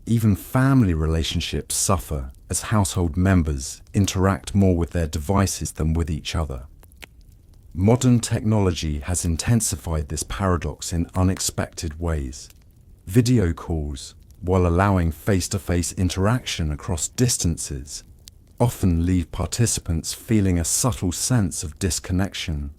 Even family relationships suffer as household members interact more with their devices than with each other. Modern technology has intensified this paradox in unexpected ways. Video calls, while allowing face-to-face interaction across distances, often leave participants feeling a subtle sense of disconnection.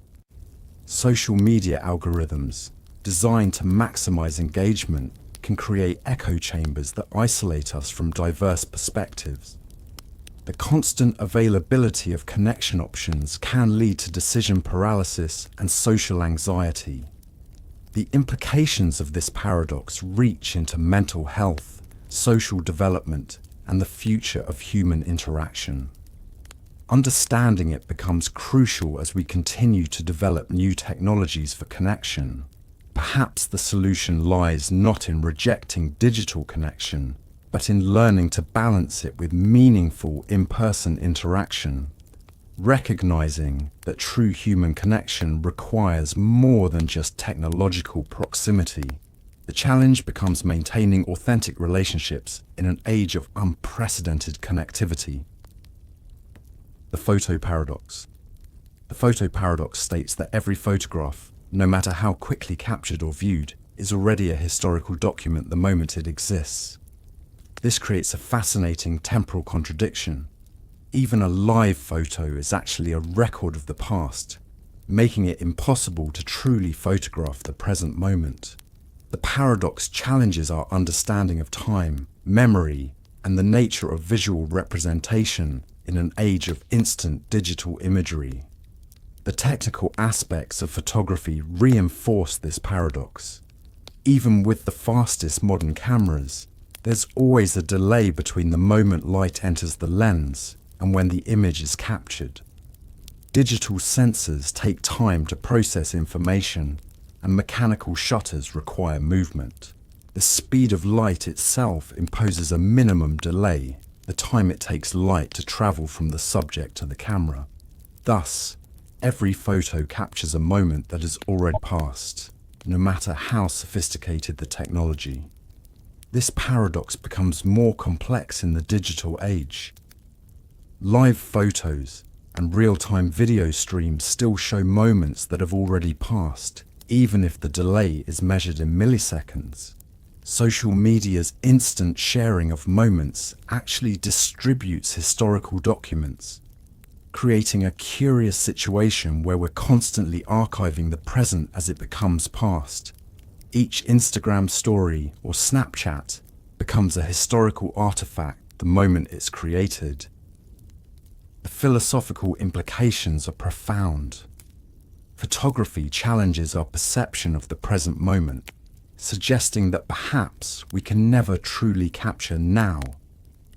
Social media algorithms, designed to maximize engagement, can create echo chambers that isolate us from diverse perspectives. The constant availability of connection options can lead to decision paralysis and social anxiety. The implications of this paradox reach into mental health, social development, and the future of human interaction. Understanding it becomes crucial as we continue to develop new technologies for connection. Perhaps the solution lies not in rejecting digital connection, but in learning to balance it with meaningful in-person interaction, recognizing that true human connection requires more than just technological proximity. The challenge becomes maintaining authentic relationships in an age of unprecedented connectivity. The photo paradox. The photo paradox states that every photograph, no matter how quickly captured or viewed, is already a historical document the moment it exists. This creates a fascinating temporal contradiction. Even a live photo is actually a record of the past, making it impossible to truly photograph the present moment. The paradox challenges our understanding of time, memory, and the nature of visual representation in an age of instant digital imagery. The technical aspects of photography reinforce this paradox. Even with the fastest modern cameras, there's always a delay between the moment light enters the lens and when the image is captured. Digital sensors take time to process information, and mechanical shutters require movement. The speed of light itself imposes a minimum delay, the time it takes light to travel from the subject to the camera. Thus, every photo captures a moment that has already passed, no matter how sophisticated the technology. This paradox becomes more complex in the digital age. Live photos and real-time video streams still show moments that have already passed, even if the delay is measured in milliseconds. Social media's instant sharing of moments actually distributes historical documents, creating a curious situation where we're constantly archiving the present as it becomes past. Each Instagram story or Snapchat becomes a historical artifact the moment it's created. The philosophical implications are profound. Photography challenges our perception of the present moment, suggesting that perhaps we can never truly capture now.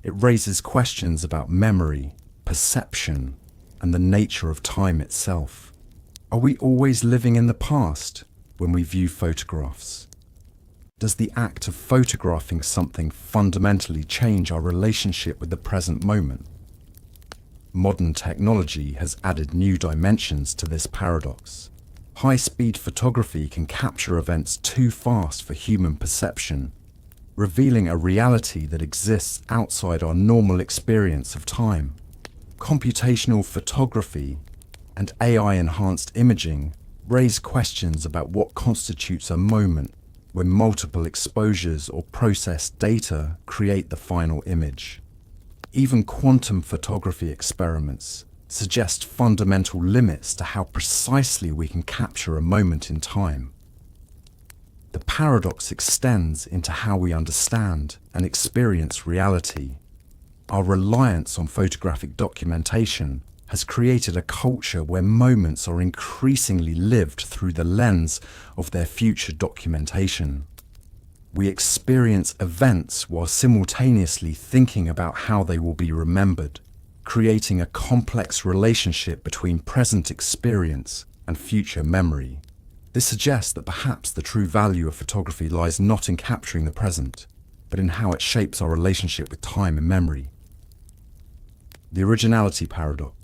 It raises questions about memory, perception, and the nature of time itself. Are we always living in the past when we view photographs? Does the act of photographing something fundamentally change our relationship with the present moment? Modern technology has added new dimensions to this paradox. High-speed photography can capture events too fast for human perception, revealing a reality that exists outside our normal experience of time. Computational photography and AI-enhanced imaging raise questions about what constitutes a moment when multiple exposures or processed data create the final image. Even quantum photography experiments suggest fundamental limits to how precisely we can capture a moment in time. The paradox extends into how we understand and experience reality. Our reliance on photographic documentation has created a culture where moments are increasingly lived through the lens of their future documentation. We experience events while simultaneously thinking about how they will be remembered, creating a complex relationship between present experience and future memory. This suggests that perhaps the true value of photography lies not in capturing the present, but in how it shapes our relationship with time and memory. The originality paradox.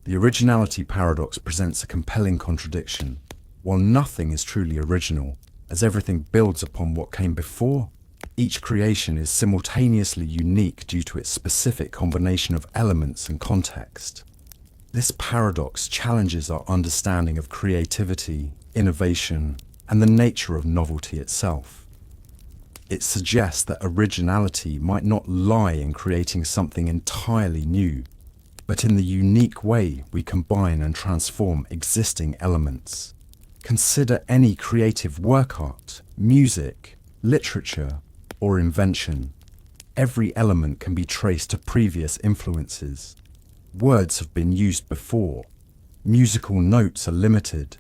The originality paradox presents a compelling contradiction. While nothing is truly original, as everything builds upon what came before, each creation is simultaneously unique due to its specific combination of elements and context. This paradox challenges our understanding of creativity, innovation, and the nature of novelty itself. It suggests that originality might not lie in creating something entirely new, but in the unique way we combine and transform existing elements. Consider any creative work art, music, literature, or invention. Every element can be traced to previous influences. Words have been used before. Musical notes are limited.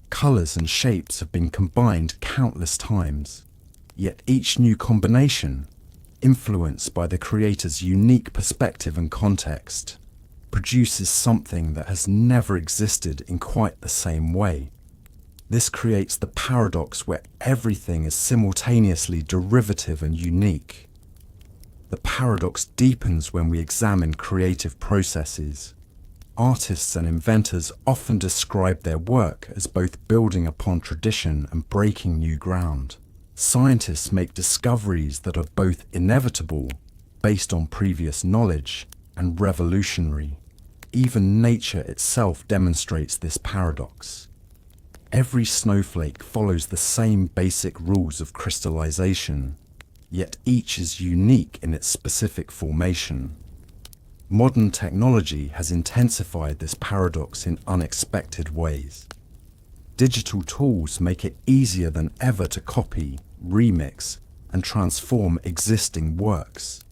Colors and shapes have been combined countless times. Yet each new combination, influenced by the creator's unique perspective and context, produces something that has never existed in quite the same way. This creates the paradox where everything is simultaneously derivative and unique. The paradox deepens when we examine creative processes. Artists and inventors often describe their work as both building upon tradition and breaking new ground. Scientists make discoveries that are both inevitable, based on previous knowledge, and revolutionary. Even nature itself demonstrates this paradox. Every snowflake follows the same basic rules of crystallization, yet each is unique in its specific formation. Modern technology has intensified this paradox in unexpected ways. Digital tools make it easier than ever to copy, remix, and transform existing works.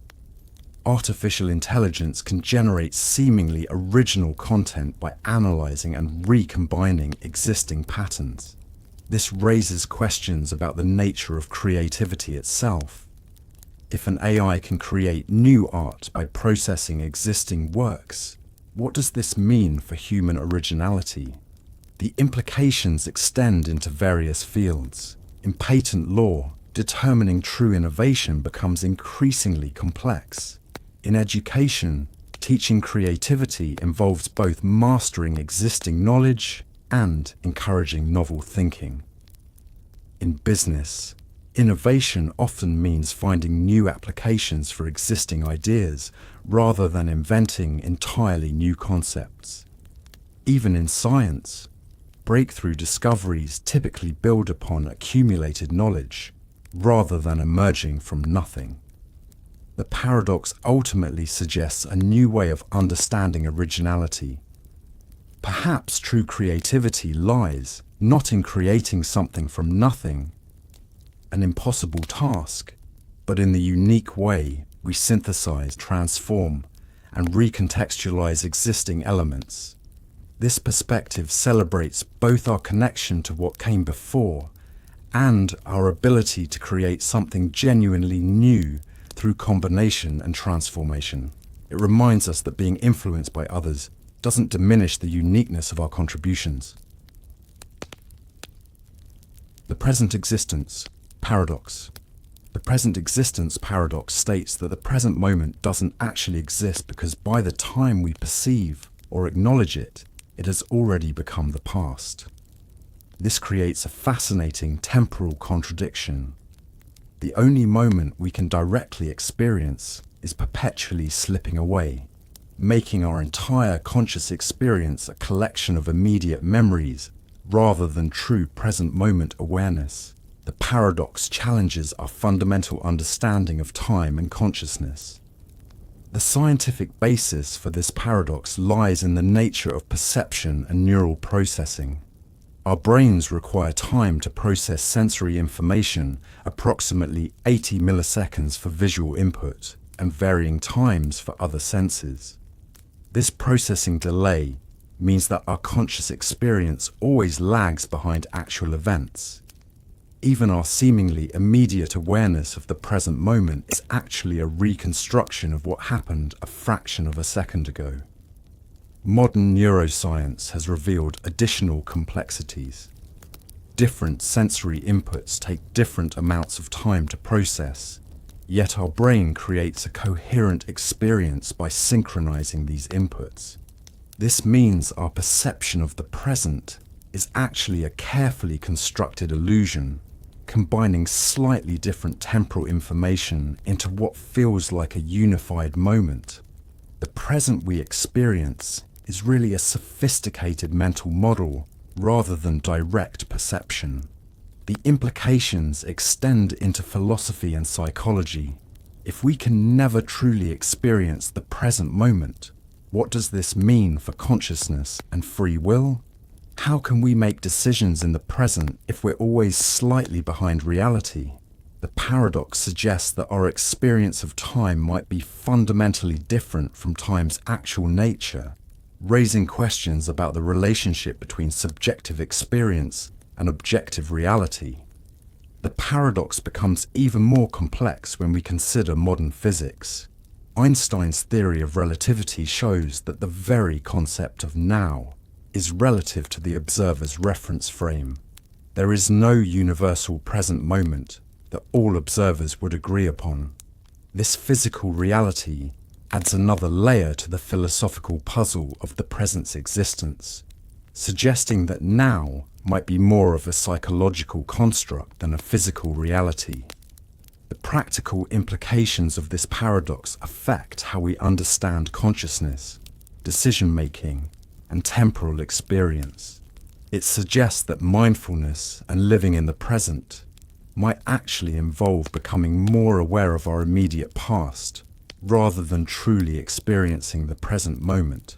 Artificial intelligence can generate seemingly original content by analyzing and recombining existing patterns. This raises questions about the nature of creativity itself. If an AI can create new art by processing existing works, what does this mean for human originality? The implications extend into various fields. In patent law, determining true innovation becomes increasingly complex. In education, teaching creativity involves both mastering existing knowledge and encouraging novel thinking. In business, innovation often means finding new applications for existing ideas rather than inventing entirely new concepts. Even in science, breakthrough discoveries typically build upon accumulated knowledge rather than emerging from nothing. The paradox ultimately suggests a new way of understanding originality. Perhaps true creativity lies not in creating something from nothing, an impossible task, but in the unique way we synthesize, transform, and recontextualize existing elements. This perspective celebrates both our connection to what came before and our ability to create something genuinely new through combination and transformation. It reminds us that being influenced by others doesn't diminish the uniqueness of our contributions. The present existence. Paradox. The present existence paradox states that the present moment doesn't actually exist because by the time we perceive or acknowledge it, it has already become the past. This creates a fascinating temporal contradiction. The only moment we can directly experience is perpetually slipping away, making our entire conscious experience a collection of immediate memories rather than true present moment awareness. The paradox challenges our fundamental understanding of time and consciousness. The scientific basis for this paradox lies in the nature of perception and neural processing. Our brains require time to process sensory information, approximately 80 milliseconds for visual input, and varying times for other senses. This processing delay means that our conscious experience always lags behind actual events. Even our seemingly immediate awareness of the present moment is actually a reconstruction of what happened a fraction of a second ago. Modern neuroscience has revealed additional complexities. Different sensory inputs take different amounts of time to process, yet our brain creates a coherent experience by synchronizing these inputs. This means our perception of the present is actually a carefully constructed illusion, combining slightly different temporal information into what feels like a unified moment. The present we experience is really a sophisticated mental model rather than direct perception. The implications extend into philosophy and psychology. If we can never truly experience the present moment, what does this mean for consciousness and free will? How can we make decisions in the present if we're always slightly behind reality? The paradox suggests that our experience of time might be fundamentally different from time's actual nature, raising questions about the relationship between subjective experience and objective reality. The paradox becomes even more complex when we consider modern physics. Einstein's theory of relativity shows that the very concept of now is relative to the observer's reference frame. There is no universal present moment that all observers would agree upon. This physical reality adds another layer to the philosophical puzzle of the present's existence, suggesting that now might be more of a psychological construct than a physical reality. The practical implications of this paradox affect how we understand consciousness, decision-making, and temporal experience. It suggests that mindfulness and living in the present might actually involve becoming more aware of our immediate past, rather than truly experiencing the present moment.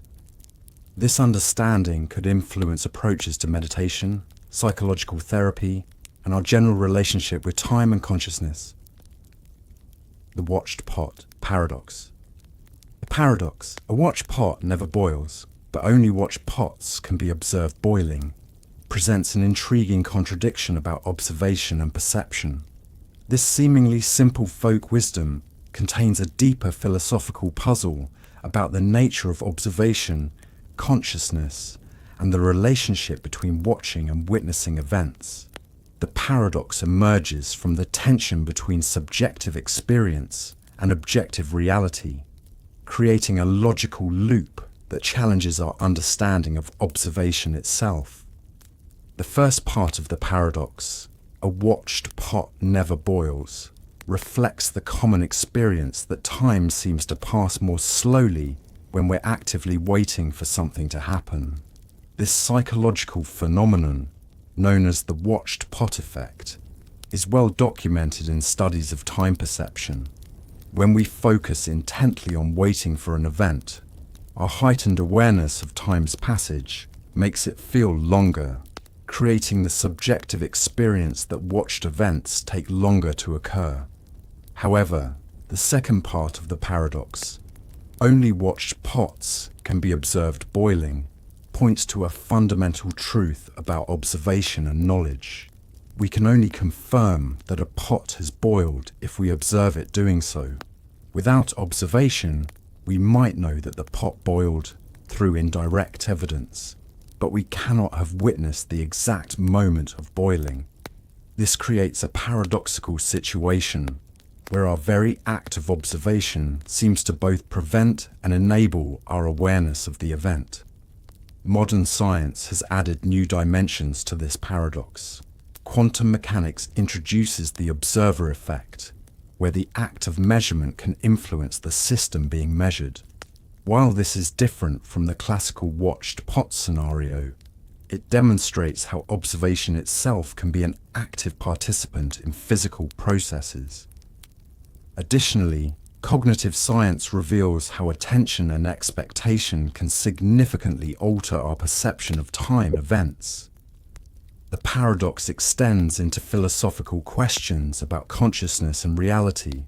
This understanding could influence approaches to meditation, psychological therapy, and our general relationship with time and consciousness. The watched pot paradox. The paradox: a watched pot never boils, but only watched pots can be observed boiling, presents an intriguing contradiction about observation and perception. This seemingly simple folk wisdom contains a deeper philosophical puzzle about the nature of observation, consciousness, and the relationship between watching and witnessing events. The paradox emerges from the tension between subjective experience and objective reality, creating a logical loop that challenges our understanding of observation itself. The first part of the paradox, a watched pot never boils, reflects the common experience that time seems to pass more slowly when we're actively waiting for something to happen. This psychological phenomenon, known as the watched pot effect, is well documented in studies of time perception. When we focus intently on waiting for an event, our heightened awareness of time's passage makes it feel longer, creating the subjective experience that watched events take longer to occur. However, the second part of the paradox, only watched pots can be observed boiling, points to a fundamental truth about observation and knowledge. We can only confirm that a pot has boiled if we observe it doing so. Without observation, we might know that the pot boiled through indirect evidence, but we cannot have witnessed the exact moment of boiling. This creates a paradoxical situation where our very act of observation seems to both prevent and enable our awareness of the event. Modern science has added new dimensions to this paradox. Quantum mechanics introduces the observer effect, where the act of measurement can influence the system being measured. While this is different from the classical watched pot scenario, it demonstrates how observation itself can be an active participant in physical processes. Additionally, cognitive science reveals how attention and expectation can significantly alter our perception of time events. The paradox extends into philosophical questions about consciousness and reality.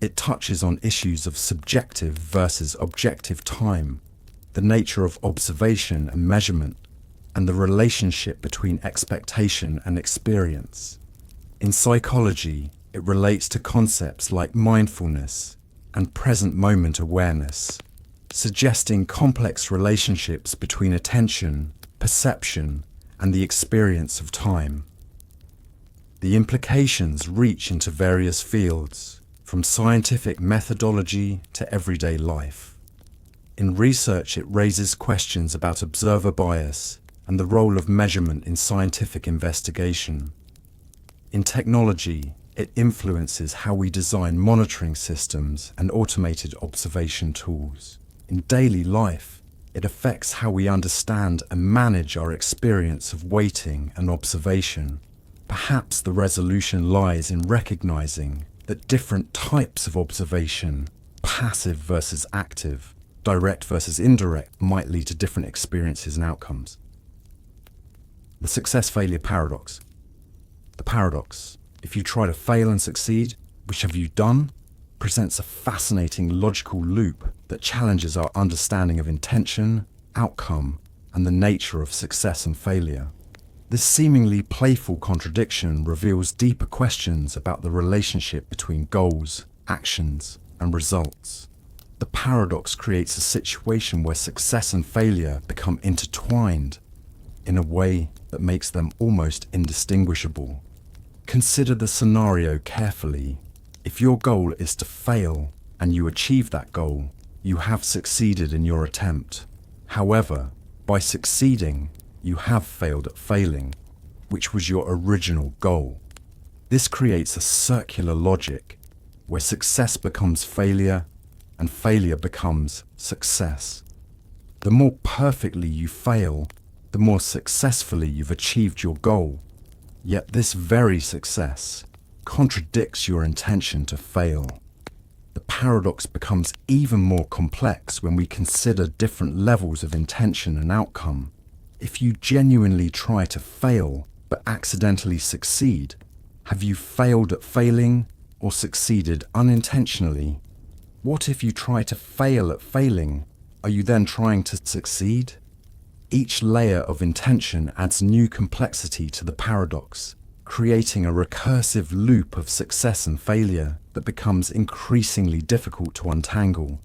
It touches on issues of subjective versus objective time, the nature of observation and measurement, and the relationship between expectation and experience. In psychology, it relates to concepts like mindfulness and present moment awareness, suggesting complex relationships between attention, perception, and the experience of time. The implications reach into various fields, from scientific methodology to everyday life. In research, it raises questions about observer bias and the role of measurement in scientific investigation. In technology, it influences how we design monitoring systems and automated observation tools. In daily life, it affects how we understand and manage our experience of waiting and observation. Perhaps the resolution lies in recognizing that different types of observation, passive versus active, direct versus indirect, might lead to different experiences and outcomes. The success-failure paradox. The paradox, if you try to fail and succeed, which have you done, presents a fascinating logical loop that challenges our understanding of intention, outcome, and the nature of success and failure. This seemingly playful contradiction reveals deeper questions about the relationship between goals, actions, and results. The paradox creates a situation where success and failure become intertwined in a way that makes them almost indistinguishable. Consider the scenario carefully. If your goal is to fail and you achieve that goal, you have succeeded in your attempt. However, by succeeding, you have failed at failing, which was your original goal. This creates a circular logic where success becomes failure and failure becomes success. The more perfectly you fail, the more successfully you've achieved your goal. Yet this very success contradicts your intention to fail. The paradox becomes even more complex when we consider different levels of intention and outcome. If you genuinely try to fail but accidentally succeed, have you failed at failing or succeeded unintentionally? What if you try to fail at failing? Are you then trying to succeed? Each layer of intention adds new complexity to the paradox, creating a recursive loop of success and failure that becomes increasingly difficult to untangle.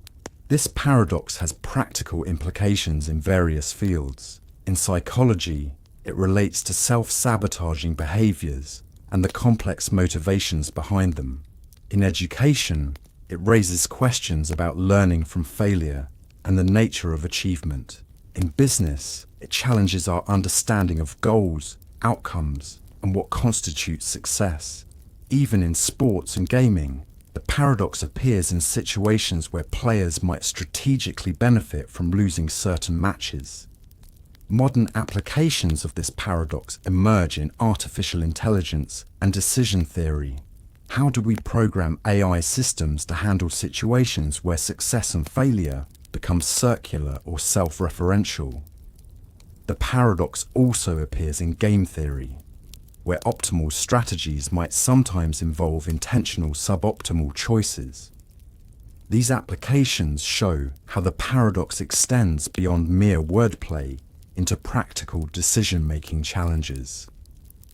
This paradox has practical implications in various fields. In psychology, it relates to self-sabotaging behaviors and the complex motivations behind them. In education, it raises questions about learning from failure and the nature of achievement. In business, it challenges our understanding of goals, outcomes, and what constitutes success. Even in sports and gaming, the paradox appears in situations where players might strategically benefit from losing certain matches. Modern applications of this paradox emerge in artificial intelligence and decision theory. How do we program AI systems to handle situations where success and failure become circular or self-referential? The paradox also appears in game theory, where optimal strategies might sometimes involve intentional suboptimal choices. These applications show how the paradox extends beyond mere wordplay into practical decision-making challenges.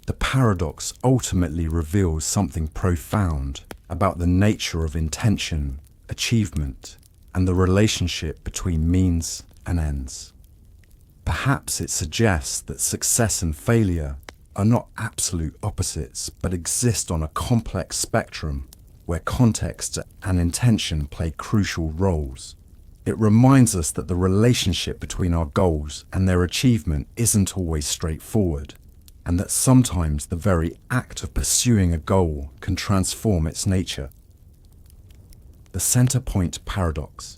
The paradox ultimately reveals something profound about the nature of intention, achievement, and the relationship between means and ends. Perhaps it suggests that success and failure are not absolute opposites, but exist on a complex spectrum where context and intention play crucial roles. It reminds us that the relationship between our goals and their achievement isn't always straightforward, and that sometimes the very act of pursuing a goal can transform its nature. The center point paradox.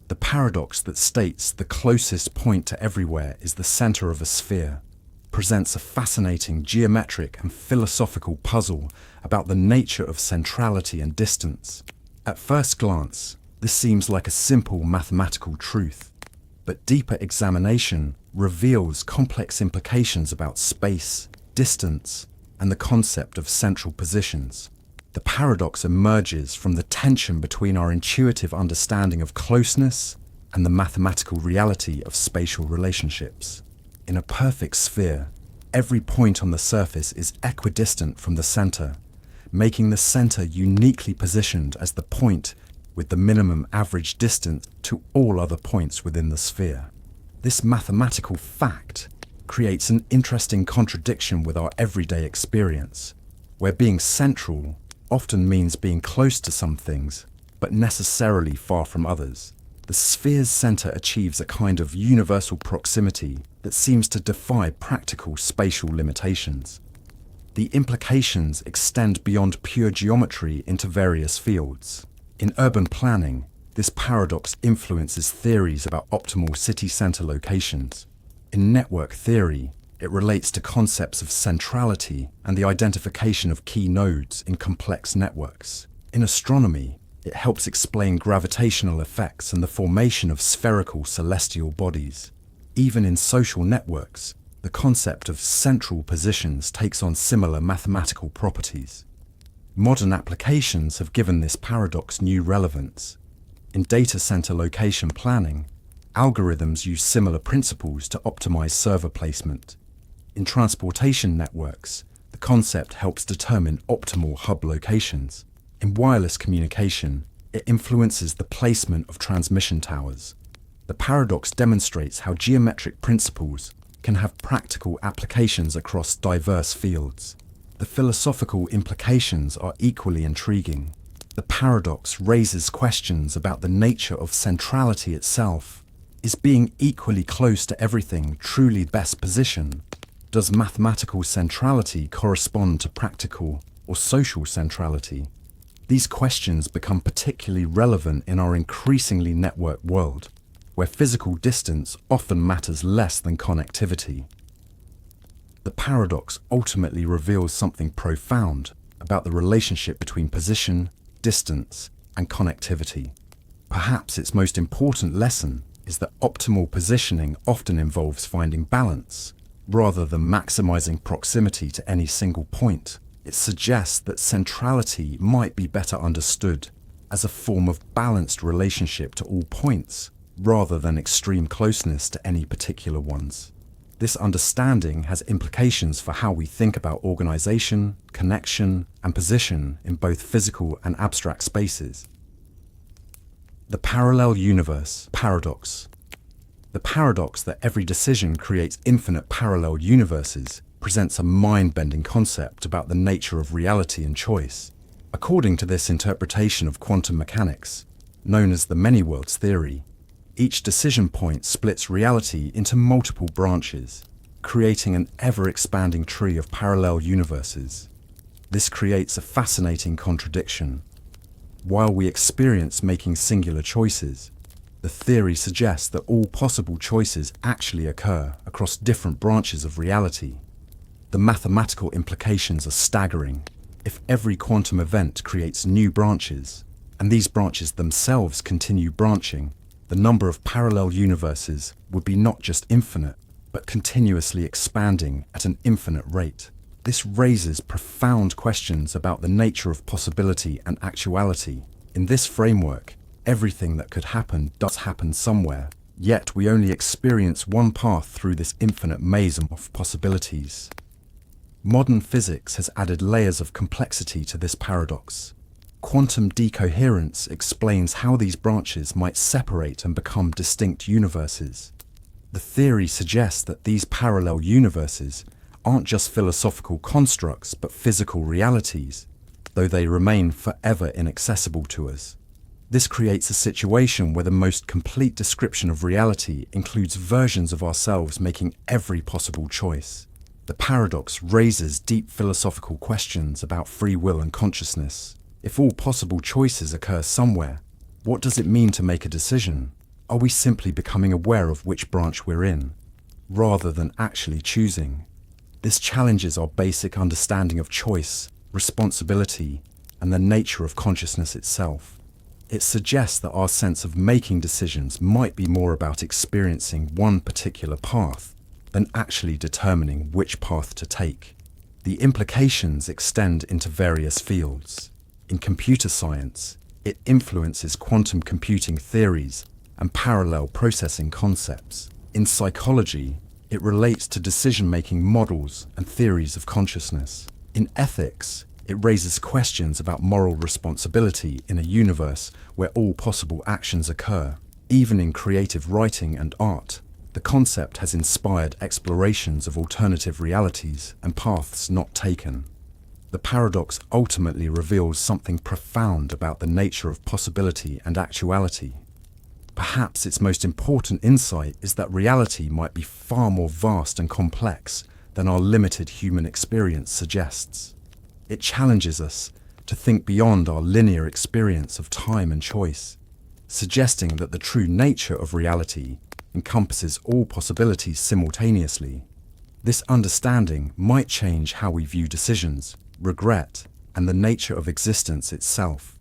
The paradox that states the closest point to everywhere is the center of a sphere presents a fascinating geometric and philosophical puzzle about the nature of centrality and distance. At first glance, this seems like a simple mathematical truth, but deeper examination reveals complex implications about space, distance, and the concept of central positions. The paradox emerges from the tension between our intuitive understanding of closeness and the mathematical reality of spatial relationships. In a perfect sphere, every point on the surface is equidistant from the center, making the center uniquely positioned as the point with the minimum average distance to all other points within the sphere. This mathematical fact creates an interesting contradiction with our everyday experience, where being central often means being close to some things, but necessarily far from others. The sphere's center achieves a kind of universal proximity that seems to defy practical spatial limitations. The implications extend beyond pure geometry into various fields. In urban planning, this paradox influences theories about optimal city center locations. In network theory, it relates to concepts of centrality and the identification of key nodes in complex networks. In astronomy, it helps explain gravitational effects and the formation of spherical celestial bodies. Even in social networks, the concept of central positions takes on similar mathematical properties. Modern applications have given this paradox new relevance. In data center location planning, algorithms use similar principles to optimize server placement. In transportation networks, the concept helps determine optimal hub locations. In wireless communication, it influences the placement of transmission towers. The paradox demonstrates how geometric principles can have practical applications across diverse fields. The philosophical implications are equally intriguing. The paradox raises questions about the nature of centrality itself. Is being equally close to everything truly best position? Does mathematical centrality correspond to practical or social centrality? These questions become particularly relevant in our increasingly networked world, where physical distance often matters less than connectivity. The paradox ultimately reveals something profound about the relationship between position, distance, and connectivity. Perhaps its most important lesson is that optimal positioning often involves finding balance, rather than maximizing proximity to any single point. It suggests that centrality might be better understood as a form of balanced relationship to all points, rather than extreme closeness to any particular ones. This understanding has implications for how we think about organization, connection, and position in both physical and abstract spaces. The parallel universe paradox. The paradox that every decision creates infinite parallel universes presents a mind-bending concept about the nature of reality and choice. According to this interpretation of quantum mechanics, known as the many worlds theory, each decision point splits reality into multiple branches, creating an ever-expanding tree of parallel universes. This creates a fascinating contradiction. While we experience making singular choices, the theory suggests that all possible choices actually occur across different branches of reality. The mathematical implications are staggering. If every quantum event creates new branches, and these branches themselves continue branching, the number of parallel universes would be not just infinite, but continuously expanding at an infinite rate. This raises profound questions about the nature of possibility and actuality. In this framework, everything that could happen does happen somewhere, yet we only experience one path through this infinite maze of possibilities. Modern physics has added layers of complexity to this paradox. Quantum decoherence explains how these branches might separate and become distinct universes. The theory suggests that these parallel universes aren't just philosophical constructs but physical realities, though they remain forever inaccessible to us. This creates a situation where the most complete description of reality includes versions of ourselves making every possible choice. The paradox raises deep philosophical questions about free will and consciousness. If all possible choices occur somewhere, what does it mean to make a decision? Are we simply becoming aware of which branch we're in, rather than actually choosing? This challenges our basic understanding of choice, responsibility, and the nature of consciousness itself. It suggests that our sense of making decisions might be more about experiencing one particular path than actually determining which path to take. The implications extend into various fields. In computer science, it influences quantum computing theories and parallel processing concepts. In psychology, it relates to decision-making models and theories of consciousness. In ethics, it raises questions about moral responsibility in a universe where all possible actions occur. Even in creative writing and art, the concept has inspired explorations of alternative realities and paths not taken. The paradox ultimately reveals something profound about the nature of possibility and actuality. Perhaps its most important insight is that reality might be far more vast and complex than our limited human experience suggests. It challenges us to think beyond our linear experience of time and choice, suggesting that the true nature of reality encompasses all possibilities simultaneously. This understanding might change how we view decisions, regret, and the nature of existence itself.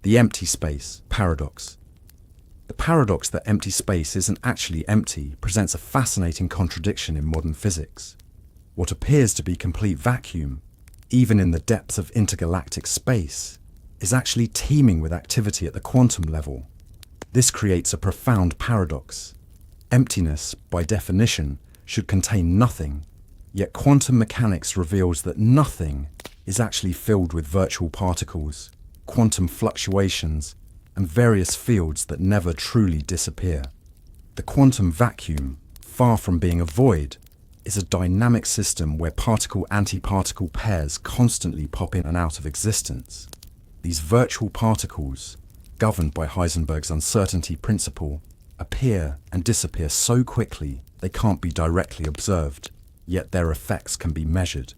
The empty space paradox. The paradox that empty space isn't actually empty presents a fascinating contradiction in modern physics. What appears to be complete vacuum, even in the depths of intergalactic space, is actually teeming with activity at the quantum level. This creates a profound paradox. Emptiness, by definition, should contain nothing, yet quantum mechanics reveals that nothing is actually filled with virtual particles, quantum fluctuations, and various fields that never truly disappear. The quantum vacuum, far from being a void, is a dynamic system where particle-antiparticle pairs constantly pop in and out of existence. These virtual particles, governed by Heisenberg's uncertainty principle, appear and disappear so quickly they can't be directly observed, yet their effects can be measured.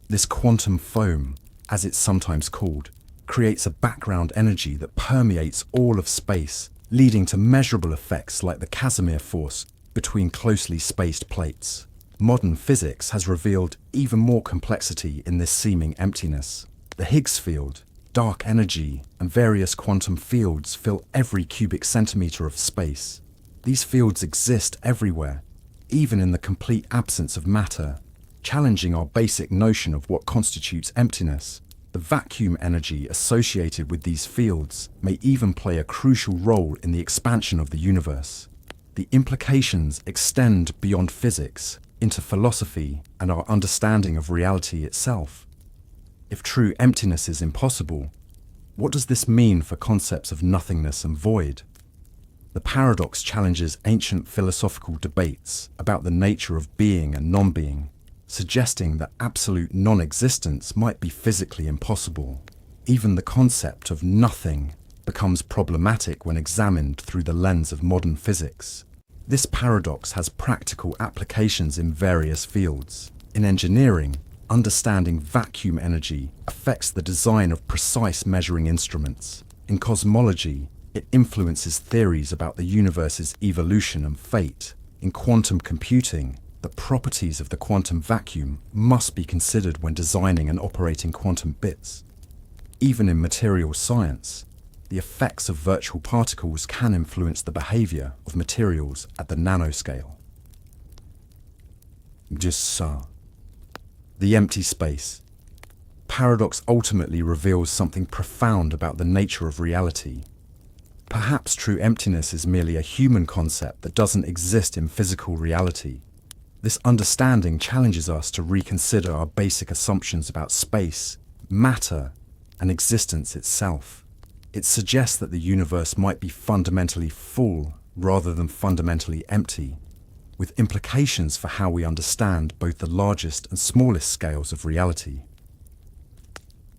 This quantum foam, as it's sometimes called, creates a background energy that permeates all of space, leading to measurable effects like the Casimir force between closely spaced plates. Modern physics has revealed even more complexity in this seeming emptiness. The Higgs field, dark energy, and various quantum fields fill every cubic centimeter of space. These fields exist everywhere, even in the complete absence of matter, challenging our basic notion of what constitutes emptiness. The vacuum energy associated with these fields may even play a crucial role in the expansion of the universe. The implications extend beyond physics into philosophy and our understanding of reality itself. If true emptiness is impossible, what does this mean for concepts of nothingness and void? The paradox challenges ancient philosophical debates about the nature of being and non-being, suggesting that absolute non-existence might be physically impossible. Even the concept of nothing becomes problematic when examined through the lens of modern physics. This paradox has practical applications in various fields. In engineering, understanding vacuum energy affects the design of precise measuring instruments. In cosmology, it influences theories about the universe's evolution and fate. In quantum computing, the properties of the quantum vacuum must be considered when designing and operating quantum bits. Even in material science, the effects of virtual particles can influence the behavior of materials at the nanoscale. Just so. The empty space. Paradox ultimately reveals something profound about the nature of reality. Perhaps true emptiness is merely a human concept that doesn't exist in physical reality. This understanding challenges us to reconsider our basic assumptions about space, matter, and existence itself. It suggests that the universe might be fundamentally full rather than fundamentally empty. with implications for how we understand both the largest and smallest scales of reality.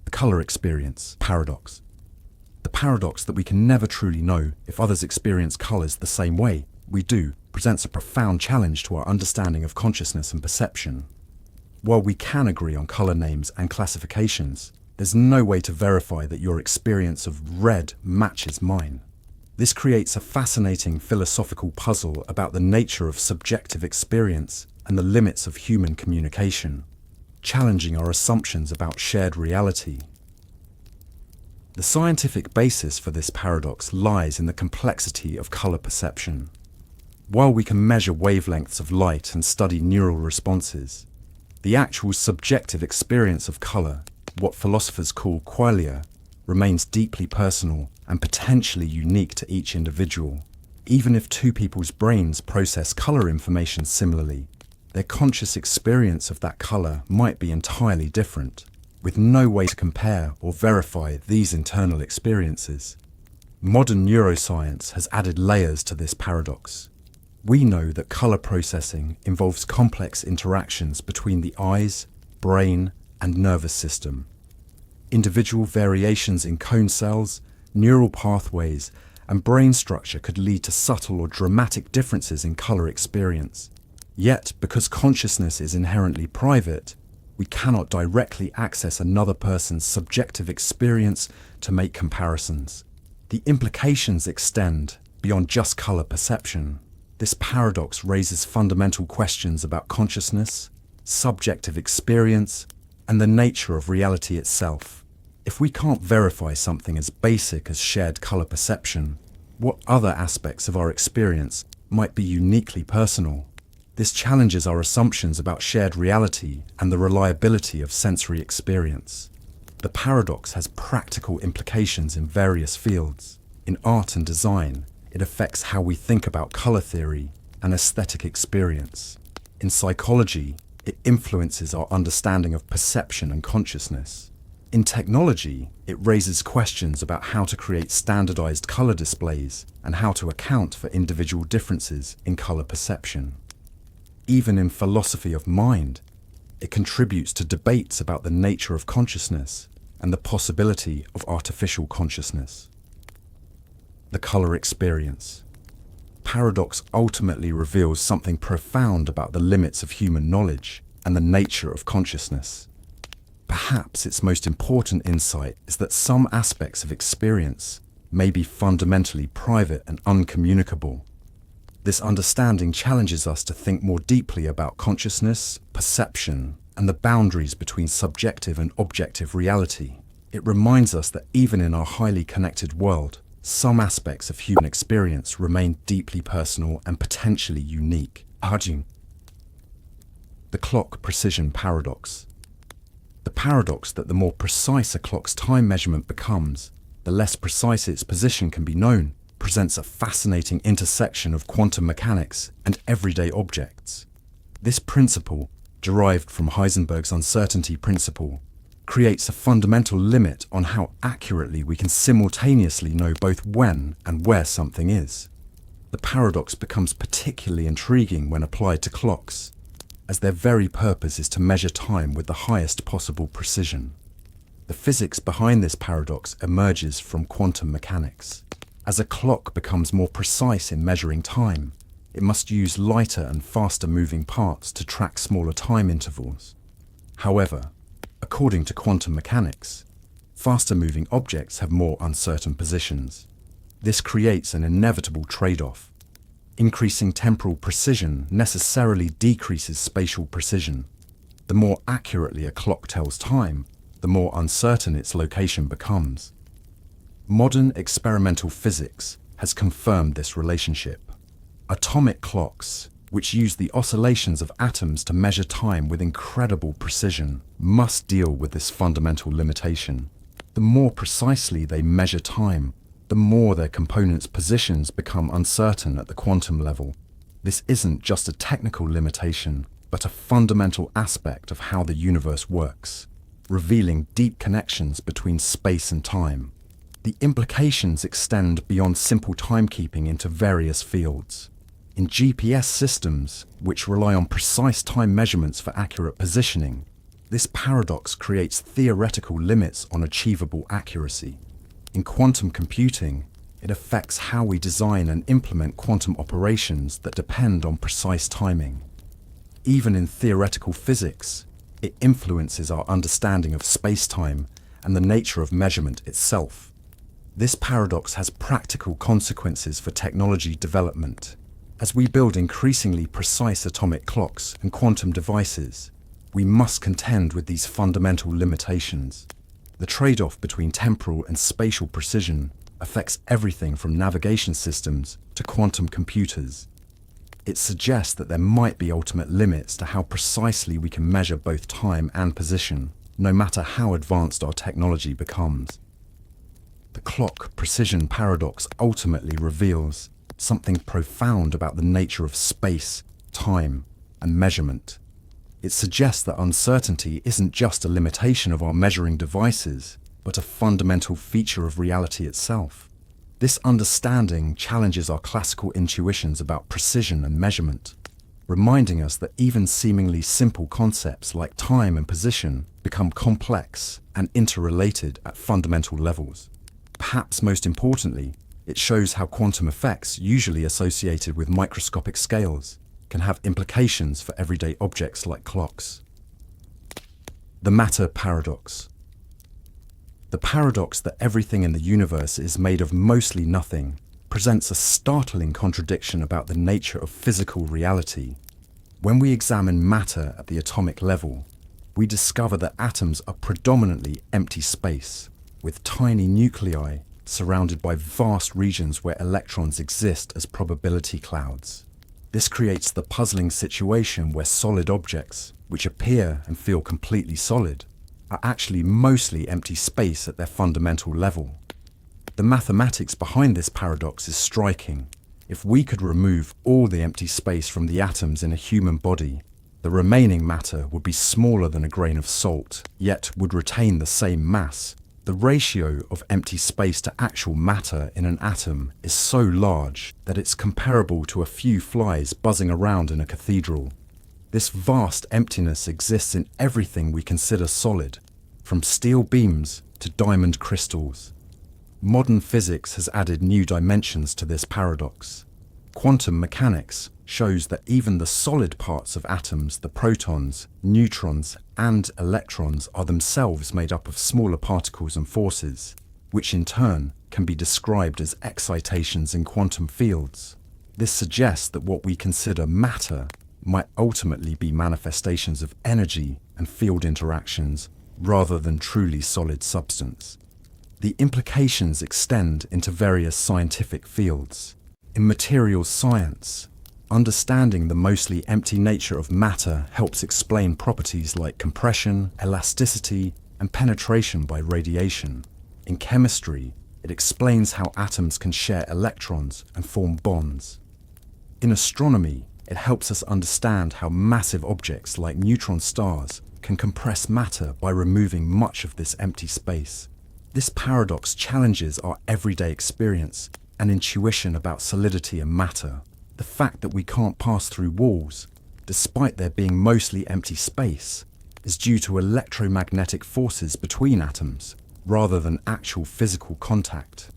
The color experience paradox. The paradox that we can never truly know if others experience colors the same way we do presents a profound challenge to our understanding of consciousness and perception. While we can agree on color names and classifications, there's no way to verify that your experience of red matches mine. This creates a fascinating philosophical puzzle about the nature of subjective experience and the limits of human communication, challenging our assumptions about shared reality. The scientific basis for this paradox lies in the complexity of color perception. While we can measure wavelengths of light and study neural responses, the actual subjective experience of color, what philosophers call qualia, remains deeply personal and potentially unique to each individual. Even if two people's brains process color information similarly, their conscious experience of that color might be entirely different, with no way to compare or verify these internal experiences. Modern neuroscience has added layers to this paradox. We know that color processing involves complex interactions between the eyes, brain, and nervous system. Individual variations in cone cells, neural pathways, and brain structure could lead to subtle or dramatic differences in color experience. Yet, because consciousness is inherently private, we cannot directly access another person's subjective experience to make comparisons. The implications extend beyond just color perception. This paradox raises fundamental questions about consciousness, subjective experience, and the nature of reality itself. If we can't verify something as basic as shared color perception, what other aspects of our experience might be uniquely personal? This challenges our assumptions about shared reality and the reliability of sensory experience. The paradox has practical implications in various fields. In art and design, it affects how we think about color theory and aesthetic experience. In psychology, it influences our understanding of perception and consciousness. In technology, it raises questions about how to create standardized color displays and how to account for individual differences in color perception. Even in philosophy of mind, it contributes to debates about the nature of consciousness and the possibility of artificial consciousness. The color experience. Paradox ultimately reveals something profound about the limits of human knowledge and the nature of consciousness. Perhaps its most important insight is that some aspects of experience may be fundamentally private and uncommunicable. This understanding challenges us to think more deeply about consciousness, perception, and the boundaries between subjective and objective reality. It reminds us that even in our highly connected world, some aspects of human experience remain deeply personal and potentially unique. The clock precision paradox. The paradox that the more precise a clock's time measurement becomes, the less precise its position can be known, presents a fascinating intersection of quantum mechanics and everyday objects. This principle, derived from Heisenberg's uncertainty principle, creates a fundamental limit on how accurately we can simultaneously know both when and where something is. The paradox becomes particularly intriguing when applied to clocks, as their very purpose is to measure time with the highest possible precision. The physics behind this paradox emerges from quantum mechanics. As a clock becomes more precise in measuring time, it must use lighter and faster moving parts to track smaller time intervals. However, according to quantum mechanics, faster moving objects have more uncertain positions. This creates an inevitable trade-off. Increasing temporal precision necessarily decreases spatial precision. The more accurately a clock tells time, the more uncertain its location becomes. Modern experimental physics has confirmed this relationship. Atomic clocks, which use the oscillations of atoms to measure time with incredible precision, must deal with this fundamental limitation. The more precisely they measure time, the more their components' positions become uncertain at the quantum level. This isn't just a technical limitation, but a fundamental aspect of how the universe works, revealing deep connections between space and time. The implications extend beyond simple timekeeping into various fields. In GPS systems, which rely on precise time measurements for accurate positioning, this paradox creates theoretical limits on achievable accuracy. In quantum computing, it affects how we design and implement quantum operations that depend on precise timing. Even in theoretical physics, it influences our understanding of space-time and the nature of measurement itself. This paradox has practical consequences for technology development. As we build increasingly precise atomic clocks and quantum devices, we must contend with these fundamental limitations. The trade-off between temporal and spatial precision affects everything from navigation systems to quantum computers. It suggests that there might be ultimate limits to how precisely we can measure both time and position, no matter how advanced our technology becomes. The clock precision paradox ultimately reveals something profound about the nature of space, time, and measurement. It suggests that uncertainty isn't just a limitation of our measuring devices, but a fundamental feature of reality itself. This understanding challenges our classical intuitions about precision and measurement, reminding us that even seemingly simple concepts like time and position become complex and interrelated at fundamental levels. Perhaps most importantly, it shows how quantum effects, usually associated with microscopic scales, can have implications for everyday objects like clocks. The matter paradox. The paradox that everything in the universe is made of mostly nothing presents a startling contradiction about the nature of physical reality. When we examine matter at the atomic level, we discover that atoms are predominantly empty space, with tiny nuclei surrounded by vast regions where electrons exist as probability clouds. This creates the puzzling situation where solid objects, which appear and feel completely solid, are actually mostly empty space at their fundamental level. The mathematics behind this paradox is striking. If we could remove all the empty space from the atoms in a human body, the remaining matter would be smaller than a grain of salt, yet would retain the same mass. The ratio of empty space to actual matter in an atom is so large that it's comparable to a few flies buzzing around in a cathedral. This vast emptiness exists in everything we consider solid, from steel beams to diamond crystals. Modern physics has added new dimensions to this paradox. Quantum mechanics shows that even the solid parts of atoms, the protons, neutrons, and electrons, are themselves made up of smaller particles and forces, which in turn can be described as excitations in quantum fields. This suggests that what we consider matter might ultimately be manifestations of energy and field interactions rather than truly solid substance. The implications extend into various scientific fields. In materials science, understanding the mostly empty nature of matter helps explain properties like compression, elasticity, and penetration by radiation. In chemistry, it explains how atoms can share electrons and form bonds. In astronomy, it helps us understand how massive objects like neutron stars can compress matter by removing much of this empty space. This paradox challenges our everyday experience and intuition about solidity and matter. The fact that we can't pass through walls, despite there being mostly empty space, is due to electromagnetic forces between atoms, rather than actual physical contact.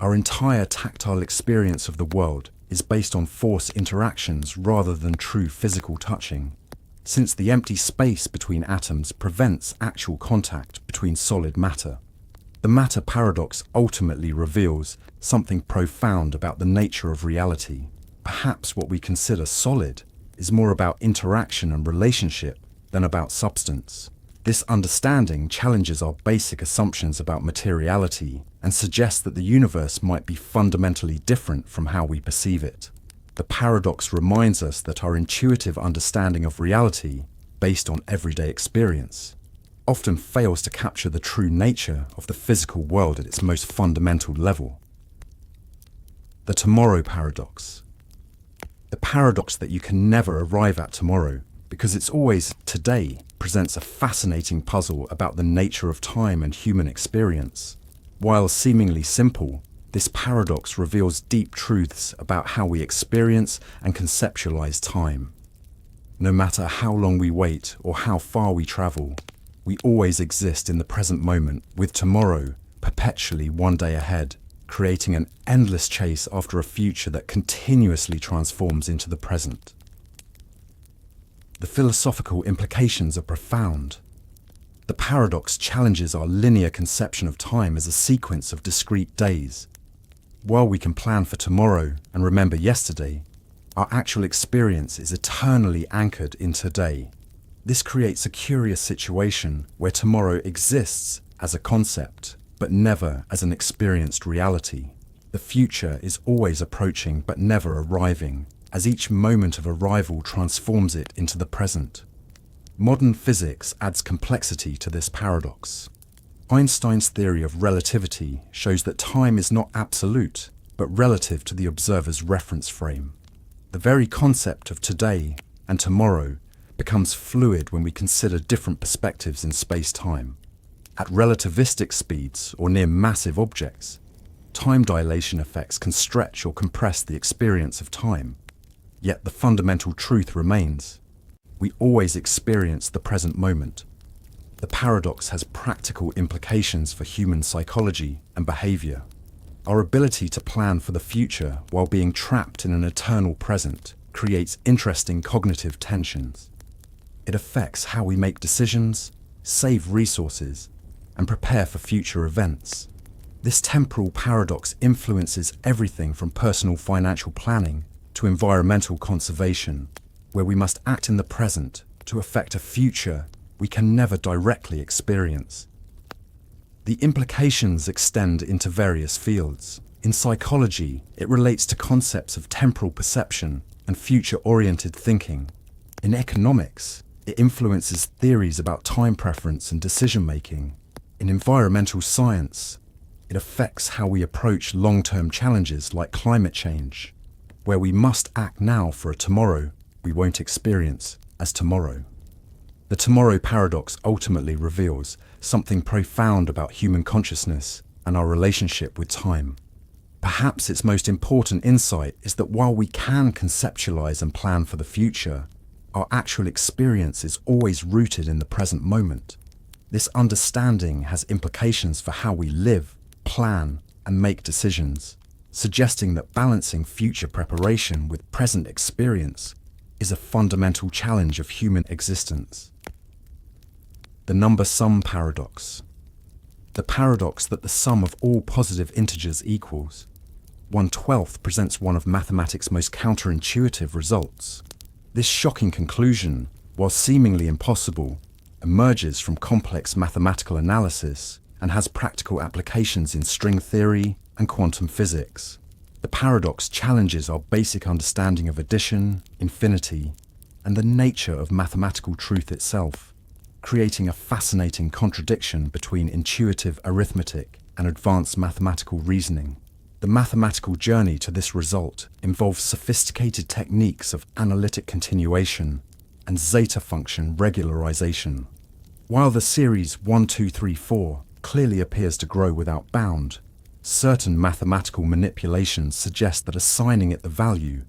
Our entire tactile experience of the world is based on force interactions rather than true physical touching, since the empty space between atoms prevents actual contact between solid matter. The matter paradox ultimately reveals something profound about the nature of reality. Perhaps what we consider solid is more about interaction and relationship than about substance. This understanding challenges our basic assumptions about materiality and suggests that the universe might be fundamentally different from how we perceive it. The paradox reminds us that our intuitive understanding of reality, based on everyday experience, often fails to capture the true nature of the physical world at its most fundamental level. The tomorrow paradox. The paradox that you can never arrive at tomorrow, because it's always today, presents a fascinating puzzle about the nature of time and human experience. While seemingly simple, This paradox reveals deep truths about how we experience and conceptualize time. No matter how long we wait or how far we travel, we always exist in the present moment, with tomorrow perpetually one day ahead, creating an endless chase after a future that continuously transforms into the present. The philosophical implications are profound. The paradox challenges our linear conception of time as a sequence of discrete days. While we can plan for tomorrow and remember yesterday, our actual experience is eternally anchored in today. This creates a curious situation where tomorrow exists as a concept, but never as an experienced reality. The future is always approaching but never arriving, as each moment of arrival transforms it into the present. Modern physics adds complexity to this paradox. Einstein's theory of relativity shows that time is not absolute, but relative to the observer's reference frame. The very concept of today and tomorrow becomes fluid when we consider different perspectives in space-time. At relativistic speeds or near massive objects, time dilation effects can stretch or compress the experience of time. Yet the fundamental truth remains: we always experience the present moment. The paradox has practical implications for human psychology and behavior. Our ability to plan for the future while being trapped in an eternal present creates interesting cognitive tensions. It affects how we make decisions, save resources, and prepare for future events. This temporal paradox influences everything from personal financial planning to environmental conservation, where we must act in the present to affect a future we can never directly experience. The implications extend into various fields. In psychology, it relates to concepts of temporal perception and future-oriented thinking. In economics, it influences theories about time preference and decision-making. In environmental science, it affects how we approach long-term challenges like climate change, where we must act now for a tomorrow we won't experience as tomorrow. The tomorrow paradox ultimately reveals something profound about human consciousness and our relationship with time. Perhaps its most important insight is that while we can conceptualize and plan for the future, our actual experience is always rooted in the present moment. This understanding has implications for how we live, plan, and make decisions, suggesting that balancing future preparation with present experience is a fundamental challenge of human existence. The number sum paradox. The paradox that the sum of all positive integers equals 1/12 presents one of mathematics' most counterintuitive results. This shocking conclusion, while seemingly impossible, emerges from complex mathematical analysis and has practical applications in string theory and quantum physics. The paradox challenges our basic understanding of addition, infinity, and the nature of mathematical truth itself, creating a fascinating contradiction between intuitive arithmetic and advanced mathematical reasoning. The mathematical journey to this result involves sophisticated techniques of analytic continuation and zeta function regularization. While the series 1, 2, 3, 4 clearly appears to grow without bound, certain mathematical manipulations suggest that assigning it the value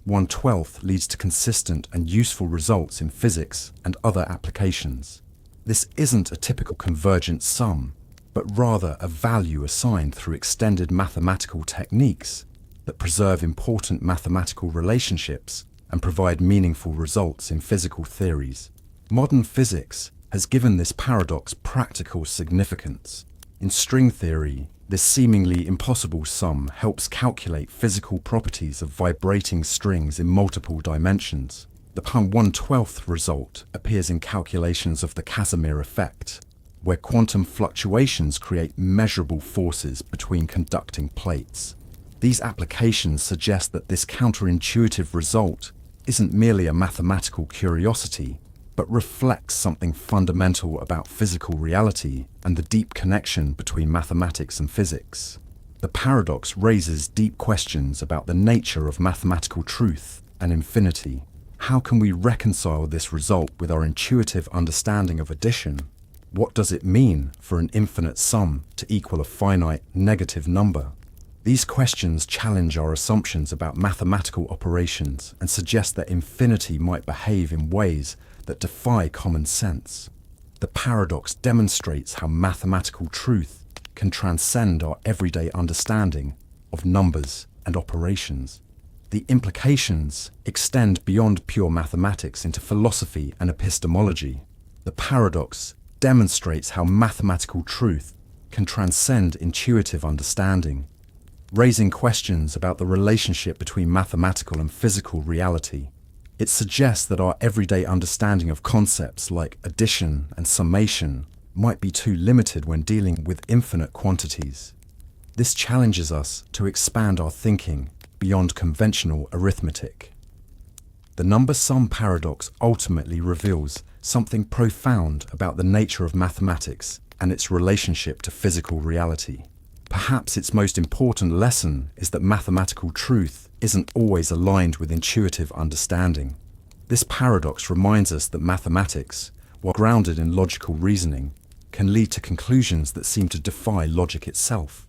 1/12 leads to consistent and useful results in physics and other applications. This isn't a typical convergent sum, but rather a value assigned through extended mathematical techniques that preserve important mathematical relationships and provide meaningful results in physical theories. Modern physics has given this paradox practical significance. In string theory, this seemingly impossible sum helps calculate physical properties of vibrating strings in multiple dimensions. The 1/12 result appears in calculations of the Casimir effect, where quantum fluctuations create measurable forces between conducting plates. These applications suggest that this counterintuitive result isn't merely a mathematical curiosity, but reflects something fundamental about physical reality and the deep connection between mathematics and physics. The paradox raises deep questions about the nature of mathematical truth and infinity. How can we reconcile this result with our intuitive understanding of addition? What does it mean for an infinite sum to equal a finite negative number? These questions challenge our assumptions about mathematical operations and suggest that infinity might behave in ways that defy common sense. The paradox demonstrates how mathematical truth can transcend our everyday understanding of numbers and operations. The implications extend beyond pure mathematics into philosophy and epistemology. The paradox demonstrates how mathematical truth can transcend intuitive understanding, raising questions about the relationship between mathematical and physical reality. It suggests that our everyday understanding of concepts like addition and summation might be too limited when dealing with infinite quantities. This challenges us to expand our thinking beyond conventional arithmetic. The number-sum paradox ultimately reveals something profound about the nature of mathematics and its relationship to physical reality. Perhaps its most important lesson is that mathematical truth isn't always aligned with intuitive understanding. This paradox reminds us that mathematics, while grounded in logical reasoning, can lead to conclusions that seem to defy logic itself.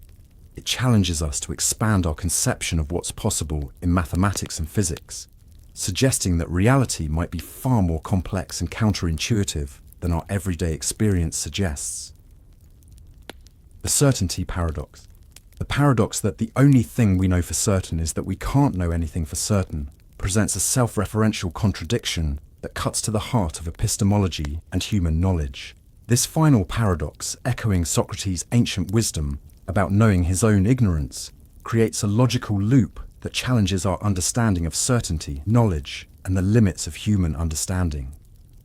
It challenges us to expand our conception of what's possible in mathematics and physics, suggesting that reality might be far more complex and counterintuitive than our everyday experience suggests. The certainty paradox. The paradox that the only thing we know for certain is that we can't know anything for certain presents a self-referential contradiction that cuts to the heart of epistemology and human knowledge. This final paradox, echoing Socrates' ancient wisdom about knowing his own ignorance, creates a logical loop that challenges our understanding of certainty, knowledge, and the limits of human understanding.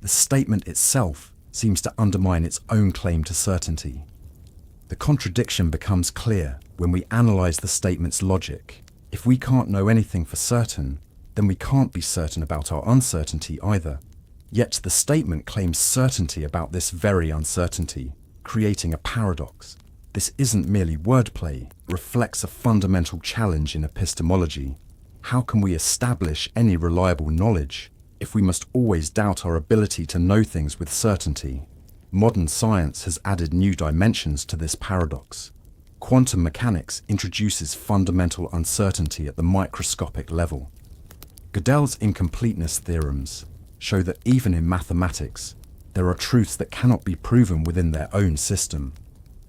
The statement itself seems to undermine its own claim to certainty. The contradiction becomes clear when we analyze the statement's logic. If we can't know anything for certain, then we can't be certain about our uncertainty either. Yet the statement claims certainty about this very uncertainty, creating a paradox. This isn't merely wordplay, it reflects a fundamental challenge in epistemology. How can we establish any reliable knowledge if we must always doubt our ability to know things with certainty? Modern science has added new dimensions to this paradox. Quantum mechanics introduces fundamental uncertainty at the microscopic level. Gödel's incompleteness theorems show that even in mathematics, there are truths that cannot be proven within their own system.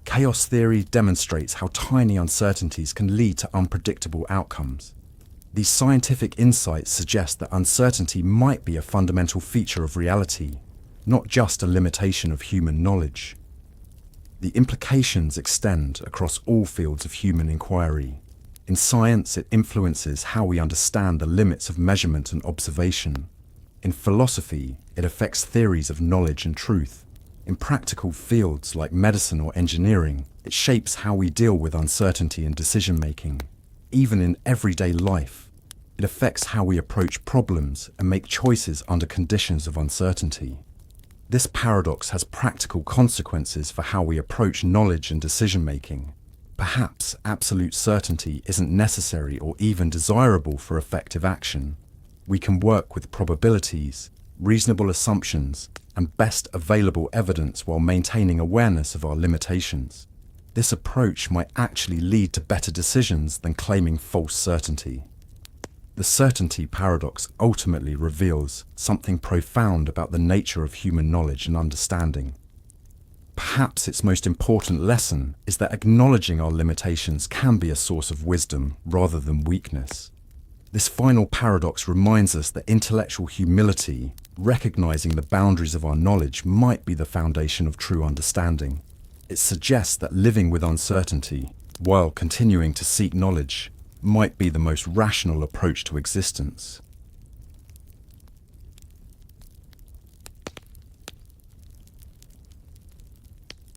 Chaos theory demonstrates how tiny uncertainties can lead to unpredictable outcomes. These scientific insights suggest that uncertainty might be a fundamental feature of reality, not just a limitation of human knowledge. The implications extend across all fields of human inquiry. In science, it influences how we understand the limits of measurement and observation. In philosophy, it affects theories of knowledge and truth. In practical fields like medicine or engineering, it shapes how we deal with uncertainty in decision-making. Even in everyday life, it affects how we approach problems and make choices under conditions of uncertainty. This paradox has practical consequences for how we approach knowledge and decision-making. Perhaps absolute certainty isn't necessary or even desirable for effective action. We can work with probabilities, reasonable assumptions, and best available evidence while maintaining awareness of our limitations. This approach might actually lead to better decisions than claiming false certainty. The certainty paradox ultimately reveals something profound about the nature of human knowledge and understanding. Perhaps its most important lesson is that acknowledging our limitations can be a source of wisdom rather than weakness. This final paradox reminds us that intellectual humility, recognizing the boundaries of our knowledge, might be the foundation of true understanding. It suggests that living with uncertainty, while continuing to seek knowledge, might be the most rational approach to existence.